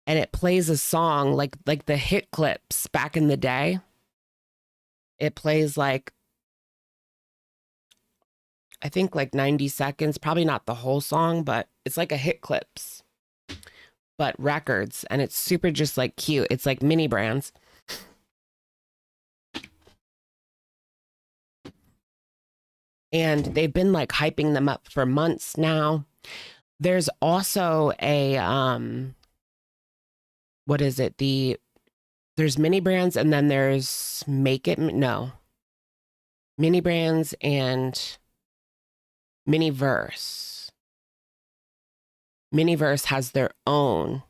And it plays a song like the hit clips back in the day. It plays like, I think like 90 seconds, probably not the whole song, but it's like a hit clips. but records, and it's super just like cute. It's like mini brands. And they've been like hyping them up for months now. There's also a what is it? There's mini brands, and then there's mini brands and Miniverse. Miniverse has their own,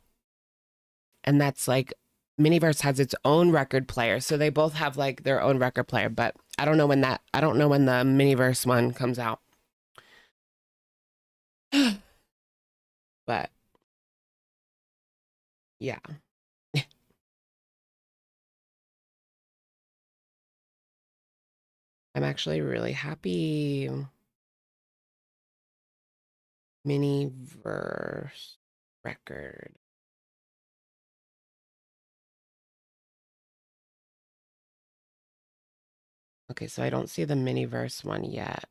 and that's like Miniverse has its own record player, so they both have like their own record player. But I don't know when the Miniverse one comes out. But yeah. I'm actually really happy. Miniverse record. Okay, so I don't see the Miniverse one yet.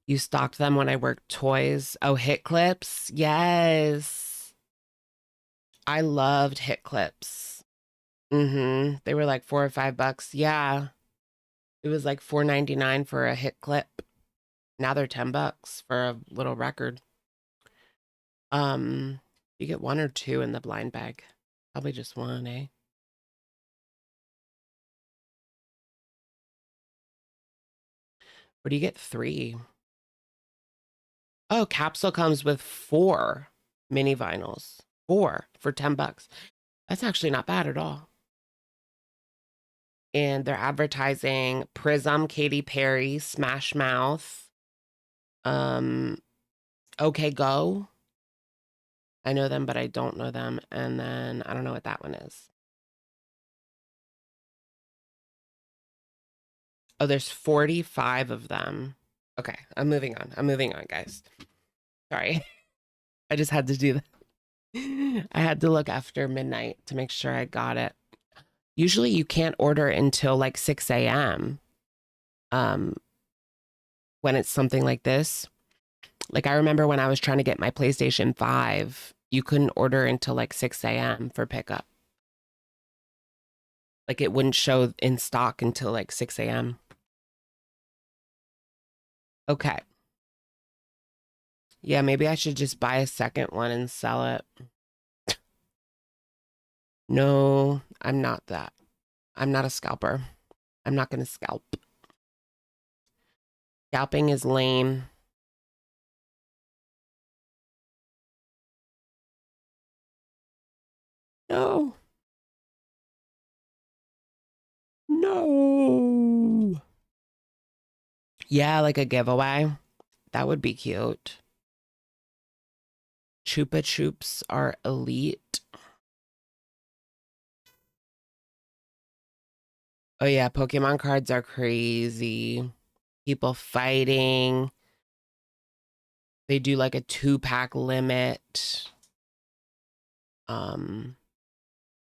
You stocked them when I worked toys. Oh, Hit Clips. Yes. I loved Hit Clips. They were like $4 or $5. Yeah. It was like $4.99 for a Hit Clip. Now they're $10 for a little record. You get 1 or 2 in the blind bag. Probably just 1, eh? Or do you get 3? Oh, capsule comes with 4 mini vinyls. 4 for $10. That's actually not bad at all. And they're advertising Prism, Katy Perry, Smash Mouth, OK Go. I know them, but I don't know them. And then I don't know what that one is. Oh, there's 45 of them. Okay, I'm moving on, guys. Sorry. I just had to do that. I had to look after midnight to make sure I got it. Usually you can't order until like 6 a.m. When it's something like this. Like I remember when I was trying to get my PlayStation 5, you couldn't order until like 6 a.m. for pickup. Like it wouldn't show in stock until like 6 a.m. Okay. Yeah, maybe I should just buy a second one and sell it. No, I'm not that. I'm not a scalper. I'm not going to scalp. Scalping is lame. No. No. Yeah, like a giveaway. That would be cute. Chupa Chups are elite. Oh yeah, Pokemon cards are crazy. People fighting. They do like a 2-pack limit.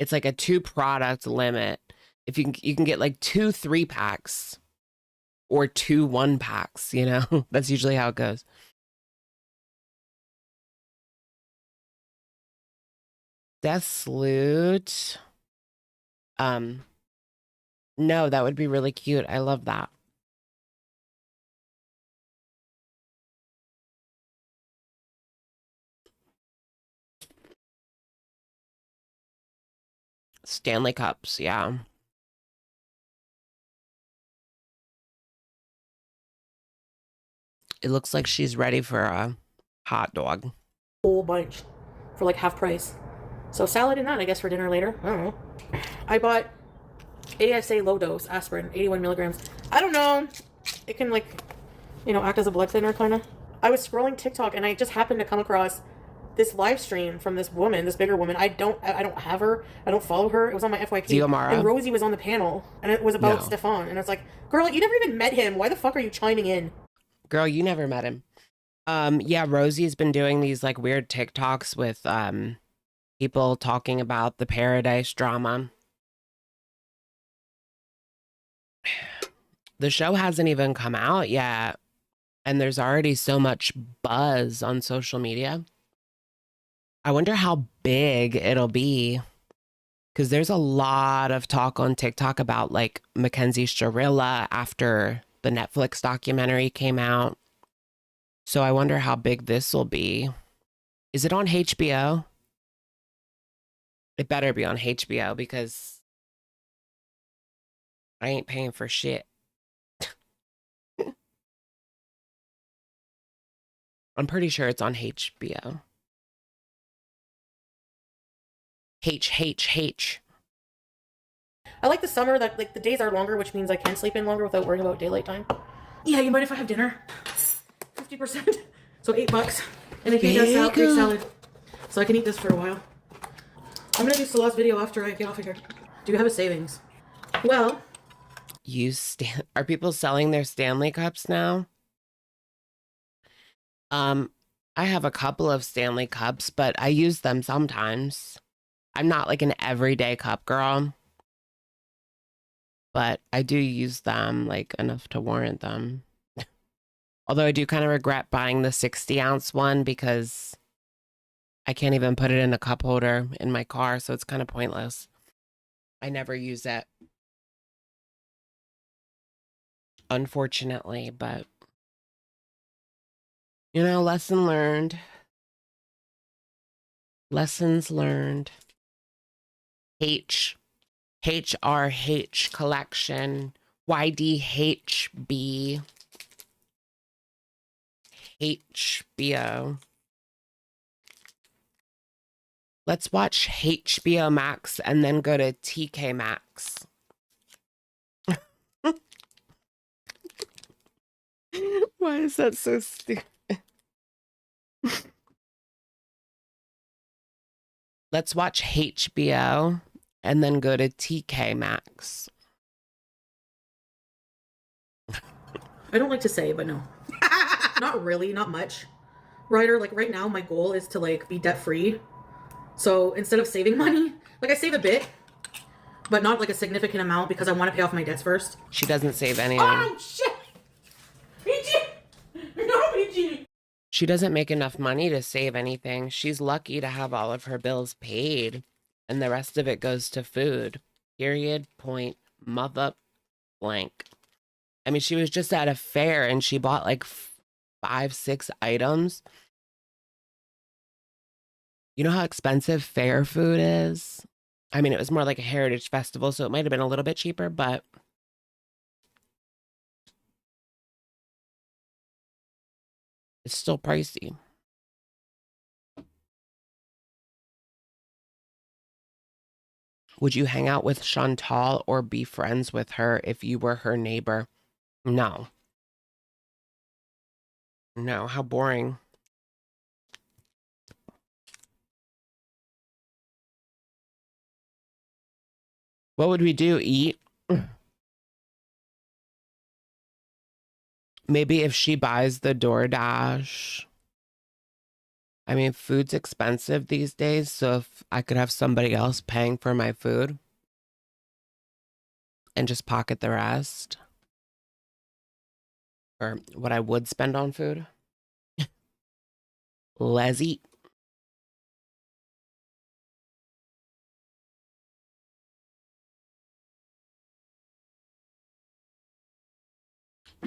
It's like a 2-product limit. If you can get like 2 3-packs or 2 1-packs, you know? That's usually how it goes. Death Salute. No, that would be really cute. I love that. Stanley Cups, yeah. It looks like she's ready for a hot dog. Whole bunch for like half price. So salad and that, I guess, for dinner later. I don't know. I bought ASA low dose aspirin, 81 milligrams. I don't know. It can like, act as a blood thinner kind of. I was scrolling TikTok and I just happened to come across this live stream from this woman, this bigger woman. I don't have her. I don't follow her. It was on my FYP. Ziomara. And Rosie was on the panel and it was about Stefan. And I was like, girl, you never even met him. Why the fuck are you chiming in? Girl, you never met him. Yeah, Rosie's been doing these like weird TikToks with people talking about the Paradise drama. The show hasn't even come out yet. And there's already so much buzz on social media. I wonder how big it'll be. Because there's a lot of talk on TikTok about like Mackenzie Shirilla after the Netflix documentary came out. So I wonder how big this will be. Is it on HBO? It better be on HBO because I ain't paying for shit. I'm pretty sure it's on HBO. H. I like the summer that like the days are longer, which means I can sleep in longer without worrying about daylight time. Yeah, you mind if I have dinner? 50%. So $8. And I can get Greek salad. So I can eat this for a while. I'm gonna do Salah's video after I get off of here. Do you have a savings? Well, are people selling their Stanley cups now? I have a couple of Stanley cups, but I use them sometimes. I'm not like an everyday cup girl, but I do use them like enough to warrant them. Although I do kind of regret buying the 60-ounce one because I can't even put it in a cup holder in my car, so it's kind of pointless. I never use it, unfortunately, but you know, lesson learned. Lessons learned. HRH collection. YDHB. HBO. Let's watch HBO Max and then go to TK Maxx. Why is that so stupid? Let's watch HBO and then go to TK Maxx. I don't like to say, but no. Not really, not much. Ryder, like right now, my goal is to like be debt free. So instead of saving money, like I save a bit, but not like a significant amount because I want to pay off my debts first. She doesn't save anything. Oh shit! BG! No, BG! She doesn't make enough money to save anything. She's lucky to have all of her bills paid, and the rest of it goes to food. Period. Point. Mother blank. I mean, she was just at a fair and she bought like 5-6 items. You know how expensive fair food is? I mean, it was more like a heritage festival, so it might have been a little bit cheaper, but it's still pricey. Would you hang out with Chantal or be friends with her if you were her neighbor? No. No, how boring. What would we do? Eat? Maybe if she buys the DoorDash. I mean, food's expensive these days, so if I could have somebody else paying for my food and just pocket the rest, or what I would spend on food. Let's eat.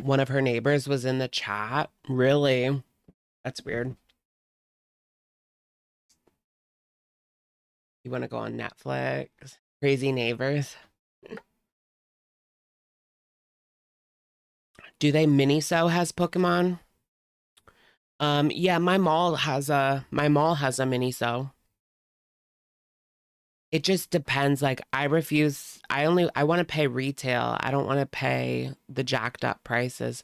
One of her neighbors was in the chat. Really? That's weird. You want to go on Netflix? Crazy neighbors. Do they Miniso has Pokemon? Yeah, my mall has a Miniso. It just depends. Like I want to pay retail. I don't want to pay the jacked up prices.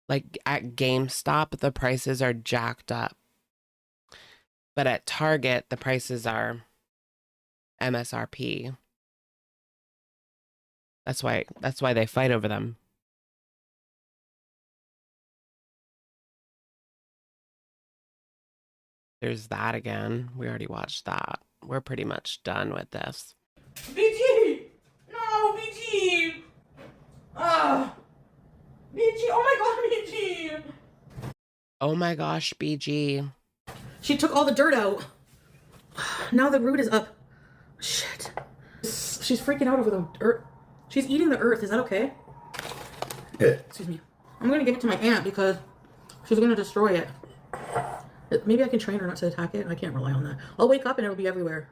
Like at GameStop, the prices are jacked up. But at Target, the prices are MSRP. That's why they fight over them. There's that again. We already watched that. We're pretty much done with this. BG! No, BG! BG! Oh my god, BG! Oh my gosh, BG. She took all the dirt out. Now the root is up. Shit. She's freaking out over the earth. She's eating the earth. Is that okay? Excuse me. I'm going to give it to my aunt because she's going to destroy it. Maybe I can train her not to attack it. I can't rely on that. I'll wake up and it'll be everywhere.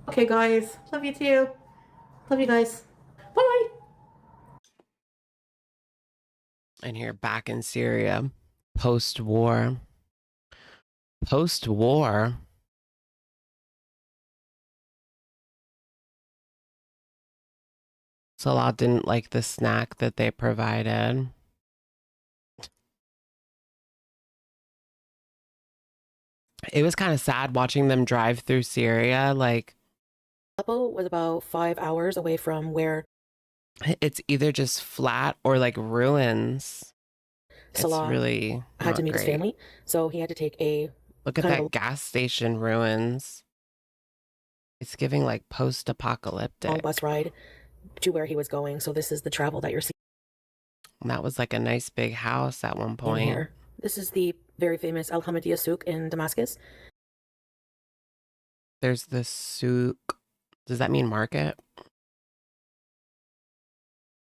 Okay, guys. Love you too. Love you guys. Bye. And here back in Syria, post-war. Post-war. Salah didn't like the snack that they provided. It was kind of sad watching them drive through Syria. Like, Aleppo was about 5 hours away from where it's either just flat or like ruins. Salah it's really had to meet his family, so he had to take a look at that gas station ruins. It's giving like post-apocalyptic. long bus ride to where he was going. So this is the travel that you're seeing. And that was like a nice big house at one point. Here. This is the very famous Al Hamadiyya Souk in Damascus. There's the souk. Does that mean market?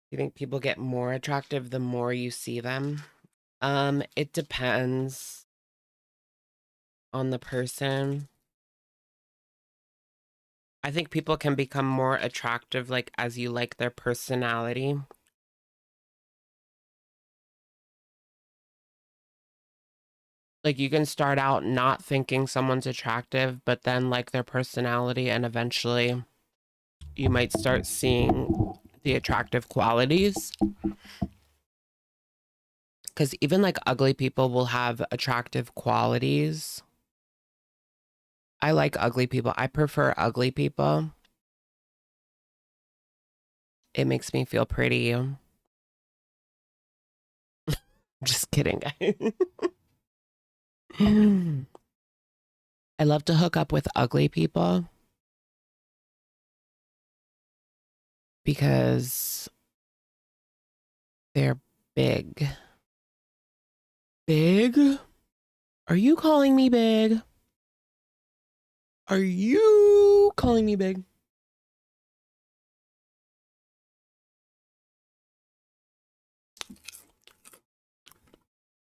You think people get more attractive the more you see them? It depends on the person. I think people can become more attractive like as you like their personality. Like you can start out not thinking someone's attractive, but then like their personality, and eventually you might start seeing the attractive qualities. Because even like ugly people will have attractive qualities. I like ugly people. I prefer ugly people. It makes me feel pretty. Just kidding. I love to hook up with ugly people because they're big. Big? Are you calling me big? Are you calling me big?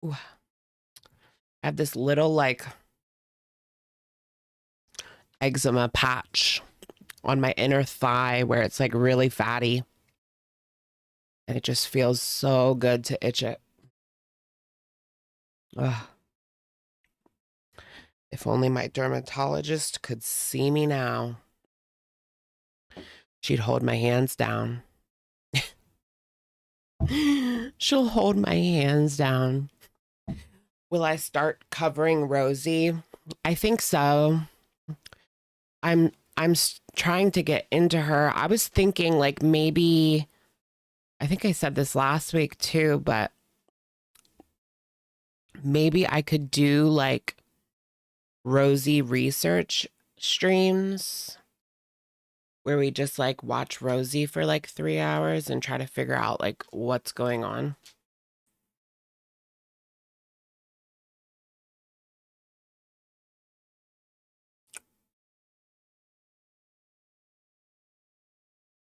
Ooh. I have this little like eczema patch on my inner thigh where it's like really fatty. And it just feels so good to itch it. Ugh. If only my dermatologist could see me now. She'd hold my hands down. She'll hold my hands down. Will I start covering Rosie? I think so. I'm trying to get into her. I was thinking like maybe, I think I said this last week too, but maybe I could do like Rosie research streams where we just like watch Rosie for like 3 hours and try to figure out like what's going on.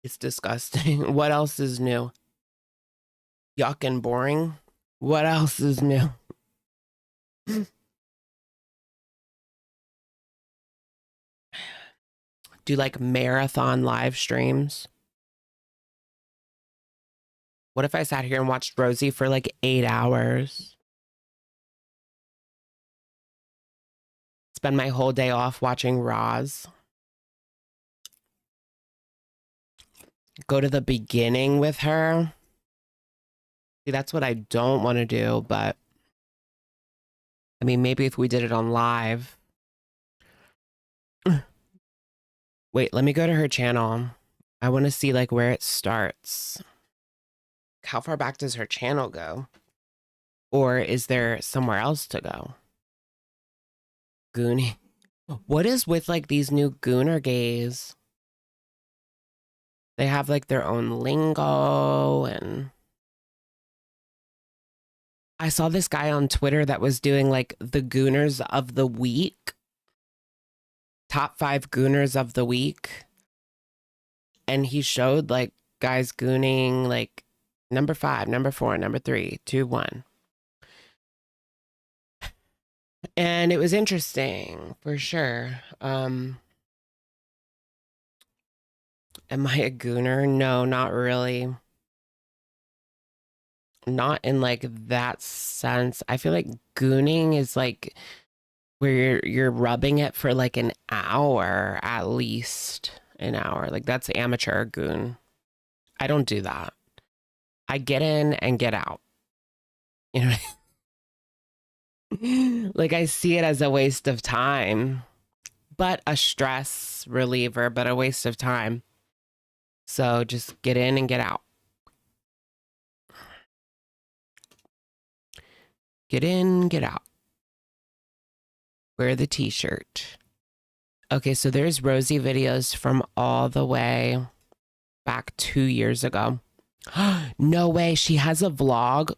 It's disgusting. What else is new? Yuck and boring. What else is new? Do like marathon live streams? What if I sat here and watched Rosie for like 8 hours? Spend my whole day off watching Roz. Go to the beginning with her. See, that's what I don't want to do, but I mean, maybe if we did it on live. Wait, let me go to her channel. I want to see like where it starts. How far back does her channel go? Or is there somewhere else to go? Goonie. What is with like these new Gooner gays? They have like their own lingo, and I saw this guy on Twitter that was doing like the Gooners of the week, top 5 Gooners of the week. And he showed like guys gooning like number 5, number 4, number 3, 2, 1. And it was interesting for sure. Am I a gooner? No, not really. Not in like that sense. I feel like gooning is like where you're rubbing it for like an hour, at least an hour. Like that's amateur goon. I don't do that. I get in and get out. You know, like I see it as a waste of time, but a stress reliever, but a waste of time. So just get in and get out. Get in, get out. Wear the t-shirt. Okay, so there's Rosie videos from all the way back 2 years ago. No way, she has a vlog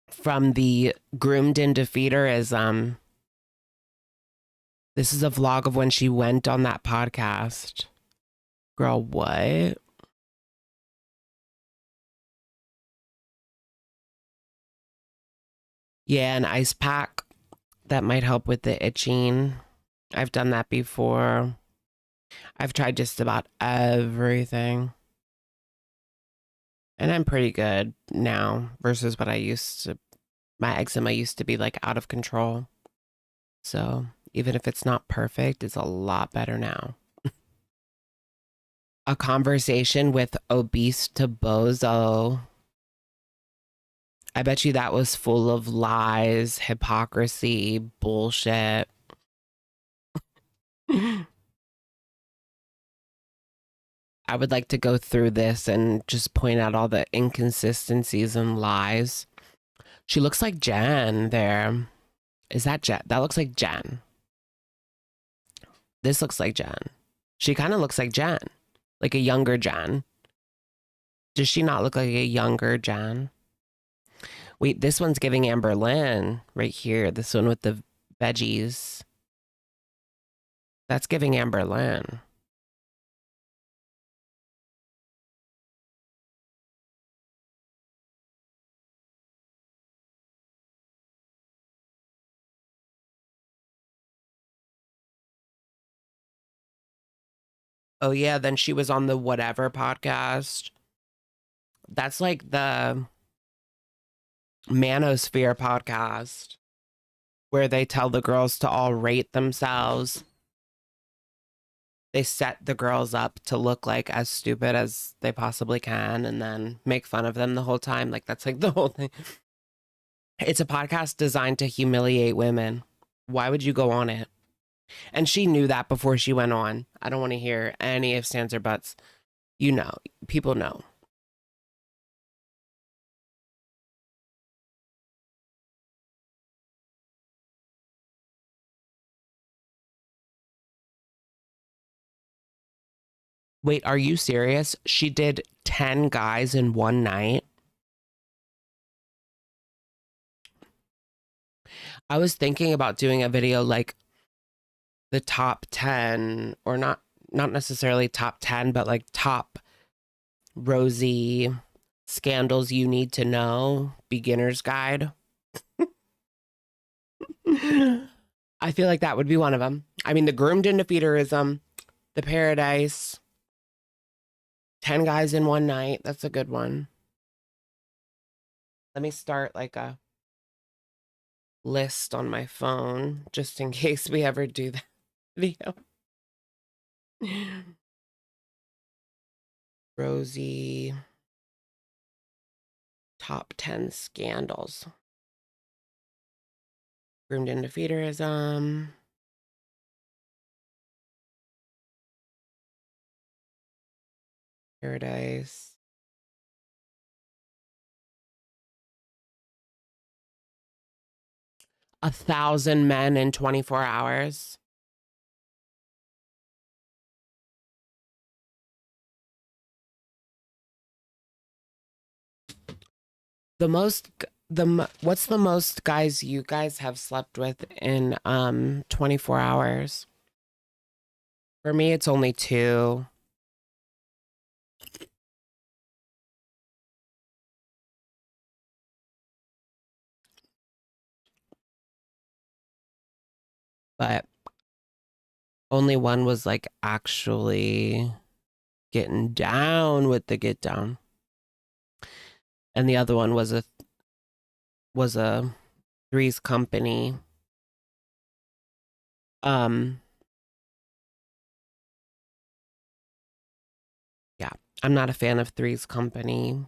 from the Groomed into Feederism. This is a vlog of when she went on that podcast. Girl, what? Yeah, an ice pack. That might help with the itching. I've done that before. I've tried just about everything. And I'm pretty good now versus what I used to. My eczema used to be like out of control. So even if it's not perfect, it's a lot better now. A conversation with obese to bozo. I bet you that was full of lies, hypocrisy, bullshit. I would like to go through this and just point out all the inconsistencies and lies. She looks like Jen there. Is that Jen? That looks like Jen. This looks like Jen. She kind of looks like Jen, like a younger Jen. Does she not look like a younger Jen? Wait, this one's giving Amber Lynn right here. This one with the veggies. That's giving Amber Lynn. Oh yeah, then she was on the Whatever podcast. That's like the Manosphere podcast where they tell the girls to all rate themselves. They set the girls up to look like as stupid as they possibly can and then make fun of them the whole time. Like that's like the whole thing. It's a podcast designed to humiliate women. Why would you go on it? And she knew that before she went on. I don't want to hear any ifs, ands, or buts. You know, people know. Wait, are you serious? She did 10 guys in one night? I was thinking about doing a video like the top 10, or not necessarily top 10, but like top Rosie scandals you need to know, beginner's guide. I feel like that would be one of them. I mean, the Groomed into Feederism, the Paradise, 10 guys in one night. That's a good one. Let me start like a list on my phone just in case we ever do that video. Rosie top 10 scandals. Groomed into Feederism. Paradise. A 1,000 men in 24 hours. What's the most guys you guys have slept with in 24 hours? For me, it's only 2. But only one was like actually getting down with the get down. And the other one was a Three's Company. Yeah, I'm not a fan of Three's Company.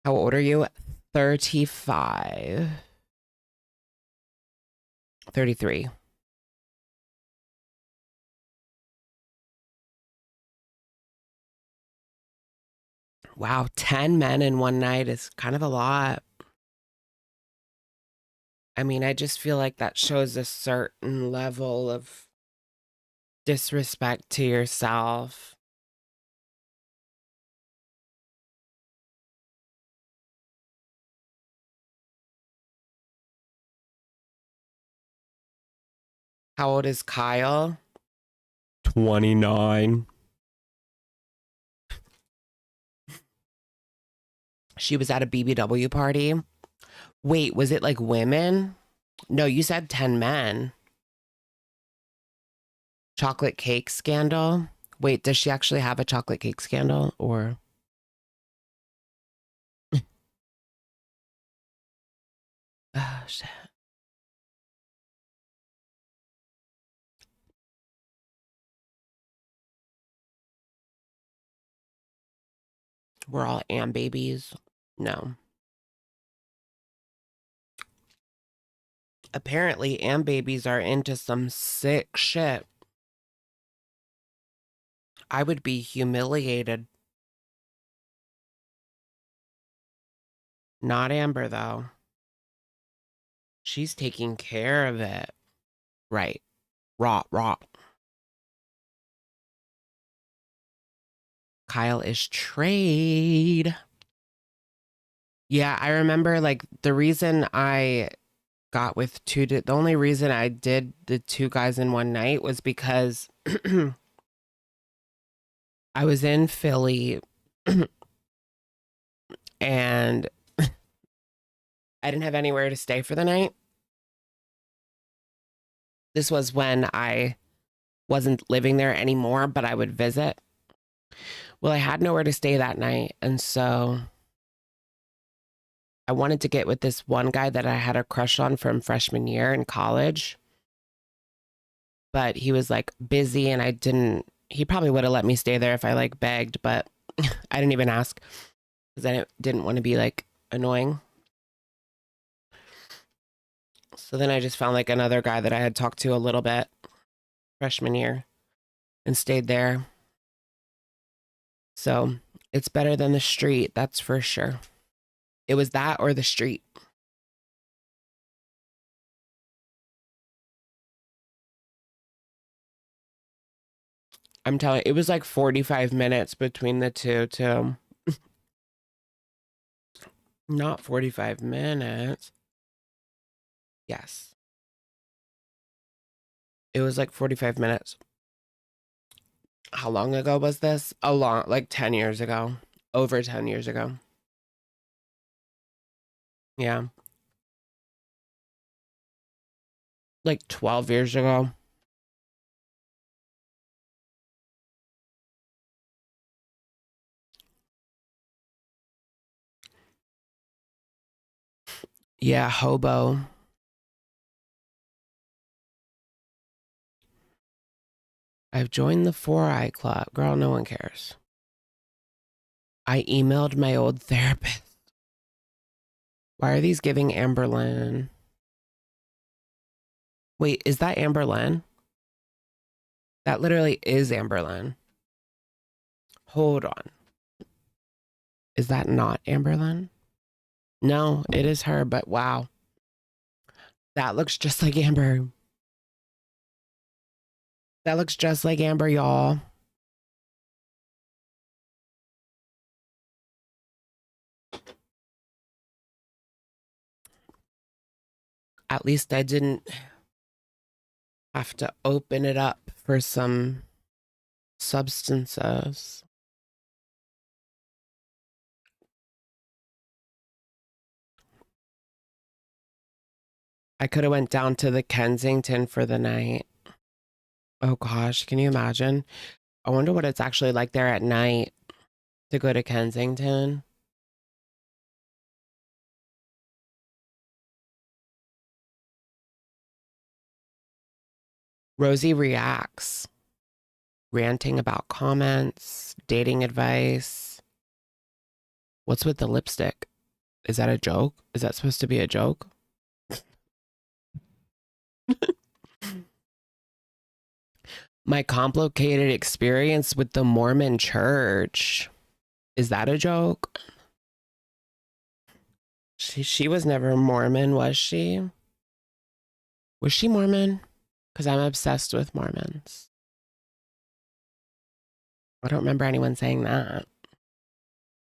How old are you? 35. 33. Wow, 10 men in one night is kind of a lot. I mean, I just feel like that shows a certain level of disrespect to yourself. How old is Kyle? 29. She was at a BBW party. Wait, was it like women? No, you said 10 men. Chocolate cake scandal? Wait, does she actually have a chocolate cake scandal or? Oh, shit. We're all am babies. No. Apparently, am babies are into some sick shit. I would be humiliated. Not Amber, though. She's taking care of it. Right. Raw. Kyle is trade. Yeah, I remember like the reason I got with the only reason I did the 2 guys in one night was because I was in Philly and I didn't have anywhere to stay for the night. This was when I wasn't living there anymore, but I would visit. Well, I had nowhere to stay that night, and so I wanted to get with this one guy that I had a crush on from freshman year in college. But he was like busy and he probably would have let me stay there if I like begged, but I didn't even ask because I didn't want to be like annoying. So then I just found like another guy that I had talked to a little bit freshman year and stayed there. So it's better than the street, that's for sure. It was that or the street. I'm telling you, it was like 45 minutes between the two, too. Not 45 minutes. Yes. It was like 45 minutes. How long ago was this? Like 10 years ago. Over 10 years ago. Yeah. Like 12 years ago. Yeah, hobo. I've joined the 4i Club. Girl, no one cares. I emailed my old therapist. Why are these giving Amberlyn? Wait, is that Amberlyn? That literally is Amberlyn. Hold on. Is that not Amberlyn? No, it is her, but wow. That looks just like Amber. That looks just like Amber, y'all. At least I didn't have to open it up for some substances. I could have went down to the Kensington for the night. Oh gosh, can you imagine? I wonder what it's actually like there at night to go to Kensington. Rosie reacts, ranting about comments, dating advice. What's with the lipstick? Is that a joke? Is that supposed to be a joke? My complicated experience with the Mormon church. Is that a joke? She was never Mormon, was she? Was she Mormon? Because I'm obsessed with Mormons. I don't remember anyone saying that.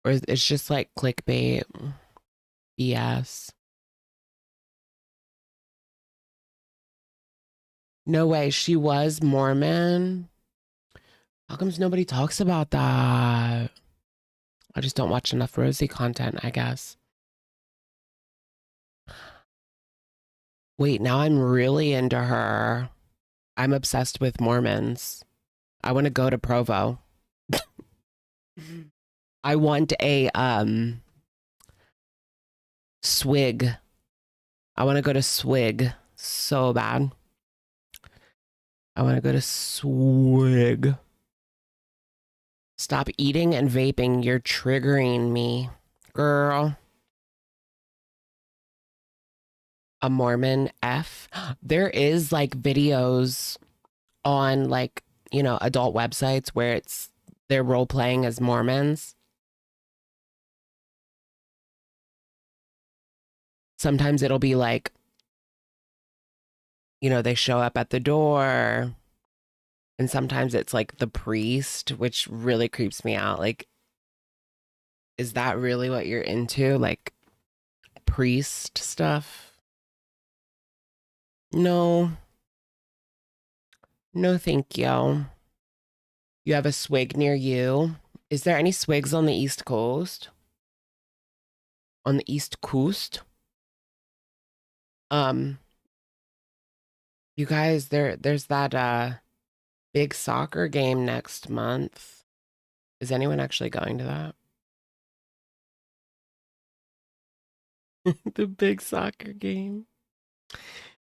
Or it's just like clickbait. BS. No way, she was Mormon. How comes nobody talks about that? I just don't watch enough Rosie content, I guess. Wait, now I'm really into her. I'm obsessed with Mormons. I want to go to Provo. I want a swig. I want to go to Swig so bad. I want to go to Swig. Stop eating and vaping. You're triggering me, girl. A Mormon F. There is like videos on like, you know, adult websites where they're role playing as Mormons. Sometimes it'll be like, you know, they show up at the door, and sometimes it's like the priest, which really creeps me out. Like, is that really what you're into? Like priest stuff? No. No, thank you. You have a swig near you. Is there any swigs on the East Coast? On the East Coast? You guys, there's that big soccer game next month. Is anyone actually going to that? The big soccer game.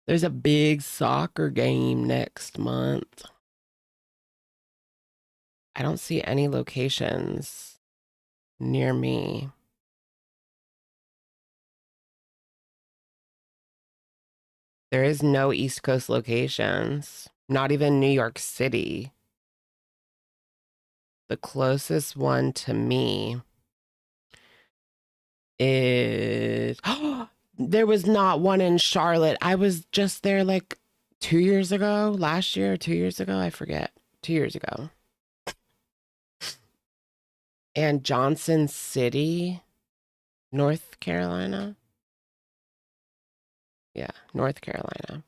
There's a big soccer game next month. I don't see any locations near me. There is no East Coast locations, not even New York City. The closest one to me is, there was not one in Charlotte. I was just there like 2 years ago, last year, 2 years ago, I forget, 2 years ago. And Johnson City, North Carolina. Yeah, North Carolina.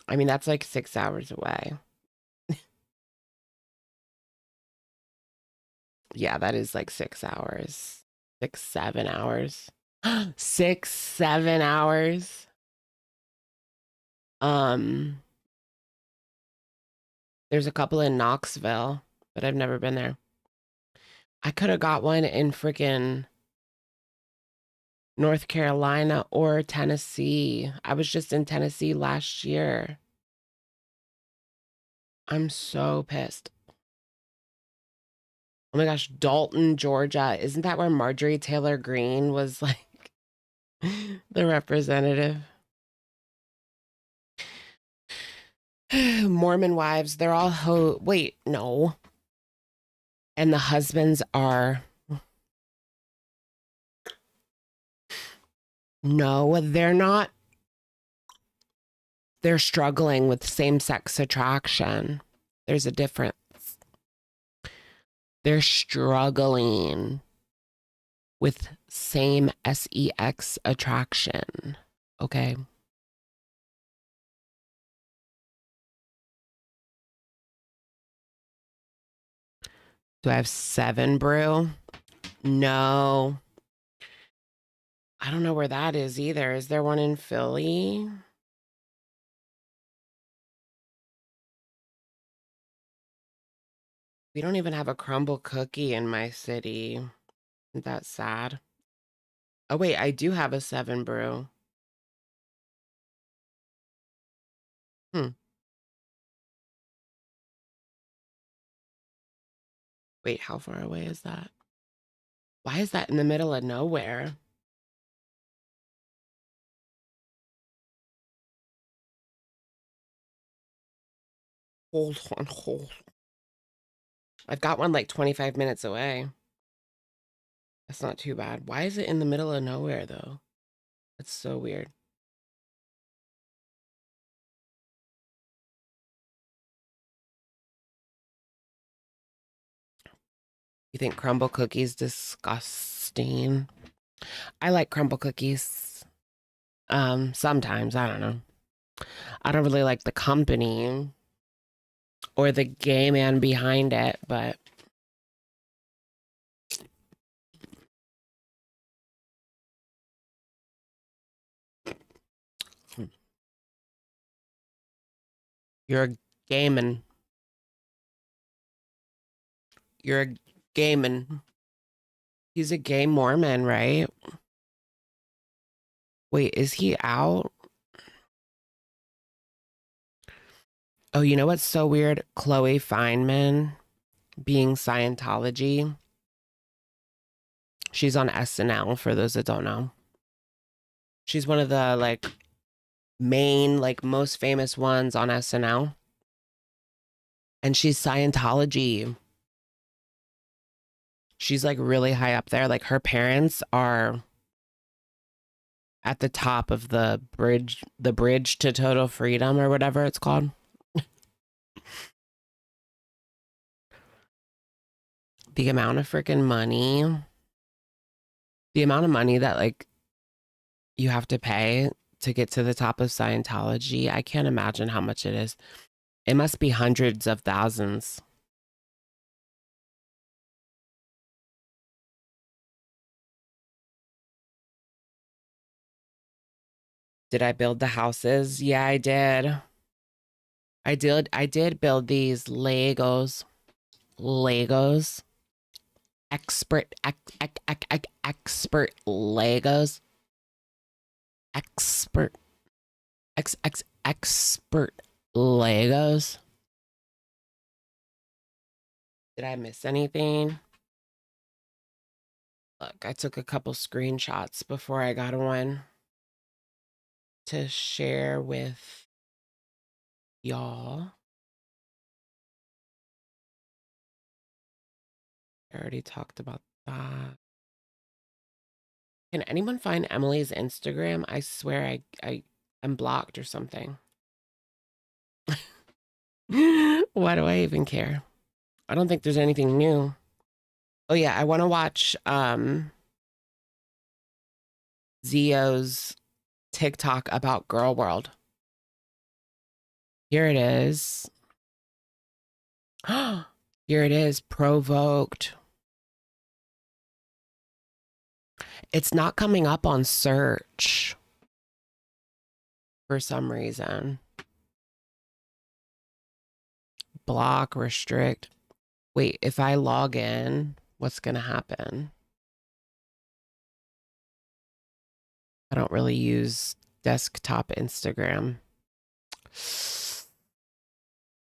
I mean, that's like 6 hours away. Yeah, that is like 6 hours. 6, 7 hours. 6, 7 hours. There's a couple in Knoxville, but I've never been there. I could have got one in freaking North Carolina or Tennessee. I was just in Tennessee last year. I'm so pissed. Oh my gosh, Dalton, Georgia. Isn't that where Marjorie Taylor Greene was like the representative? Mormon wives, they're all wait, no. And the husbands are... No, they're not. They're struggling with same-sex attraction. There's a difference. They're struggling with same sex attraction. Okay. Do I have 7 brew? No. I don't know where that is either. Is there one in Philly? We don't even have a crumble cookie in my city. Isn't that sad? Oh, wait, I do have a 7 brew. Wait, how far away is that? Why is that in the middle of nowhere? Hold on, hold. I've got one like 25 minutes away. That's not too bad. Why is it in the middle of nowhere, though? That's so weird. You think crumble cookies disgusting? I like crumble cookies. Sometimes, I don't know. I don't really like the company or the gay man behind it, but you're a gayman. You're a gayman. He's a gay Mormon, right? Wait, is he out? Oh, you know what's so weird? Chloe Fineman being Scientology. She's on SNL, for those that don't know. She's one of the like main, like most famous ones on SNL. And she's Scientology. She's like really high up there. Like her parents are at the top of the bridge to total freedom or whatever it's called. The amount of freaking money, the amount of money that like you have to pay to get to the top of Scientology, I can't imagine how much it is. It must be hundreds of thousands. Did I build the houses? Yeah, I did. I did build these Legos. Expert expert Legos. Expert Legos. Did I miss anything? Look, I took a couple screenshots before I got one to share with y'all. I already talked about that. Can anyone find Emily's Instagram? I swear I'm blocked or something. Why do I even care? I don't think there's anything new. Oh yeah, I want to watch Zio's TikTok about Girl World. Here it is. Here it is, provoked. It's not coming up on search for some reason. Block, restrict. Wait, if I log in, what's going to happen? I don't really use desktop Instagram.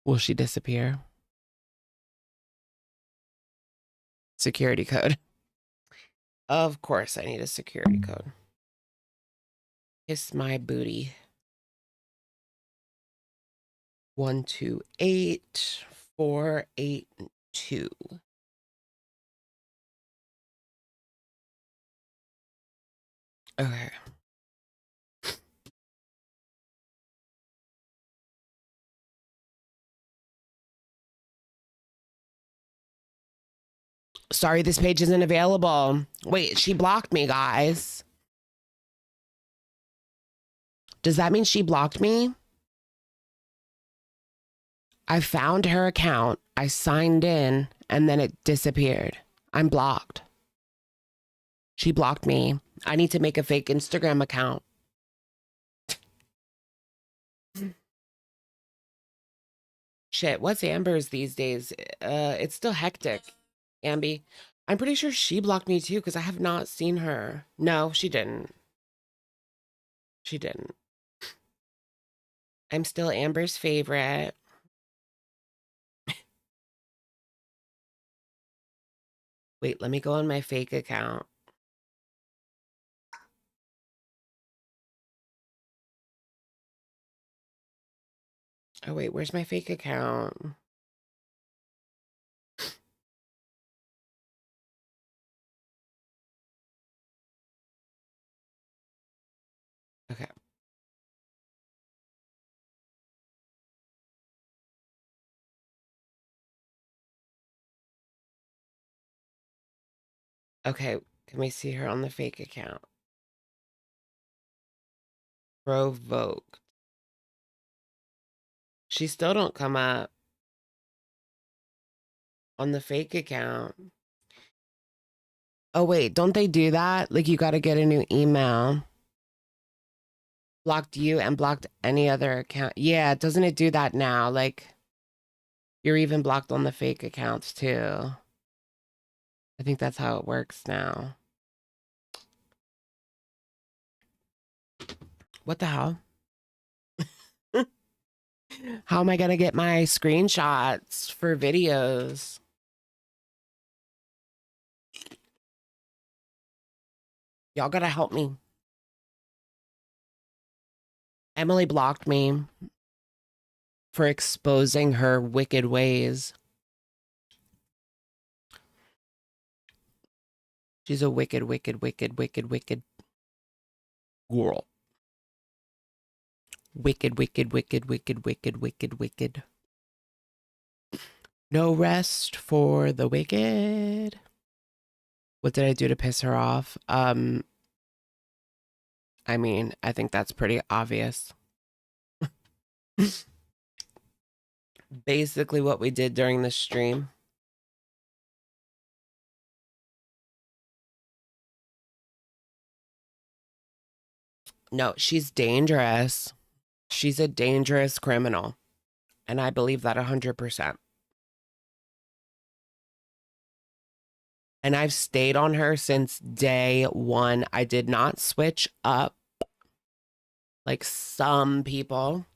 Will she disappear? Security code. Of course, I need a security code. Kiss my booty. 128482. Okay. Sorry, this page isn't available. Wait, she blocked me, guys. Does that mean she blocked me? I found her account. I signed in and then it disappeared. I'm blocked. She blocked me. I need to make a fake Instagram account. Shit, what's Amber's these days? It's still hectic. Ambi. I'm pretty sure she blocked me too because I have not seen her. No, she didn't. She didn't. I'm still Amber's favorite. Wait, let me go on my fake account. Oh, wait, where's my fake account? Okay. Okay, can we see her on the fake account? Provoked. She still don't come up on the fake account. Oh, wait, don't they do that? Like, you got to get a new email. Blocked you and blocked any other account. Yeah, doesn't it do that now? Like, you're even blocked on the fake accounts, too. I think that's how it works now. What the hell? How am I going to get my screenshots for videos? Y'all gotta help me. Emily blocked me for exposing her wicked ways. She's a wicked, wicked, wicked, wicked, wicked girl. Wicked, wicked, wicked, wicked, wicked, wicked, wicked. No rest for the wicked. What did I do to piss her off? I mean, I think that's pretty obvious. Basically what we did during the stream. No, she's dangerous. She's a dangerous criminal. And I believe that 100%. And I've stayed on her since day one. I did not switch up like some people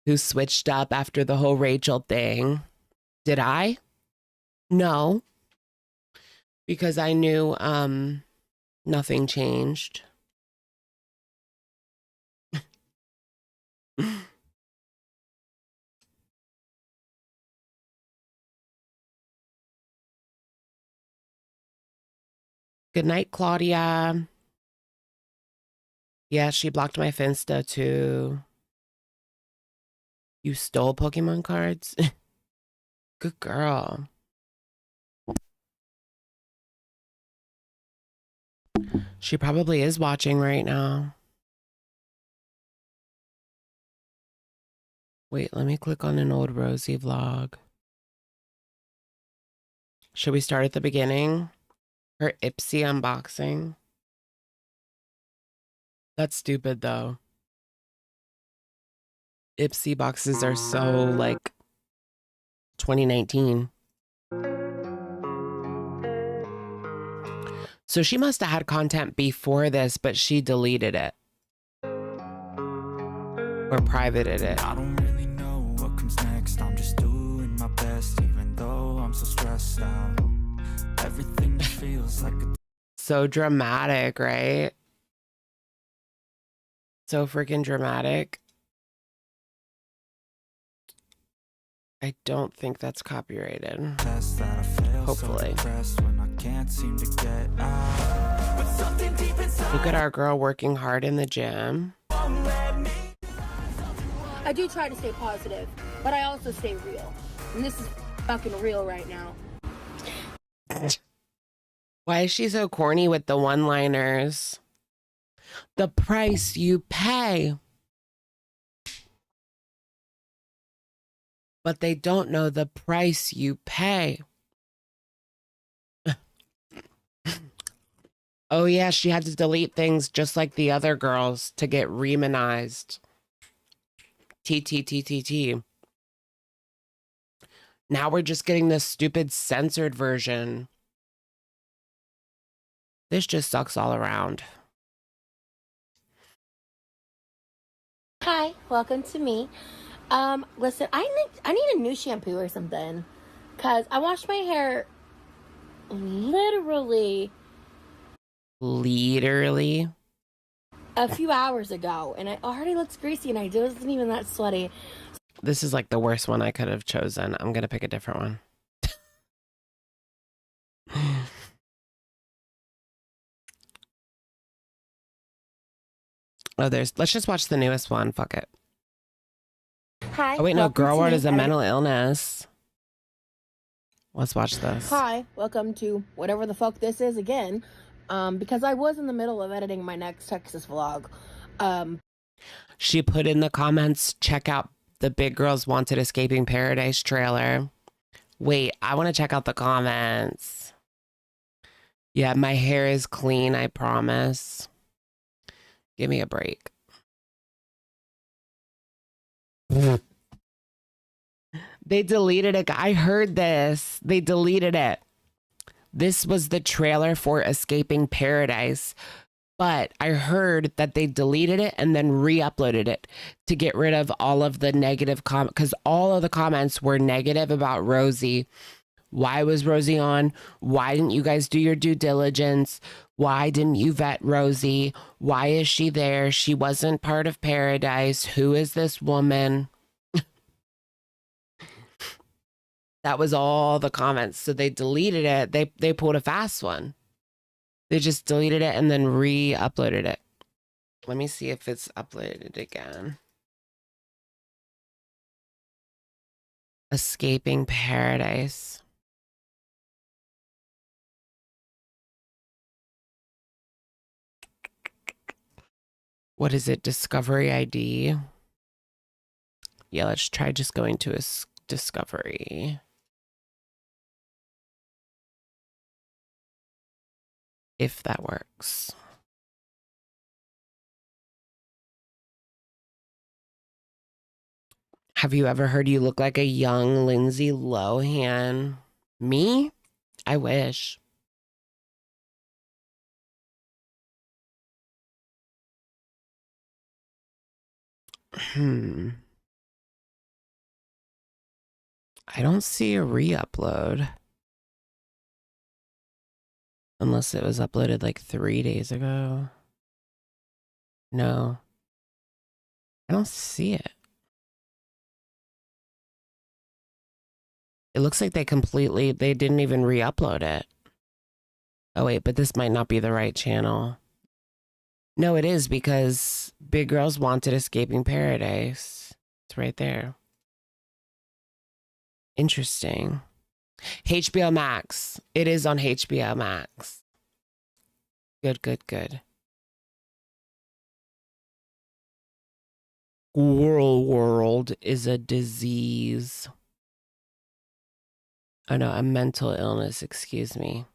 who switched up after the whole Rachel thing. Did I? No. Because I knew nothing changed. Good night, Claudia. Yeah, she blocked my Finsta too. You stole Pokemon cards? Good girl. She probably is watching right now. Wait, let me click on an old Rosie vlog. Should we start at the beginning? Her Ipsy unboxing. That's stupid though. Ipsy boxes are so like 2019. So she must have had content before this, but she deleted it. Or privated it. I don't really know what comes next. I'm just doing my best, even though I'm so stressed out. Everything feels like a so dramatic, right? So freaking dramatic. I don't think that's copyrighted. Hopefully. Look at our girl working hard in the gym. I do try to stay positive, but I also stay real. And this is fucking real right now. Why is she so corny with the one-liners? The price you pay. But they don't know the price you pay. Oh yeah, she had to delete things just like the other girls to get remonized. T. Now we're just getting this stupid censored version. This just sucks all around. Hi, welcome to me. Listen, I need a new shampoo or something, cause I washed my hair literally a few hours ago, and it already looks greasy, and I wasn't even that sweaty. This is like the worst one I could have chosen. I'm gonna pick a different one. Oh, let's just watch the newest one. Fuck it. Hi. Oh wait, no, welcome to gorlworld me. is a mental illness. Let's watch this. Hi, welcome to whatever the fuck this is again. Because I was in the middle of editing my next Texas vlog. She put in the comments, check out the Big Girls Wanted Escaping Paradise trailer. Wait, I want to check out the comments. Yeah, my hair is clean, I promise. Give me a break. They deleted it. I heard this. They deleted it. This was the trailer for Escaping Paradise, but I heard that they deleted it and then re-uploaded it to get rid of all of the negative comments, because all of the comments were negative about Rosie. Why was Rosie on? Why didn't you guys do your due diligence? Why didn't you vet Rosie? Why is she there? She wasn't part of Paradise. Who is this woman? That was all the comments. So they deleted it. They pulled a fast one. They just deleted it and then re-uploaded it. Let me see if it's uploaded again. Escaping Paradise. What is it? Discovery ID. Yeah, let's try just going to a Discovery. If that works. Have you ever heard you look like a young Lindsay Lohan? Me? I wish. I don't see a re-upload. Unless it was uploaded like 3 days ago. No. I don't see it. It looks like they didn't even re-upload it. Oh wait, but this might not be the right channel. No, it is, because Big Girls Wanted Escaping Paradise. It's right there. Interesting. HBO Max. It is on HBO Max. Good. Gorlworld is a disease. Oh no, a mental illness, excuse me.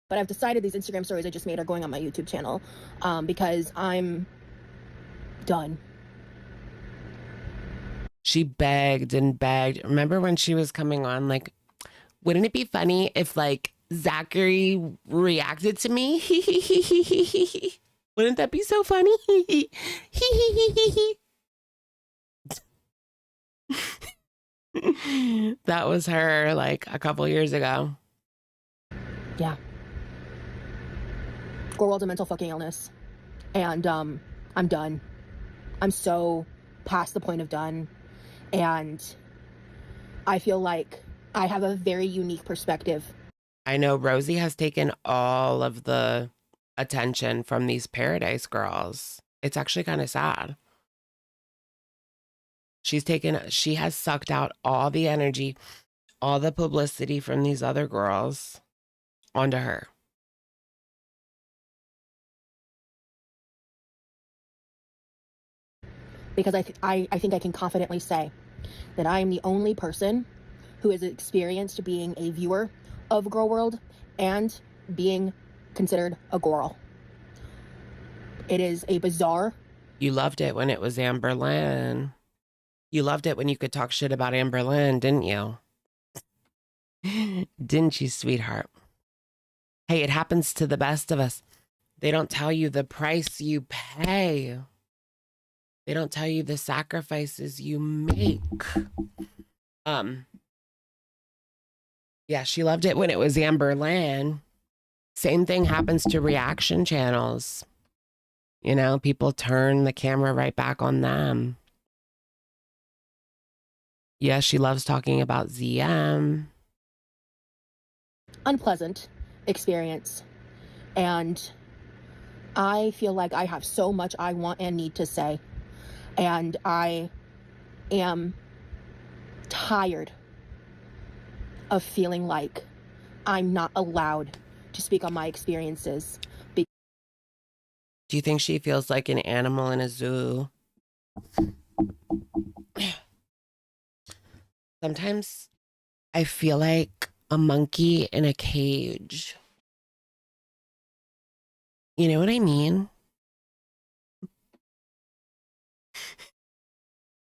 But I've decided these Instagram stories I just made are going on my YouTube channel because I'm done. She begged and begged. Remember when she was coming on, like, wouldn't it be funny if, like, Zachary reacted to me? Wouldn't that be so funny? That was her, like, a couple years ago. Yeah. Gorlworld's a mental fucking illness. And I'm done. I'm so past the point of done. And I feel like I have a very unique perspective. I know Rosie has taken all of the attention from these Paradise girls. It's actually kind of sad. She has sucked out all the energy. all the publicity from these other girls onto her. Because I think I can confidently say that I am the only person who has experienced being a viewer of Girl World and being considered a girl. It is a bizarre. You loved it when it was Amber Lynn. You loved it when you could talk shit about Amber Lynn, didn't you? Didn't you, sweetheart? Hey, it happens to the best of us. They don't tell you the price you pay. They don't tell you the sacrifices you make. Yeah, she loved it when it was Amber Lynn. Same thing happens to reaction channels. You know, people turn the camera right back on them. Yeah, she loves talking about ZM. Unpleasant experience. And I feel like I have so much I want and need to say. And I am tired of feeling like I'm not allowed to speak on my experiences. Do you think she feels like an animal in a zoo? Sometimes I feel like a monkey in a cage. You know what I mean?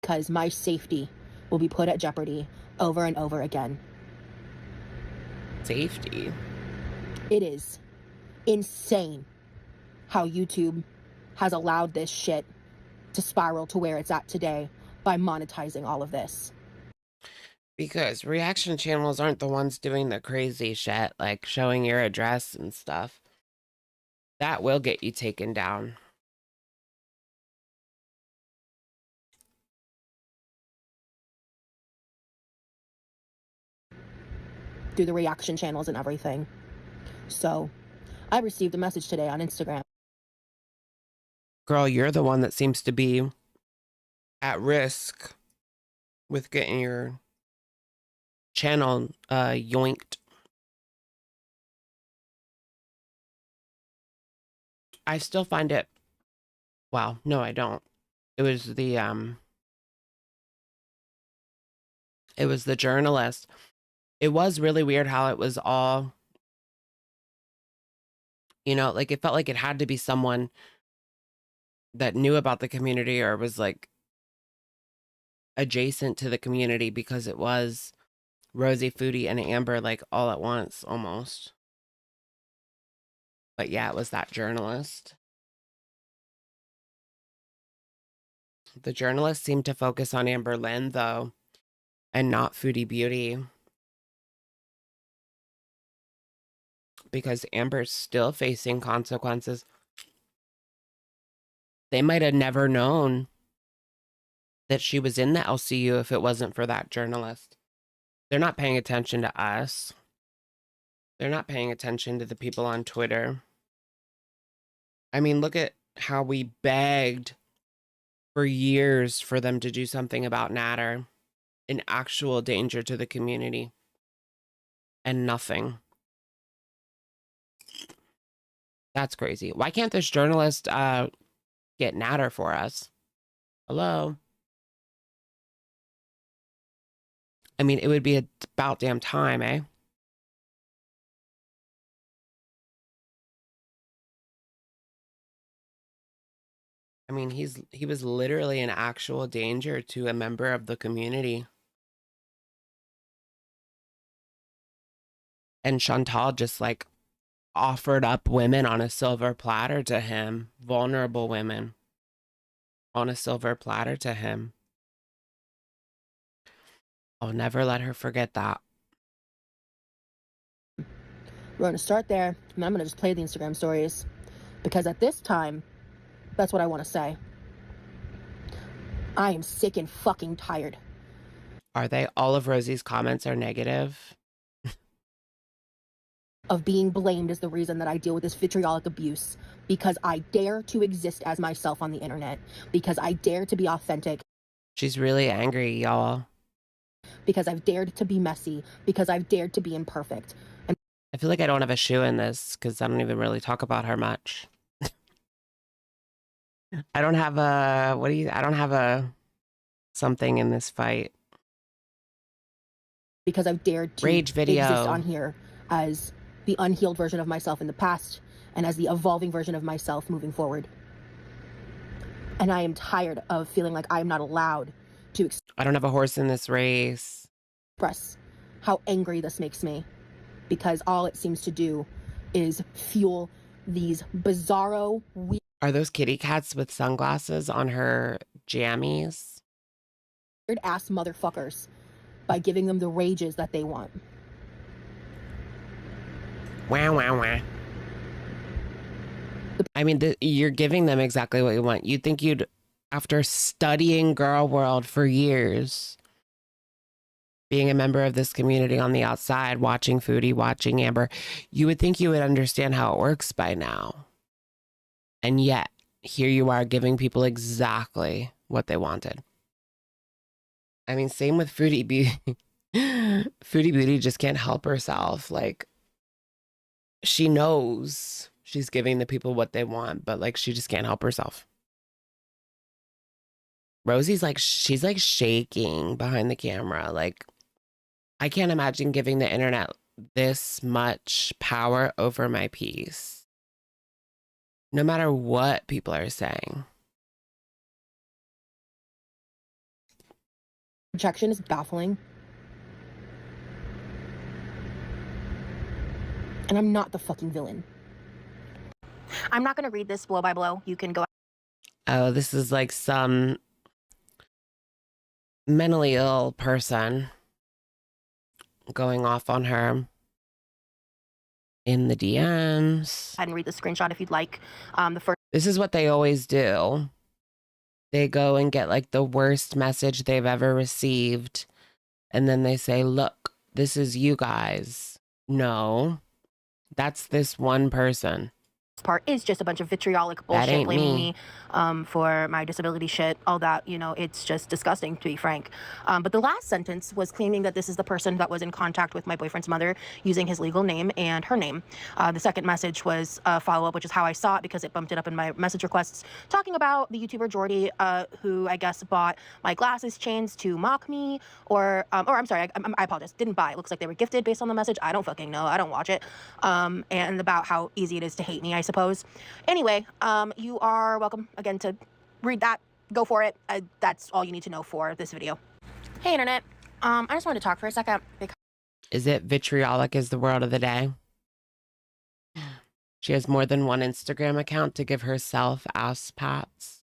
Because my safety will be put at jeopardy over and over again. Safety? It is insane how YouTube has allowed this shit to spiral to where it's at today by monetizing all of this. Because reaction channels aren't the ones doing the crazy shit, like showing your address and stuff. That will get you taken down. Through the reaction channels and everything. So, I received a message today on Instagram. Girl, you're the one that seems to be at risk with getting your channel yoinked. I still find it, well, no, I don't. It was the journalist. It was really weird how it was all, you know, like it felt like it had to be someone that knew about the community or was like adjacent to the community, because it was Rosie, Foodie, and Amber like all at once almost. But yeah, it was that journalist. The journalist seemed to focus on Amber Lynn though, and not Foodie Beauty. Because Amber's still facing consequences. They might have never known that she was in the LCU if it wasn't for that journalist. They're not paying attention to us. They're not paying attention to the people on Twitter. I mean, look at how we begged for years for them to do something about Natter, an actual danger to the community, and nothing. That's crazy. Why can't this journalist get Natter for us? Hello? I mean, it would be about damn time, eh? I mean, he was literally an actual danger to a member of the community. And Chantal just like offered up women on a silver platter to him, vulnerable women on a silver platter to him. I'll never let her forget that. We're going to start there, and I'm going to just play the Instagram stories. Because at this time, that's what I want to say. I am sick and fucking tired. Are they? All of Rosie's comments are negative? Of being blamed as the reason that I deal with this vitriolic abuse. Because I dare to exist as myself on the internet. Because I dare to be authentic. She's really angry, y'all. because I've dared to be messy, because I've dared to be imperfect. And I feel like I don't have a shoe in this because I don't even really talk about her much. I don't have a something in this fight. Because I've dared to Rage video. exist on here as the unhealed version of myself in the past and as the evolving version of myself moving forward. And I am tired of feeling like I'm not allowed to I don't have a horse in this race. Express how angry this makes me, because all it seems to do is fuel these bizarro, weird... Are those kitty cats with sunglasses on her jammies? ...ass motherfuckers by giving them the rages that they want. Wow, wow, wow. I mean, you're giving them exactly what you want. You'd think you'd, after studying Girl World for years, being a member of this community on the outside, watching Foodie, watching Amber, you would think you would understand how it works by now. And yet, here you are giving people exactly what they wanted. I mean, same with Foodie Beauty. Foodie Beauty just can't help herself. Like, she knows she's giving the people what they want, but like, she just can't help herself. Rosie's like, she's like shaking behind the camera. Like, I can't imagine giving the internet this much power over my peace. No matter what people are saying. Rejection is baffling. And I'm not the fucking villain. I'm not going to read this blow by blow. You can go. Oh, this is like some mentally ill person going off on her in the DMs. I can read the screenshot if you'd like. This is what they always do. They go and get like the worst message they've ever received. And then they say, look, this is you guys. No, that's this one person. Part is just a bunch of vitriolic bullshit blaming me for my disability shit, all that, you know, it's just disgusting, to be frank. But the last sentence was claiming that this is the person that was in contact with my boyfriend's mother using his legal name and her name. The second message was a follow-up, which is how I saw it because it bumped it up in my message requests, talking about the YouTuber Jordy, who I guess bought my glasses chains to mock me, or I'm sorry, I apologize, didn't buy. It looks like they were gifted based on the message. I don't fucking know. I don't watch it. And about how easy it is to hate me, I suppose. Anyway, you are welcome again to read that. Go for it. That's all you need to know for this video. Hey, internet. I just wanted to talk for a second. Is it vitriolic is the word of the day? She has more than one Instagram account to give herself ass pats.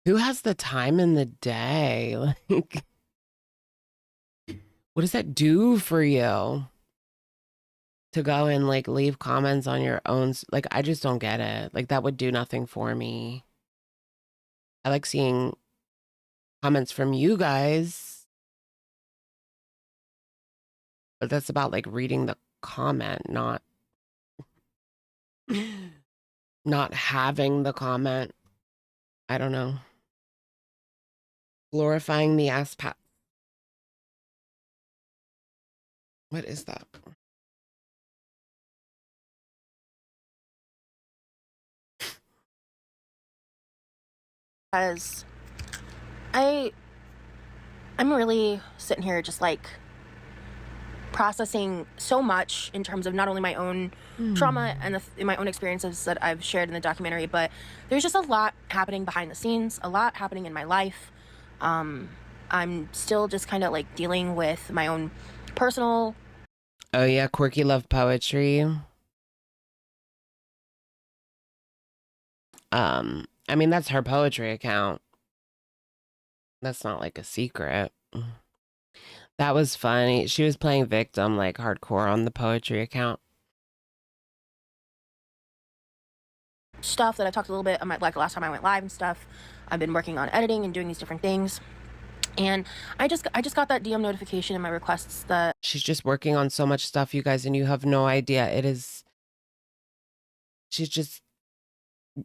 Who has the time in the day? Like, what does that do for you? To go and like leave comments on your own, like, I just don't get it. Like, that would do nothing for me. I like seeing comments from you guys, but that's about like reading the comment, not having the comment. I don't know. Glorifying the ass pat. What is that? Because I'm really sitting here just like processing so much in terms of not only my own trauma and my own experiences that I've shared in the documentary, but there's just a lot happening behind the scenes, a lot happening in my life. I'm still just kind of like dealing with my own personal. Oh yeah, Quirky Love Poetry. I mean, that's her poetry account. That's not like a secret. That was funny. She was playing victim like hardcore on the poetry account. Stuff that I talked a little bit about, like last time I went live and stuff. I've been working on editing and doing these different things. And I just got that DM notification in my requests that she's just working on so much stuff, you guys, and you have no idea. She's just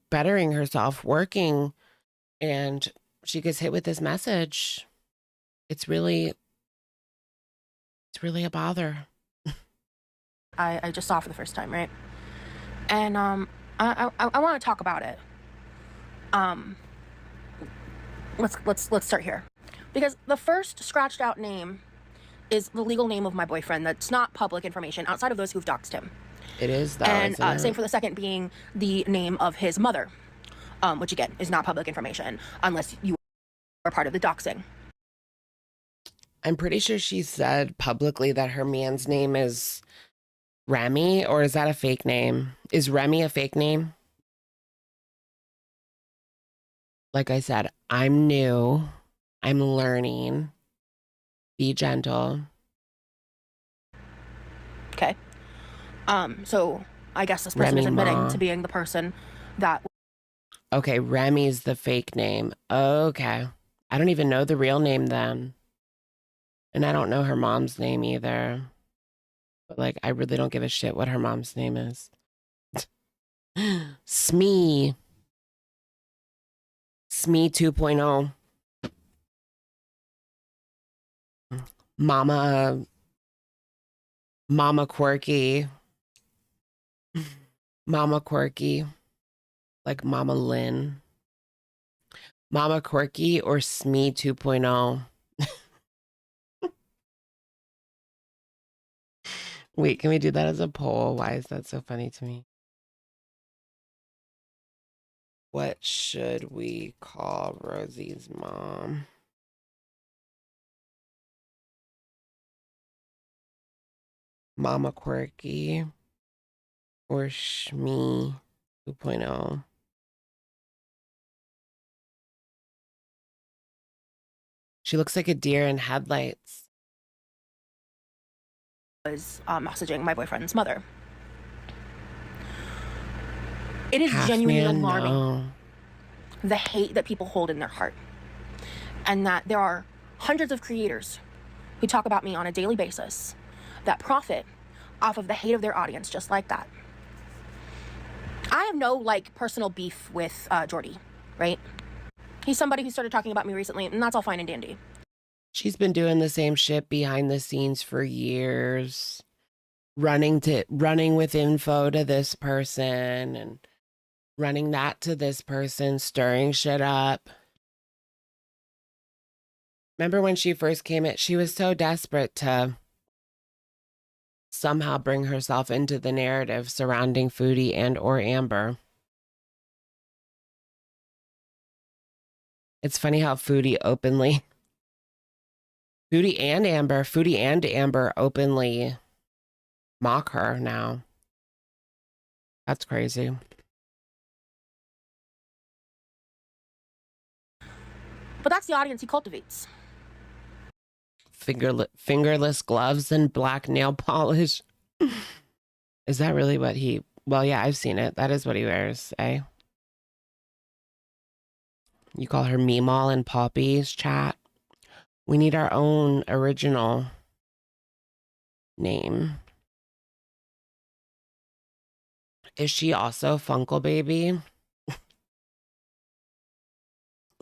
bettering herself, working, and she gets hit with this message. It's really It's really a bother. I just saw for the first time, right? And I want to talk about it. Let's start here, because the first scratched out name is the legal name of my boyfriend. That's not public information outside of those who've doxed him. It is, though. And isn't it? same for the second being the name of his mother, which again is not public information unless you are part of the doxing. I'm pretty sure she said publicly that her man's name is Remy, or is that a fake name? Is Remy a fake name? Like I said, I'm new. I'm learning. Be gentle. Okay. So I guess this person Remy is admitting Ma. to being the person that. Okay, Remy's the fake name. Okay. I don't even know the real name then. And I don't know her mom's name either. But like, I really don't give a shit what her mom's name is. Smee. Smee 2.0. Mama Quirky. Mama Quirky. Like Mama Lynn. Mama Quirky or Smee 2.0. Wait, can we do that as a poll? Why is that so funny to me? What should we call Rosie's mom? Mama Quirky or Shmee 2.0? She looks like a deer in headlights. Was messaging my boyfriend's mother. It is Half genuinely man, alarming, no. the hate that people hold in their heart, and that there are hundreds of creators who talk about me on a daily basis that profit off of the hate of their audience just like that. I have no like personal beef with Jordy, right? He's somebody who started talking about me recently, and that's all fine and dandy. She's been doing the same shit behind the scenes for years. Running with info to this person and running that to this person, stirring shit up. Remember when she first came in, she was so desperate to somehow bring herself into the narrative surrounding Foodie and or Amber. It's funny how Foodie and Amber openly mock her now. That's crazy. But that's the audience he cultivates. Fingerless gloves and black nail polish. Is that really what he... Well, yeah, I've seen it. That is what he wears, eh? You call her Meemaw and Poppy's chat. We need our own original name. Is she also Funkle Baby?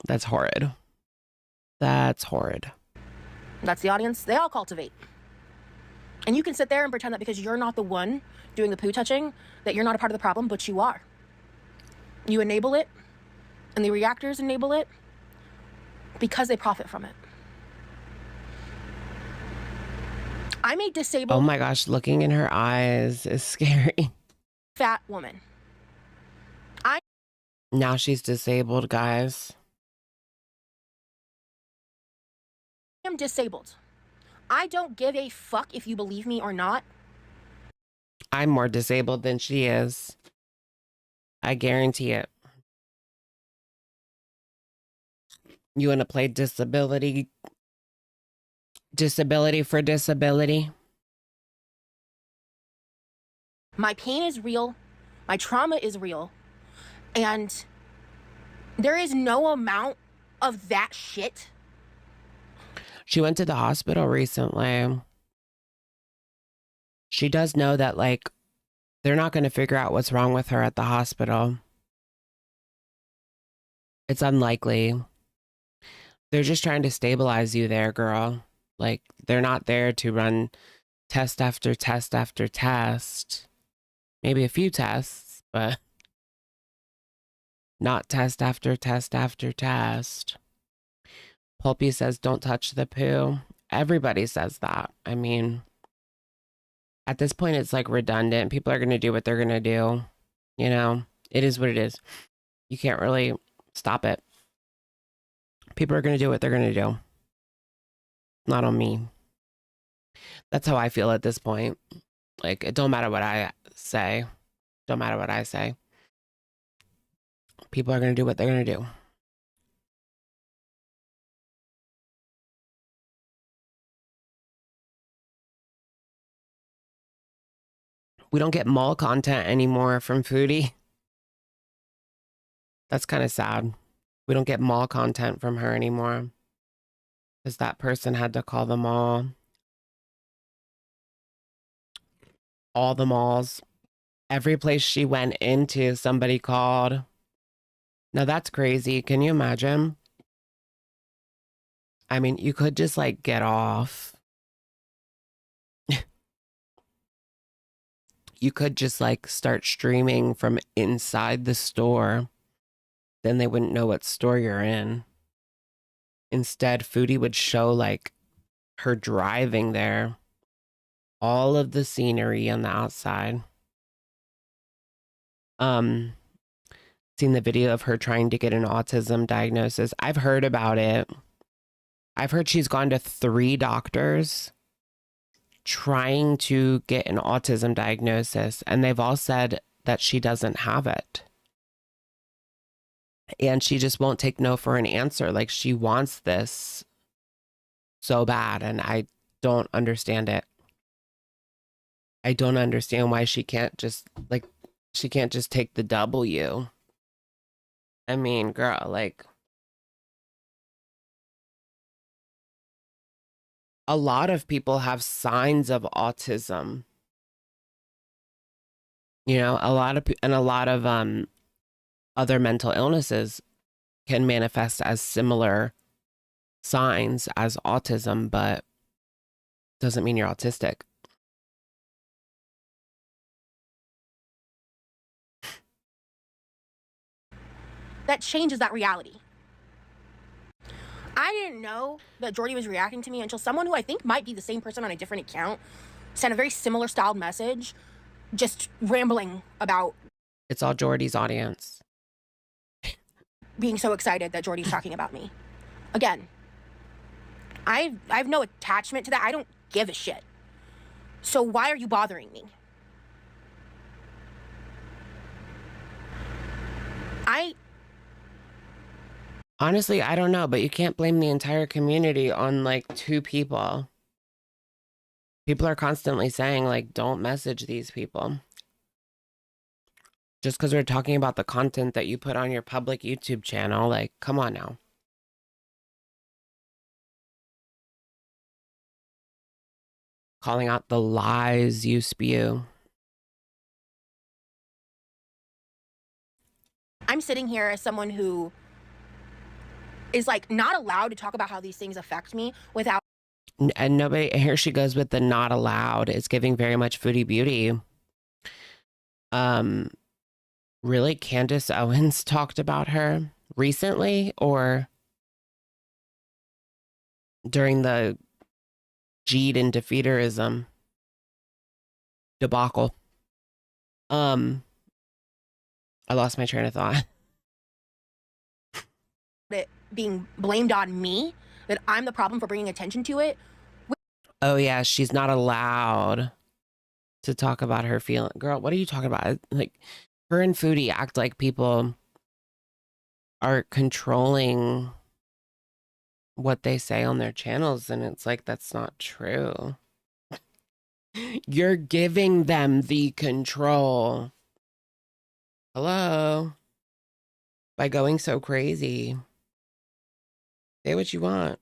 That's horrid. That's horrid. That's the audience they all cultivate. And you can sit there and pretend that because you're not the one doing the poo touching, that you're not a part of the problem, but you are. You enable it, and the reactors enable it because they profit from it. I'm a disabled... Oh my gosh, looking in her eyes is scary. ...fat woman. Now she's disabled, guys. I am disabled. I don't give a fuck if you believe me or not. I'm more disabled than she is. I guarantee it. You want to play disability for disability? My pain is real. My trauma is real. And there is no amount of that shit. She went to the hospital recently. She does know that, like, they're not going to figure out what's wrong with her at the hospital. It's unlikely. They're just trying to stabilize you there, girl. Like, they're not there to run test after test after test. Maybe a few tests, but not test after test after test. Pulpy says, don't touch the poo. Everybody says that. I mean, at this point, it's like redundant. People are going to do what they're going to do. You know, it is what it is. You can't really stop it. People are going to do what they're going to do. Not on me. That's how I feel at this point. Like, it don't matter what I say. Don't matter what I say. People are going to do what they're going to do. We don't get mall content anymore from Foodie. That's kind of sad. We don't get mall content from her anymore. Because that person had to call the mall. All the malls. Every place she went into, somebody called. Now that's crazy. Can you imagine? I mean, you could just like get off. You could just like start streaming from inside the store. Then they wouldn't know what store you're in. Instead, Foodie would show like her driving there. All of the scenery on the outside. Seen the video of her trying to get an autism diagnosis. I've heard about it. I've heard she's gone to 3 doctors trying to get an autism diagnosis, and they've all said that she doesn't have it. And she just won't take no for an answer. Like, she wants this so bad, and I don't understand it. I don't understand why she can't just take the W. I mean, girl, like, a lot of people have signs of autism. You know, a lot of other mental illnesses can manifest as similar signs as autism, but doesn't mean you're autistic. That changes that reality. I didn't know that Jordy was reacting to me until someone who I think might be the same person on a different account sent a very similar styled message, just rambling about... It's all Jordy's audience. Being so excited that Jordy's talking about me. Again, I've no attachment to that. I don't give a shit. So why are you bothering me? Honestly, I don't know, but you can't blame the entire community on like 2 people. People are constantly saying like, don't message these people. Just because we're talking about the content that you put on your public YouTube channel, like, come on now. Calling out the lies you spew. I'm sitting here as someone who is like not allowed to talk about how these things affect me without... And nobody, here she goes with the not allowed. It's giving very much Foodie Beauty. Really, Candace Owens talked about her recently or during the Jeed and defeaterism debacle. I lost my train of thought. It being blamed on me, that I'm the problem for bringing attention to it. Oh yeah, she's not allowed to talk about her feeling. Girl, what are you talking about? Like, her and Foodie act like people are controlling what they say on their channels, and it's like, that's not true. You're giving them the control. Hello? By going so crazy. Say what you want.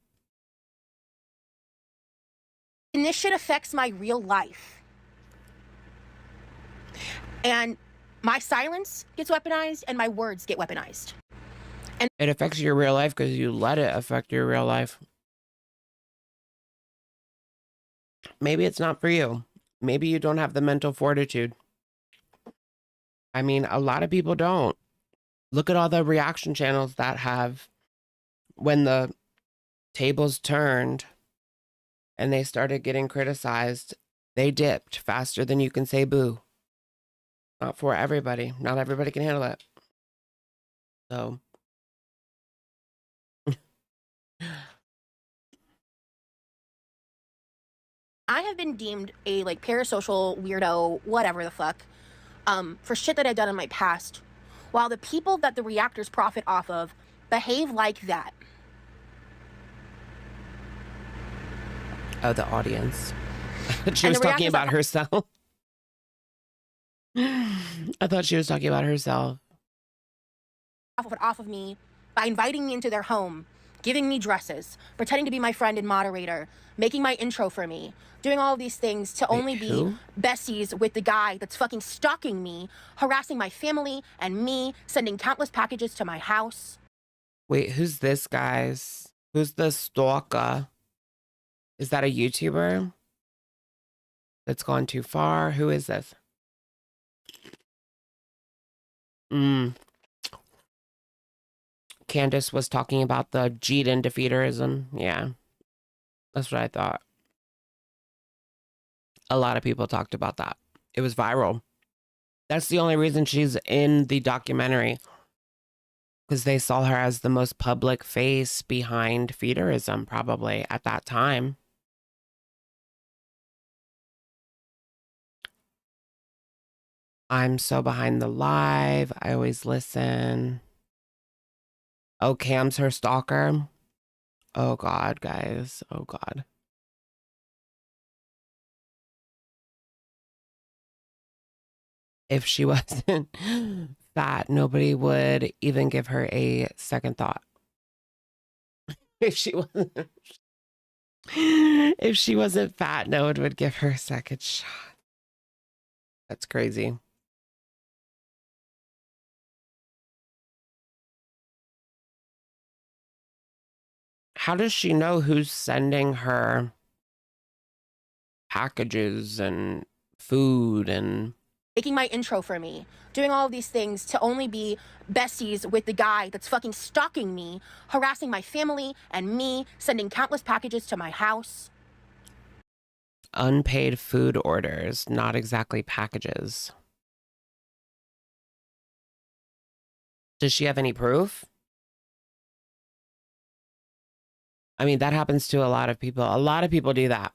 And this shit affects my real life. And my silence gets weaponized and my words get weaponized. And it affects your real life because you let it affect your real life. maybe it's not for you. Maybe you don't have the mental fortitude. I mean, a lot of people don't. Look at all the reaction channels that have, when the tables turned and they started getting criticized, they dipped faster than you can say boo. Not for everybody. Not everybody can handle it. So. I have been deemed a like parasocial weirdo, whatever the fuck, for shit that I've done in my past, while the people that the reactors profit off of behave like that. Oh, the audience. She was talking about herself. I thought she was talking about herself. Off of me by inviting me into their home, giving me dresses, pretending to be my friend and moderator, making my intro for me, doing all of these things to only be besties with the guy that's fucking stalking me, harassing my family and me, sending countless packages to my house. Wait, who's this, guys? Who's the stalker? Is that a YouTuber that's gone too far? Who is this? Candace was talking about the Jeeden defeaterism. Yeah, that's what I thought. A lot of people talked about that. It was viral. That's the only reason she's in the documentary, because they saw her as the most public face behind feederism, probably at that time. I'm so behind the live. I always listen. Oh, Cam's her stalker. Oh, God, guys. Oh, God. If she wasn't fat, nobody would even give her a second thought. If she wasn't fat, no one would give her a second shot. That's crazy. How does she know who's sending her packages and food and making my intro for me, doing all of these things to only be besties with the guy that's fucking stalking me, harassing my family and me, sending countless packages to my house? Unpaid food orders, not exactly packages. Does she have any proof? I mean, that happens to a lot of people. A lot of people do that.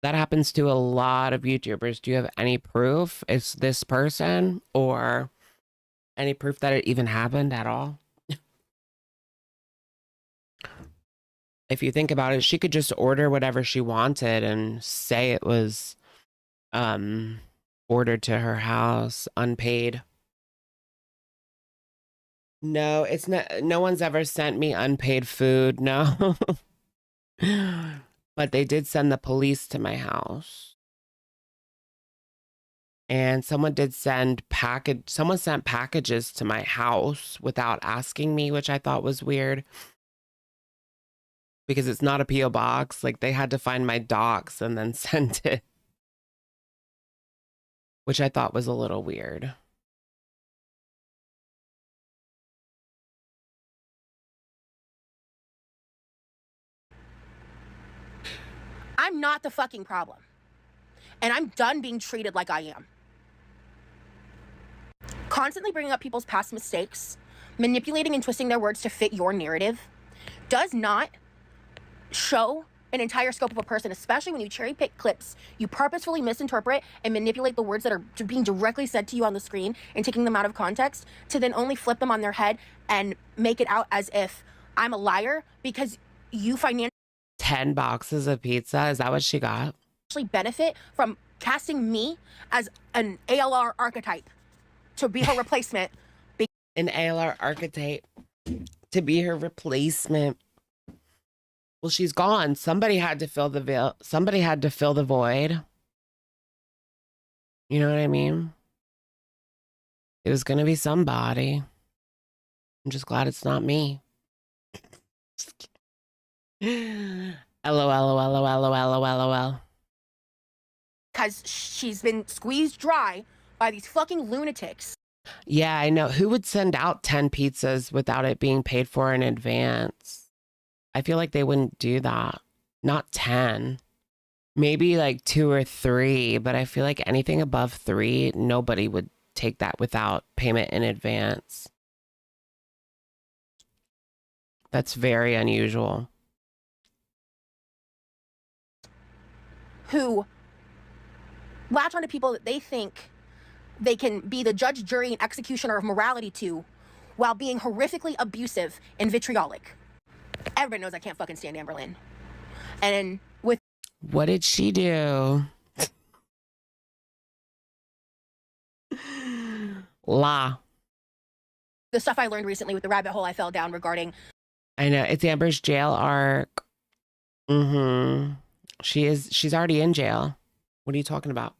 That happens to a lot of YouTubers. Do you have any proof it's this person, or any proof that it even happened at all? If you think about it, she could just order whatever she wanted and say it was ordered to her house, unpaid. No, it's not. No one's ever sent me unpaid food. No. But they did send the police to my house. And someone sent packages to my house without asking me, which I thought was weird. Because it's not a P.O. box. Like, they had to find my docs and then send it. Which I thought was a little weird. I'm not the fucking problem. And I'm done being treated like I am. Constantly bringing up people's past mistakes, manipulating and twisting their words to fit your narrative, does not show an entire scope of a person, especially when you cherry pick clips, you purposefully misinterpret and manipulate the words that are being directly said to you on the screen and taking them out of context to then only flip them on their head and make it out as if I'm a liar because you financially 10 boxes of pizza. Is that what she got? benefit from casting me as an ALR archetype to be her replacement. An ALR archetype to be her replacement. Well, she's gone. Somebody had to fill the veil. Somebody had to fill the void. You know what I mean? It was going to be somebody. I'm just glad it's not me. LOL. Because she's been squeezed dry by these fucking lunatics. Yeah, I know. Who would send out 10 pizzas without it being paid for in advance? I feel like they wouldn't do that. Not 10. Maybe like 2 or 3, but I feel like anything above 3, nobody would take that without payment in advance. That's very unusual. Who latch onto people that they think they can be the judge, jury, and executioner of morality to while being horrifically abusive and vitriolic. Everybody knows I can't fucking stand Amberlynn. And with... What did she do? La. The stuff I learned recently with the rabbit hole I fell down regarding... I know. It's Amber's jail arc. Mm-hmm. She's already in jail. What are you talking about?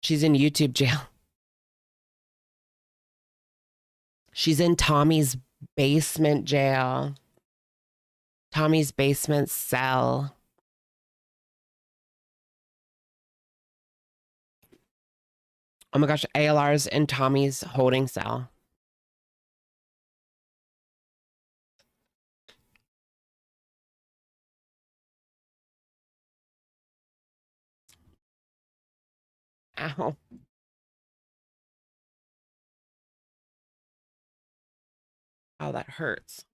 She's in YouTube jail. She's in Tommy's basement jail. Tommy's basement cell. Oh my gosh, ALR's in Tommy's holding cell. Ow. Oh, that hurts.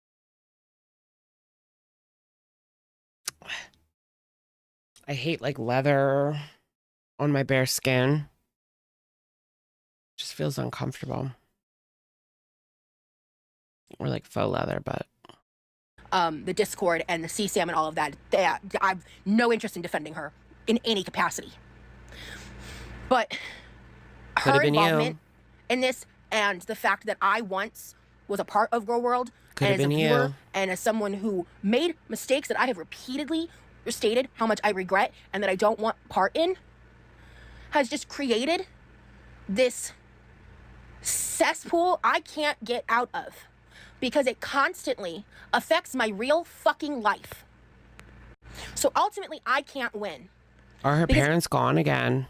I hate like leather on my bare skin. Just feels uncomfortable. Or like faux leather, but the Discord and the CSAM and all of that, I've no interest in defending her in any capacity. But her involvement in this and the fact that I once was a part of gorlworld and as a viewer and as someone who made mistakes that I have repeatedly stated how much I regret and that I don't want part in, has just created this cesspool I can't get out of because it constantly affects my real fucking life. So ultimately, I can't win. Are her parents gone again?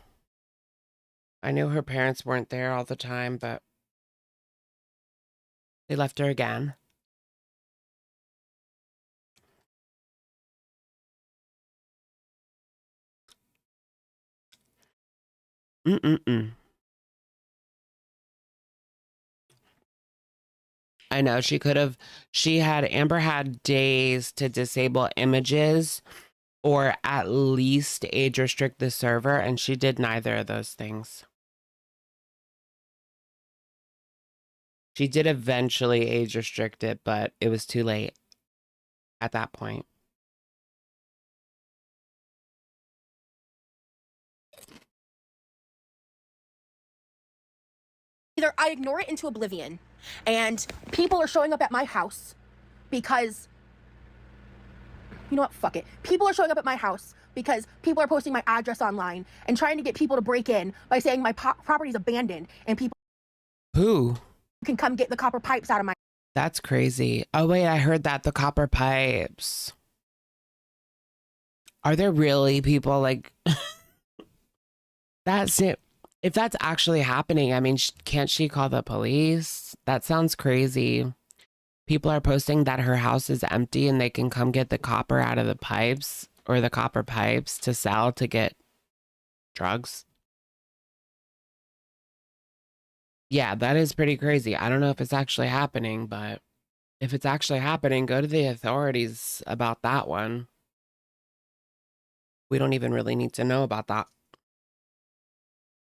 I knew her parents weren't there all the time, but they left her again. I know Amber had days to disable images or at least age restrict the server, and she did neither of those things. She did eventually age restrict it, but it was too late at that point. Either I ignore it into oblivion and people are showing up at my house because, you know what, fuck it. People are showing up at my house because people are posting my address online and trying to get people to break in by saying my property is abandoned and people who can come get the copper pipes out of my... That's crazy. Oh wait, I heard that, the copper pipes. Are there really people like that's it? If that's actually happening, I mean, can't she call the police? That sounds crazy. People are posting that her house is empty and they can come get the copper out of the pipes or the copper pipes to sell to get drugs. Yeah, that is pretty crazy. I don't know if it's actually happening, but if it's actually happening, go to the authorities about that one. We don't even really need to know about that.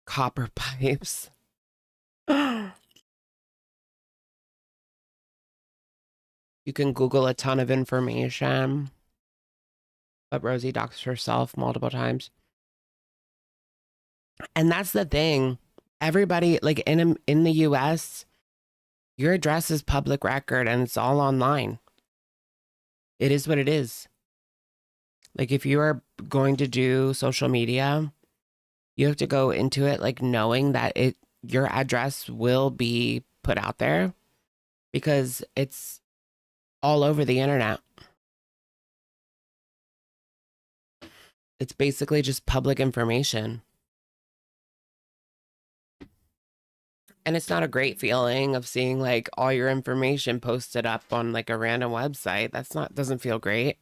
Copper pipes. You can Google a ton of information. But Rosie doxed herself multiple times. And that's the thing. Everybody, like in the US, your address is public record and it's all online. It is what it is. Like if you are going to do social media, you have to go into it like knowing that your address will be put out there because it's all over the internet. It's basically just public information. And it's not a great feeling of seeing like all your information posted up on like a random website. Doesn't feel great.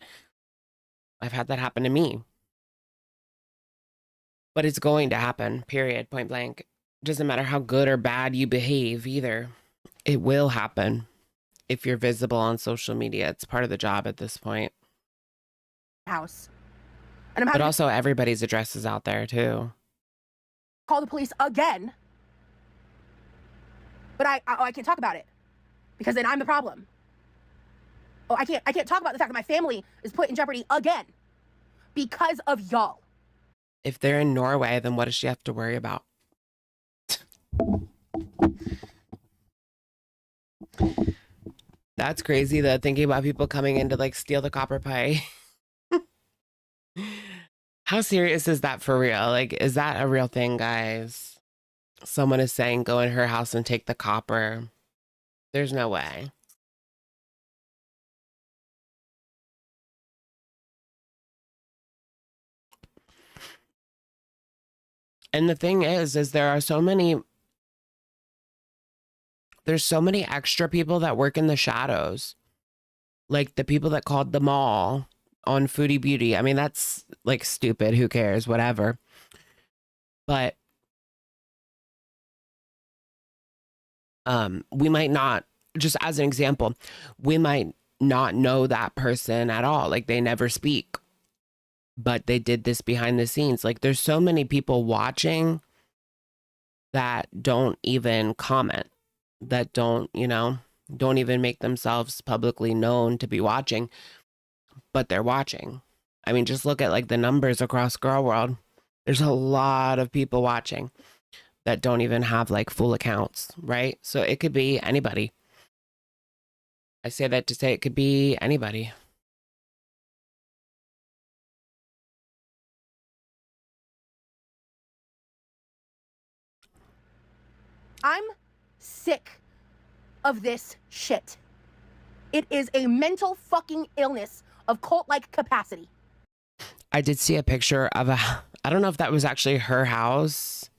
I've had that happen to me. But it's going to happen, period, point blank. Doesn't matter how good or bad you behave either. It will happen if you're visible on social media. It's part of the job at this point. House. But also everybody's address is out there too. Call the police again. But I can't talk about it because then I'm the problem. Oh, I can't talk about the fact that my family is put in jeopardy again because of y'all. If they're in Norway, then what does she have to worry about? That's crazy though, thinking about people coming in to like steal the copper pie. How serious is that for real? Like, is that a real thing, guys? Someone is saying go in her house and take the copper. There's no way. And the thing is there's so many extra people that work in the shadows. Like the people that called the mall on Foodie Beauty. I mean, that's like stupid. Who cares? Whatever. But we might not, just as an example, we might not know that person at all. Like they never speak, but they did this behind the scenes. Like there's so many people watching that don't even comment, that don't even make themselves publicly known to be watching, but they're watching. I mean, just look at like the numbers across Girl World. There's a lot of people watching that don't even have like full accounts, right? So it could be anybody. I say that to say it could be anybody. I'm sick of this shit. It is a mental fucking illness of cult-like capacity. I did see a picture of I don't know if that was actually her house.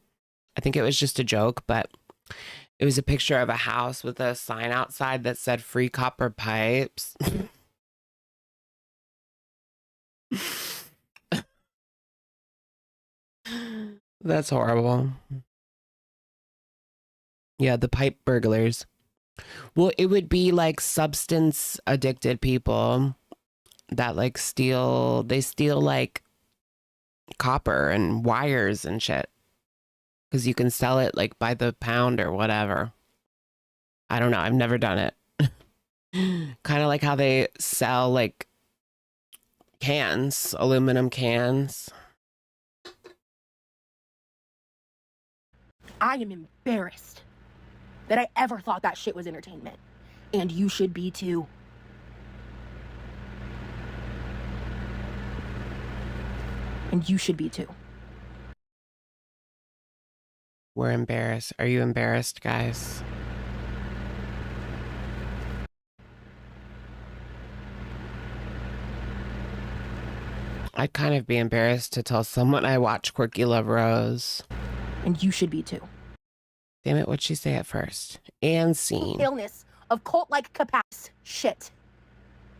I think it was just a joke, but it was a picture of a house with a sign outside that said free copper pipes. That's horrible. Yeah, the pipe burglars. Well, it would be like substance addicted people that like steal like copper and wires and shit. Because you can sell it like by the pound or whatever. I don't know. I've never done it. Kind of like how they sell like cans, aluminum cans. I am embarrassed that I ever thought that shit was entertainment. And you should be too. And you should be too. We're embarrassed. Are you embarrassed, guys? I'd kind of be embarrassed to tell someone I watch Quirky Love Rose. And you should be too. Damn it, what'd she say at first? And scene. Illness of cult-like capacity. Shit.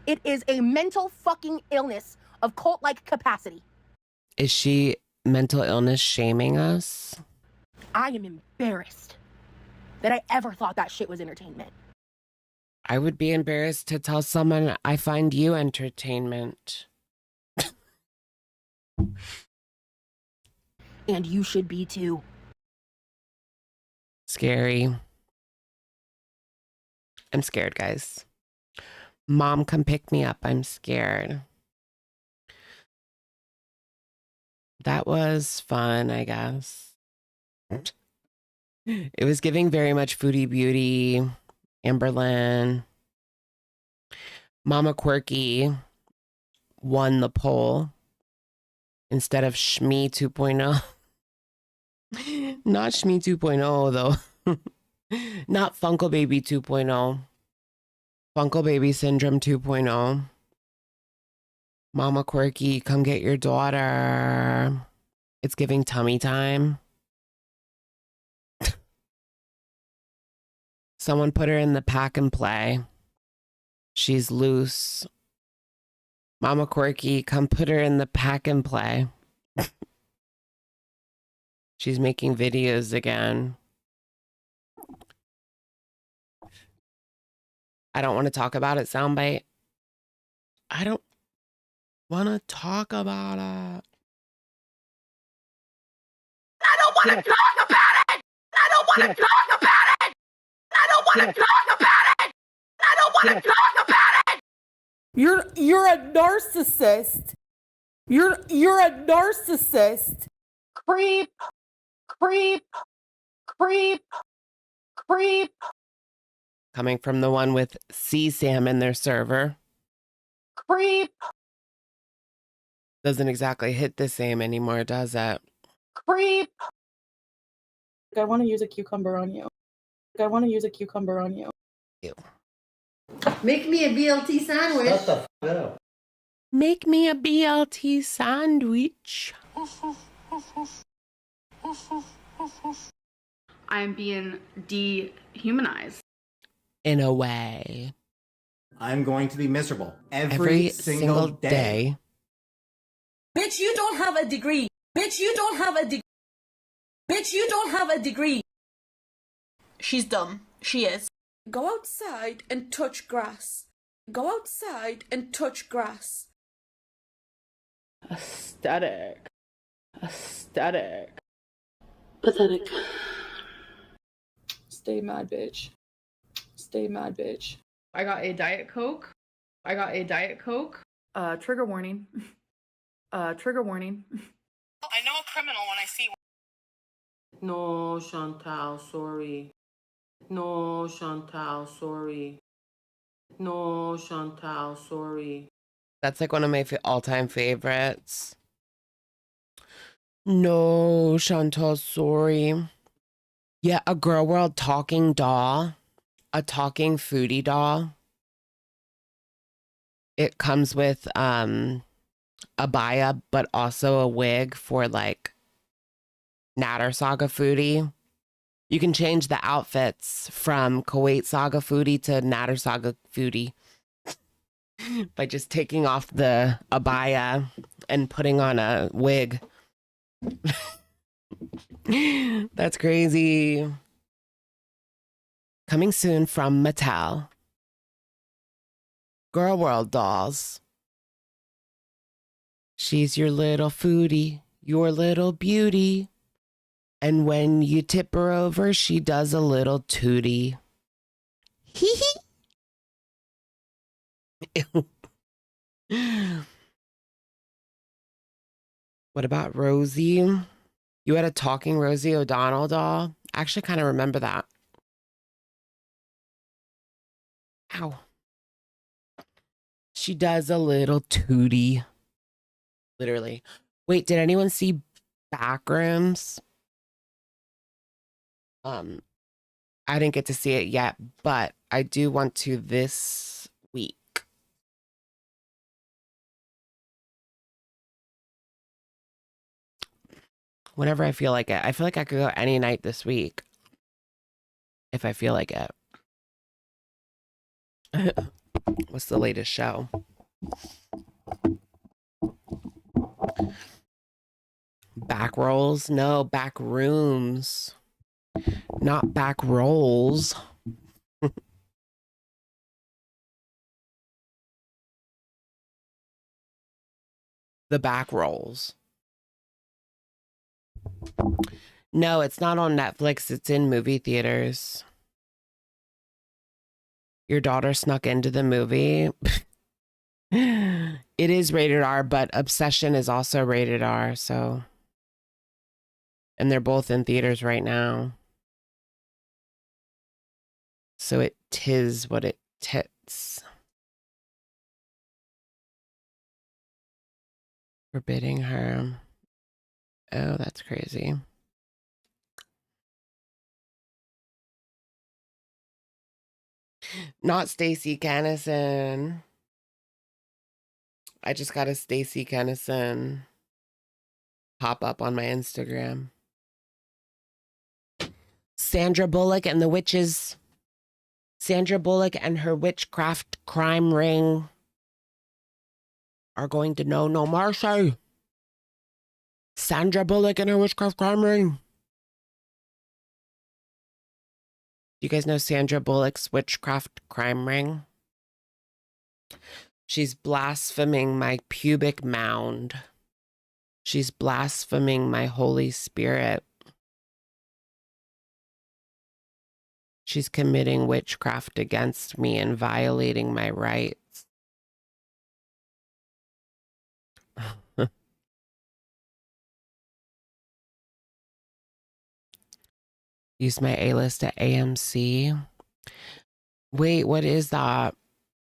It is a mental fucking illness of cult-like capacity. Is she mental illness shaming us? I am embarrassed that I ever thought that shit was entertainment. I would be embarrassed to tell someone I find you entertainment. And you should be too. Scary. I'm scared, guys. Mom, come pick me up. I'm scared. That was fun, I guess. It was giving very much Foodie Beauty, Amberlynn. Mama Quirky won the poll instead of Shmee 2.0. Not Shmee 2.0, though. Not Funkle Baby 2.0. Funkle Baby Syndrome 2.0. Mama Quirky, come get your daughter. It's giving tummy time. Someone put her in the pack and play. She's loose. Mama Quirky, come put her in the pack and play. She's making videos again. I don't want to talk about it, soundbite. I don't want to talk about it. I don't want to talk about it. I don't want to talk about it. I don't want to talk about it. I don't want to talk about it. You're a narcissist. You're a narcissist. Creep, creep, creep, creep. Coming from the one with CSAM in their server. Creep. Doesn't exactly hit the same anymore, does it? Creep. I want to use a cucumber on you. I want to use a cucumber on you. Ew. Make me a BLT sandwich. Shut the f up. Make me a BLT sandwich. I am being dehumanized. In a way. I'm going to be miserable every single day. Bitch, you don't have a degree. Bitch, you don't have a degree. Bitch, you don't have a degree. She's dumb. She is. Go outside and touch grass. Go outside and touch grass. Aesthetic. Aesthetic. Pathetic. Stay mad, bitch. Stay mad, bitch. I got a Diet Coke. I got a Diet Coke. Trigger warning. Trigger warning. I know a criminal when I see one. No, Chantal, sorry. No, Chantal, sorry. No, Chantal, sorry. That's like one of my all-time favorites. No, Chantal, sorry. Yeah, a Girl World talking doll. A talking foodie doll. It comes with a baya, but also a wig for like Natter Saga foodie. You can change the outfits from Kuwait Saga foodie to Natter Saga foodie by just taking off the abaya and putting on a wig. That's crazy. Coming soon from Mattel. Girl World dolls. She's your little foodie, your little beauty. And when you tip her over, she does a little tootie. Hee hee. What about Rosie? You had a talking Rosie O'Donnell doll? I actually kind of remember that. Ow. She does a little tootie. Literally. Wait, did anyone see Backrooms? I didn't get to see it yet, but I do want to this week. Whenever I feel like it. I feel like I could go any night this week. If I feel like it. What's the latest show? Back rolls? No, back rooms. Not back rolls. The back rolls. No, it's not on Netflix. It's in movie theaters. Your daughter snuck into the movie. It is rated R, but Obsession is also rated R, so. And they're both in theaters right now. So it tis what it tits. Forbidding her. Oh, that's crazy. Not Stacey Kennison. I just got a Stacey Kennison pop up on my Instagram. Sandra Bullock and the witches. Sandra Bullock and her witchcraft crime ring are going to know no mercy. Sandra Bullock and her witchcraft crime ring. Do you guys know Sandra Bullock's witchcraft crime ring? She's blaspheming my pubic mound. She's blaspheming my Holy Spirit. She's committing witchcraft against me and violating my rights. Use my A-list at AMC. Wait, what is that?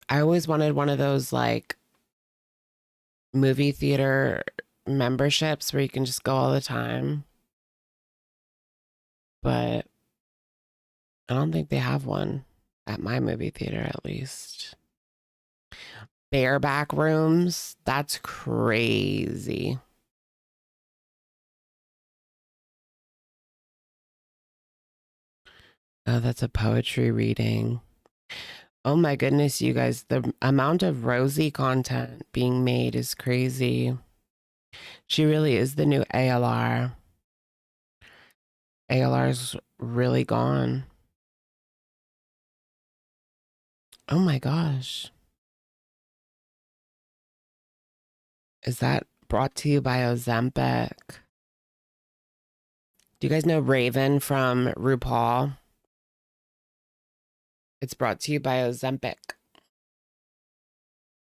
I always wanted one of those like movie theater memberships where you can just go all the time. But I don't think they have one at my movie theater, at least. Bareback rooms? That's crazy. Oh, that's a poetry reading. Oh my goodness, you guys. The amount of Rosie content being made is crazy. She really is the new ALR. ALR's really gone. Oh my gosh. Is that brought to you by Ozempic? Do you guys know Raven from RuPaul? It's brought to you by Ozempic.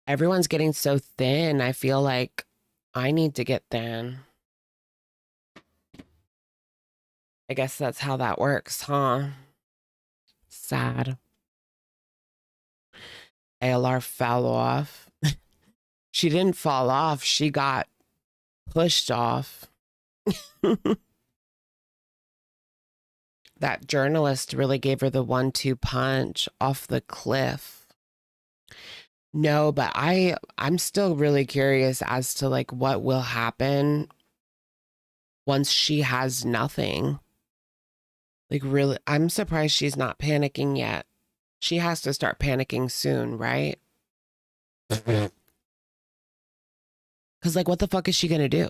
Everyone's getting so thin. I feel like I need to get thin. I guess that's how that works, huh? Sad. ALR fell off. She didn't fall off. She got pushed off. That journalist really gave her the 1-2 punch off the cliff. No, but I'm still really curious as to like what will happen once she has nothing. Like really, I'm surprised she's not panicking yet. She has to start panicking soon, right? Because like what the fuck is she gonna do?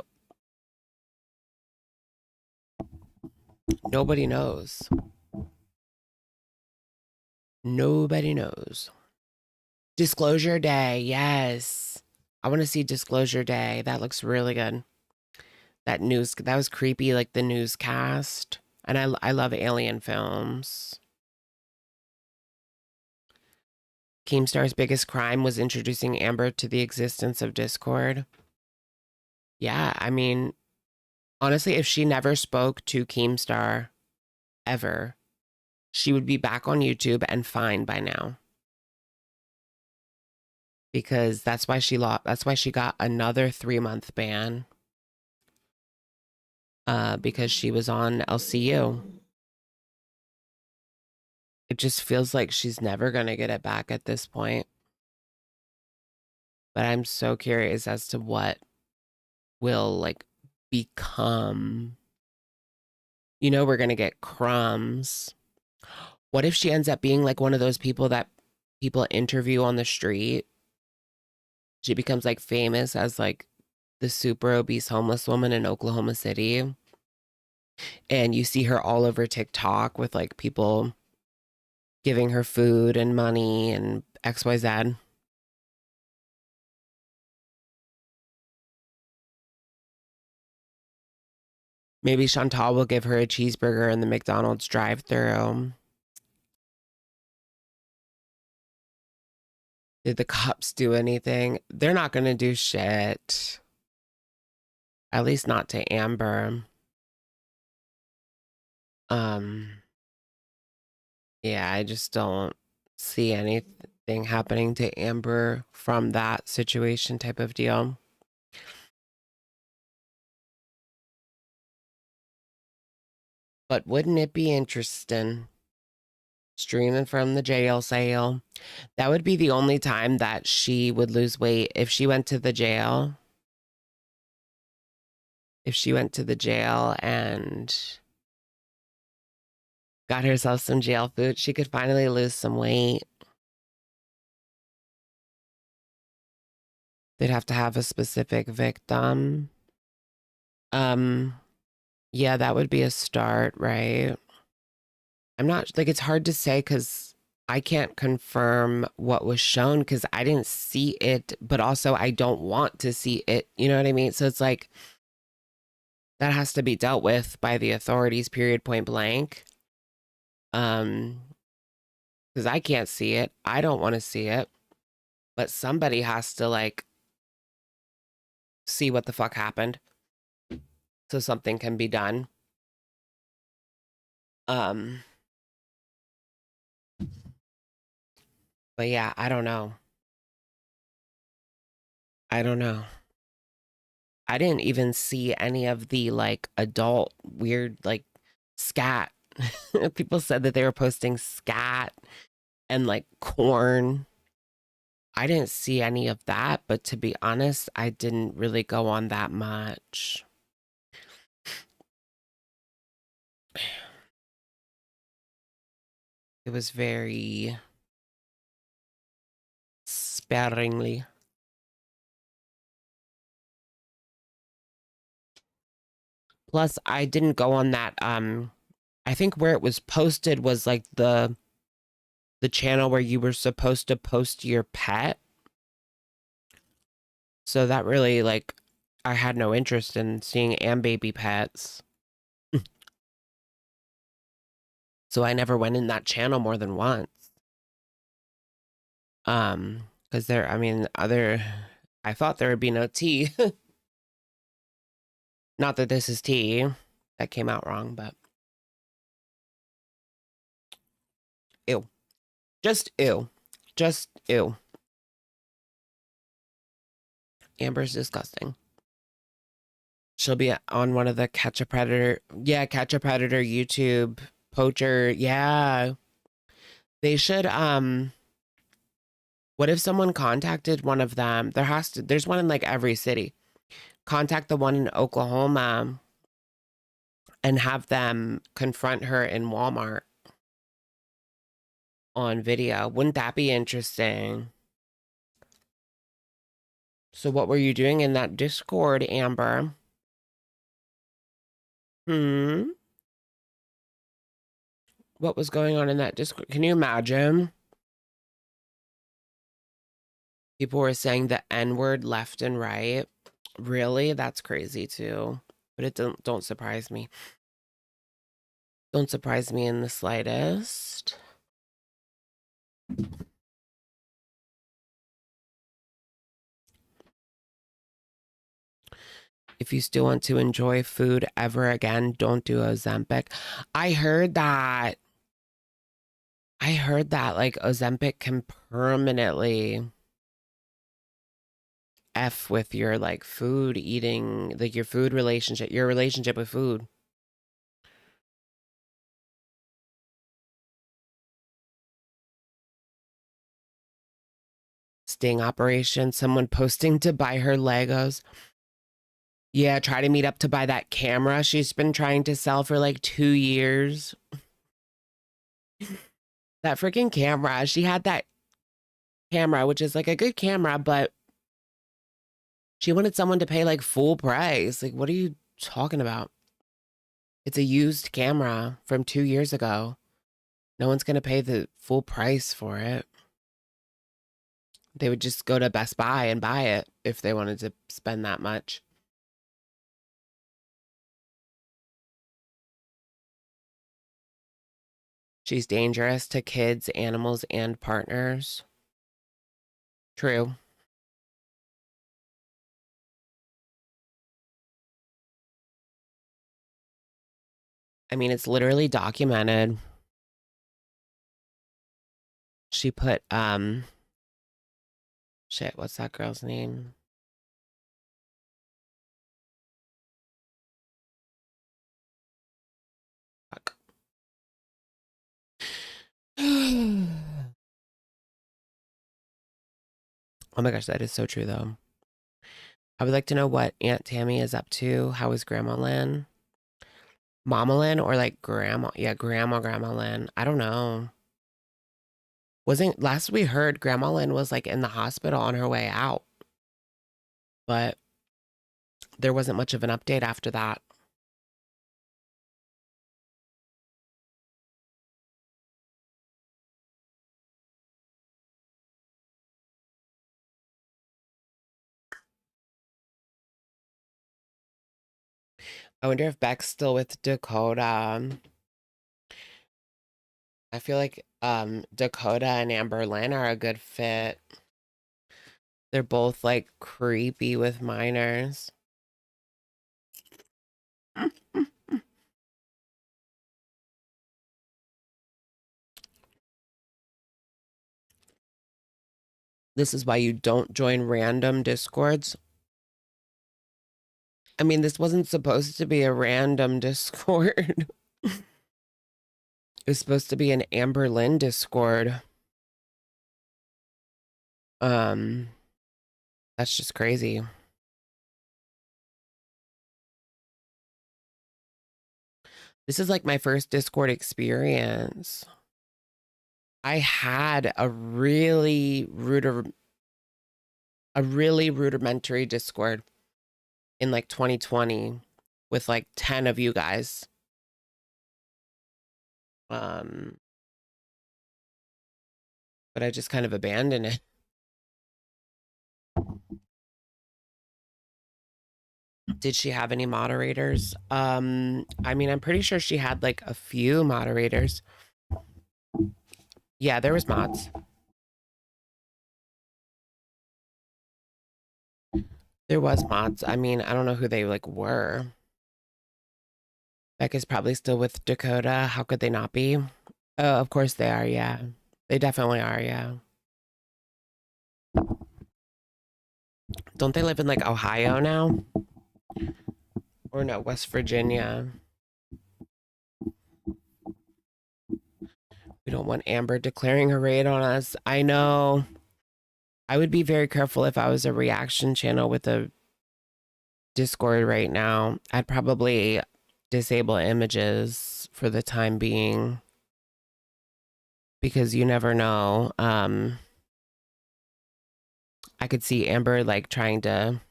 Nobody knows. Nobody knows. Disclosure Day, yes. I want to see Disclosure Day. That looks really good. That was creepy, like the newscast. And I love alien films. Keemstar's biggest crime was introducing Amber to the existence of Discord. Yeah, I mean, honestly, if she never spoke to Keemstar ever, she would be back on YouTube and fine by now. Because that's why she got another 3-month ban. Because she was on LCU. It just feels like she's never gonna get it back at this point. But I'm so curious as to what will like become. You know, we're gonna get crumbs. What if she ends up being like one of those people that people interview on the street? She becomes like famous as like the super obese homeless woman in Oklahoma City. And you see her all over TikTok with like people giving her food and money and XYZ. Maybe Chantal will give her a cheeseburger in the McDonald's drive-thru. Did the cops do anything? They're not going to do shit. At least not to Amber. Yeah, I just don't see anything happening to Amber from that situation type of deal. But wouldn't it be interesting? Streaming from the jail cell. That would be the only time that she would lose weight if she went to the jail. If she went to the jail and got herself some jail food, she could finally lose some weight. They'd have to have a specific victim. Yeah, that would be a start, right? I'm not, like, it's hard to say because I can't confirm what was shown because I didn't see it, but also I don't want to see it. You know what I mean? So it's like, that has to be dealt with by the authorities, period, point blank. Because I can't see it. I don't want to see it. But somebody has to, like, see what the fuck happened so something can be done. But yeah, I don't know. I don't know. I didn't even see any of the, like, adult weird, like, scat. People said that they were posting scat and, like, corn. I didn't see any of that, but to be honest, I didn't really go on that much. It was very sparingly. Plus, I didn't go on that, I think where it was posted was like the channel where you were supposed to post your pet. So that really, like, I had no interest in seeing baby pets. So I never went in that channel more than once. Because there, I mean, I thought there would be no tea. Not that this is tea. That came out wrong, but. Ew. Just ew. Just ew. Amber's disgusting. She'll be on one of the Catch a Predator. Yeah, Catch a Predator YouTube poacher. Yeah. They should, what if someone contacted one of them? There's one in like every city. Contact the one in Oklahoma and have them confront her in Walmart on video. Wouldn't that be interesting? So what were you doing in that Discord, Amber? What was going on in that Discord? Can you imagine? People were saying the N-word left and right. Really? That's crazy too. But it don't surprise me. Don't surprise me in the slightest. If you still want to enjoy food ever again, don't do Ozempic. I heard that like Ozempic can permanently F with your like food eating, like your food relationship, your relationship with food. Sting operation, someone posting to buy her Legos. Yeah, try to meet up to buy that camera she's been trying to sell for like 2 years. That freaking camera. She had that camera, which is like a good camera, but she wanted someone to pay like full price. Like, what are you talking about? It's a used camera from 2 years ago. No one's going to pay the full price for it. They would just go to Best Buy and buy it if they wanted to spend that much. She's dangerous to kids, animals, and partners. True. I mean, it's literally documented. She put, shit, what's that girl's name? Fuck. Oh my gosh, that is so true though. I would like to know what Aunt Tammy is up to. How is Grandma Lynn? Mama Lynn or like Grandma? Yeah, Grandma Lynn. I don't know. Wasn't last we heard Grandma Lynn was like in the hospital on her way out. But there wasn't much of an update after that. I wonder if Beck's still with Dakota. I feel like Dakota and Amber Lynn are a good fit. They're both like creepy with minors. This is why you don't join random Discords. I mean, this wasn't supposed to be a random Discord. It was supposed to be an Amber Lynn Discord. That's just crazy. This is like my first Discord experience. I had a really rudimentary Discord in like 2020 with like 10 of you guys. But I just kind of abandoned it. Did she have any moderators? I mean, I'm pretty sure she had like a few moderators. Yeah, there was mods. There was mods. I mean, I don't know who they like were. Becca's probably still with Dakota. How could they not be? Oh, of course they are, yeah. They definitely are, yeah. Don't they live in like Ohio now? Or no, West Virginia. We don't want Amber declaring a raid on us. I know. I would be very careful if I was a reaction channel with a Discord right now. I'd probably disable images for the time being. Because you never know. I could see Amber like trying to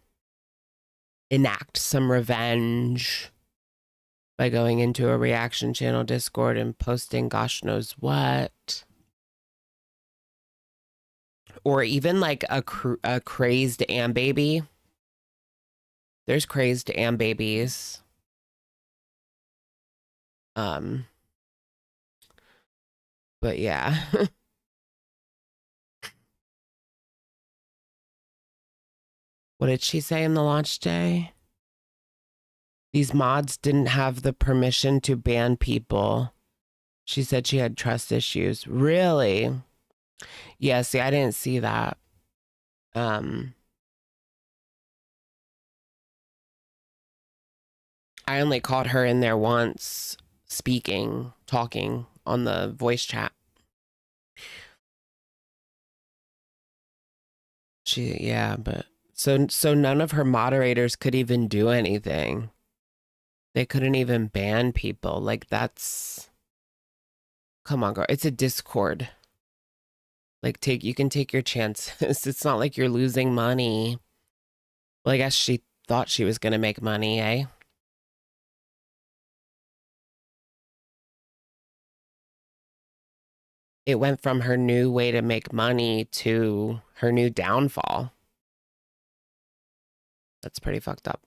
enact some revenge by going into a reaction channel Discord and posting gosh knows what. Or even like a crazed Am baby. There's crazed Am babies. But yeah. What did she say in the launch day? These mods didn't have the permission to ban people. She said she had trust issues. Really? Yeah, see, I didn't see that. I only caught her in there once talking on the voice chat. Yeah, but so none of her moderators could even do anything. They couldn't even ban people. Like that's, come on, girl. It's a Discord. Like you can take your chances. It's not like you're losing money. Well, I guess she thought she was gonna make money, eh? It went from her new way to make money to her new downfall. That's pretty fucked up.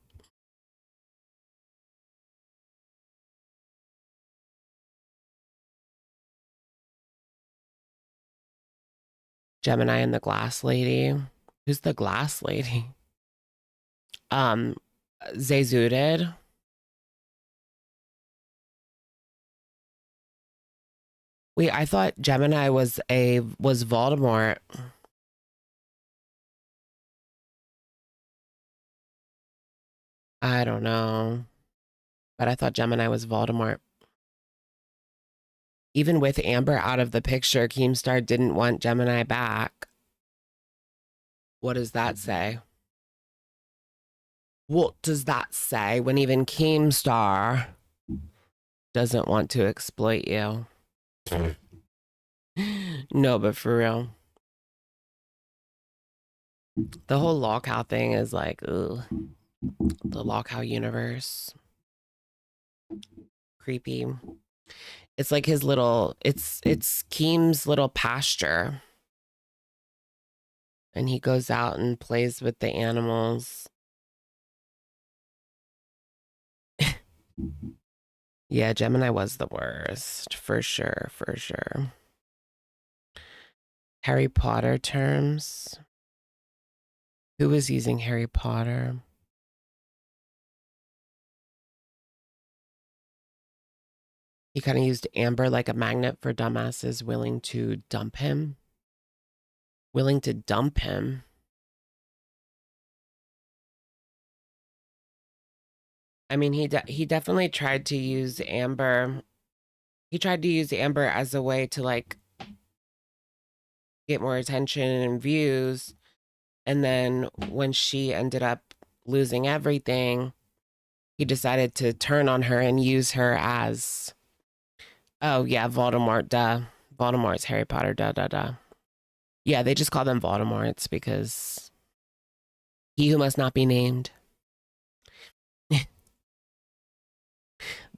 Gemini and the glass lady. Who's the glass lady? Zayzuded. Wait, I thought Gemini was Voldemort. I don't know. But I thought Gemini was Voldemort. Even with Amber out of the picture, Keemstar didn't want Gemini back. What does that say? What does that say when even Keemstar doesn't want to exploit you? No, but for real. The whole lolcow thing is like, ugh. The lolcow universe. Creepy. It's like his little, it's Keem's little pasture. And he goes out and plays with the animals. Yeah, Gemini was the worst. For sure, for sure. Harry Potter terms. Who was using Harry Potter? He kind of used Amber like a magnet for dumbasses willing to dump him. Willing to dump him. I mean, he definitely tried to use Amber. He tried to use Amber as a way to like get more attention and views. And then when she ended up losing everything, he decided to turn on her and use her as, oh yeah, Voldemort, duh. Voldemort's Harry Potter, duh, duh, duh. Yeah, they just call them Voldemorts because he who must not be named.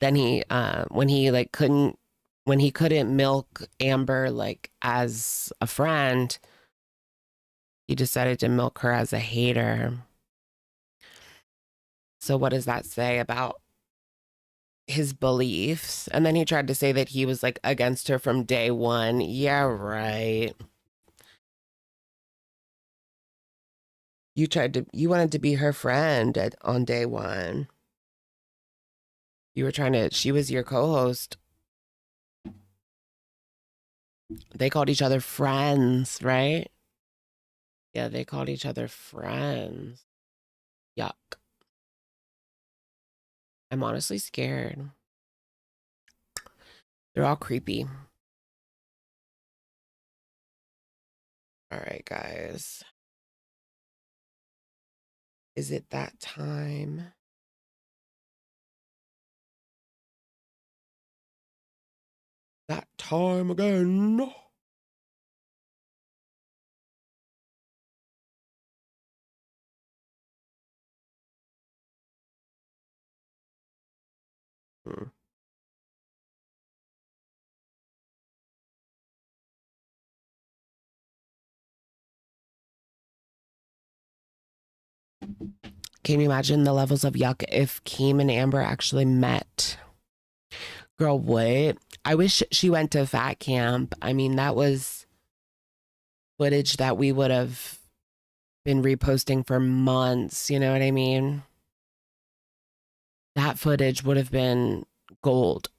Then he, when he couldn't milk Amber like as a friend, he decided to milk her as a hater. So what does that say about his beliefs? And then he tried to say that he was like against her from day one. Yeah, right. You wanted to be her friend on day one. She was your co-host. They called each other friends, right? Yeah, they called each other friends. Yuck. I'm honestly scared. They're all creepy. All right, guys. Is it that time? That time again. Can you imagine the levels of yuck if Keem and Amber actually met? Girl, what? I wish she went to Fat Camp. I mean, that was footage that we would have been reposting for months. You know what I mean? That footage would have been gold.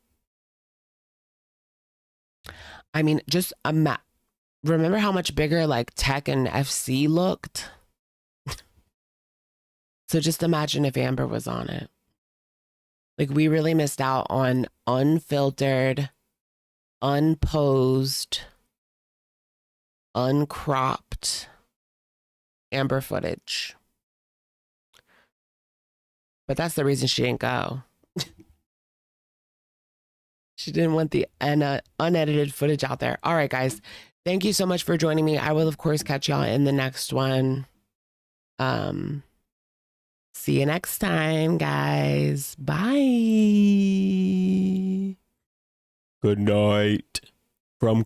I mean, just remember how much bigger like Tech and FC looked? So just imagine if Amber was on it. Like, we really missed out on unfiltered, unposed, uncropped Amber footage. But that's the reason she didn't go. She didn't want the unedited footage out there. All right, guys. Thank you so much for joining me. I will, of course, catch y'all in the next one. See you next time, guys. Bye. Good night from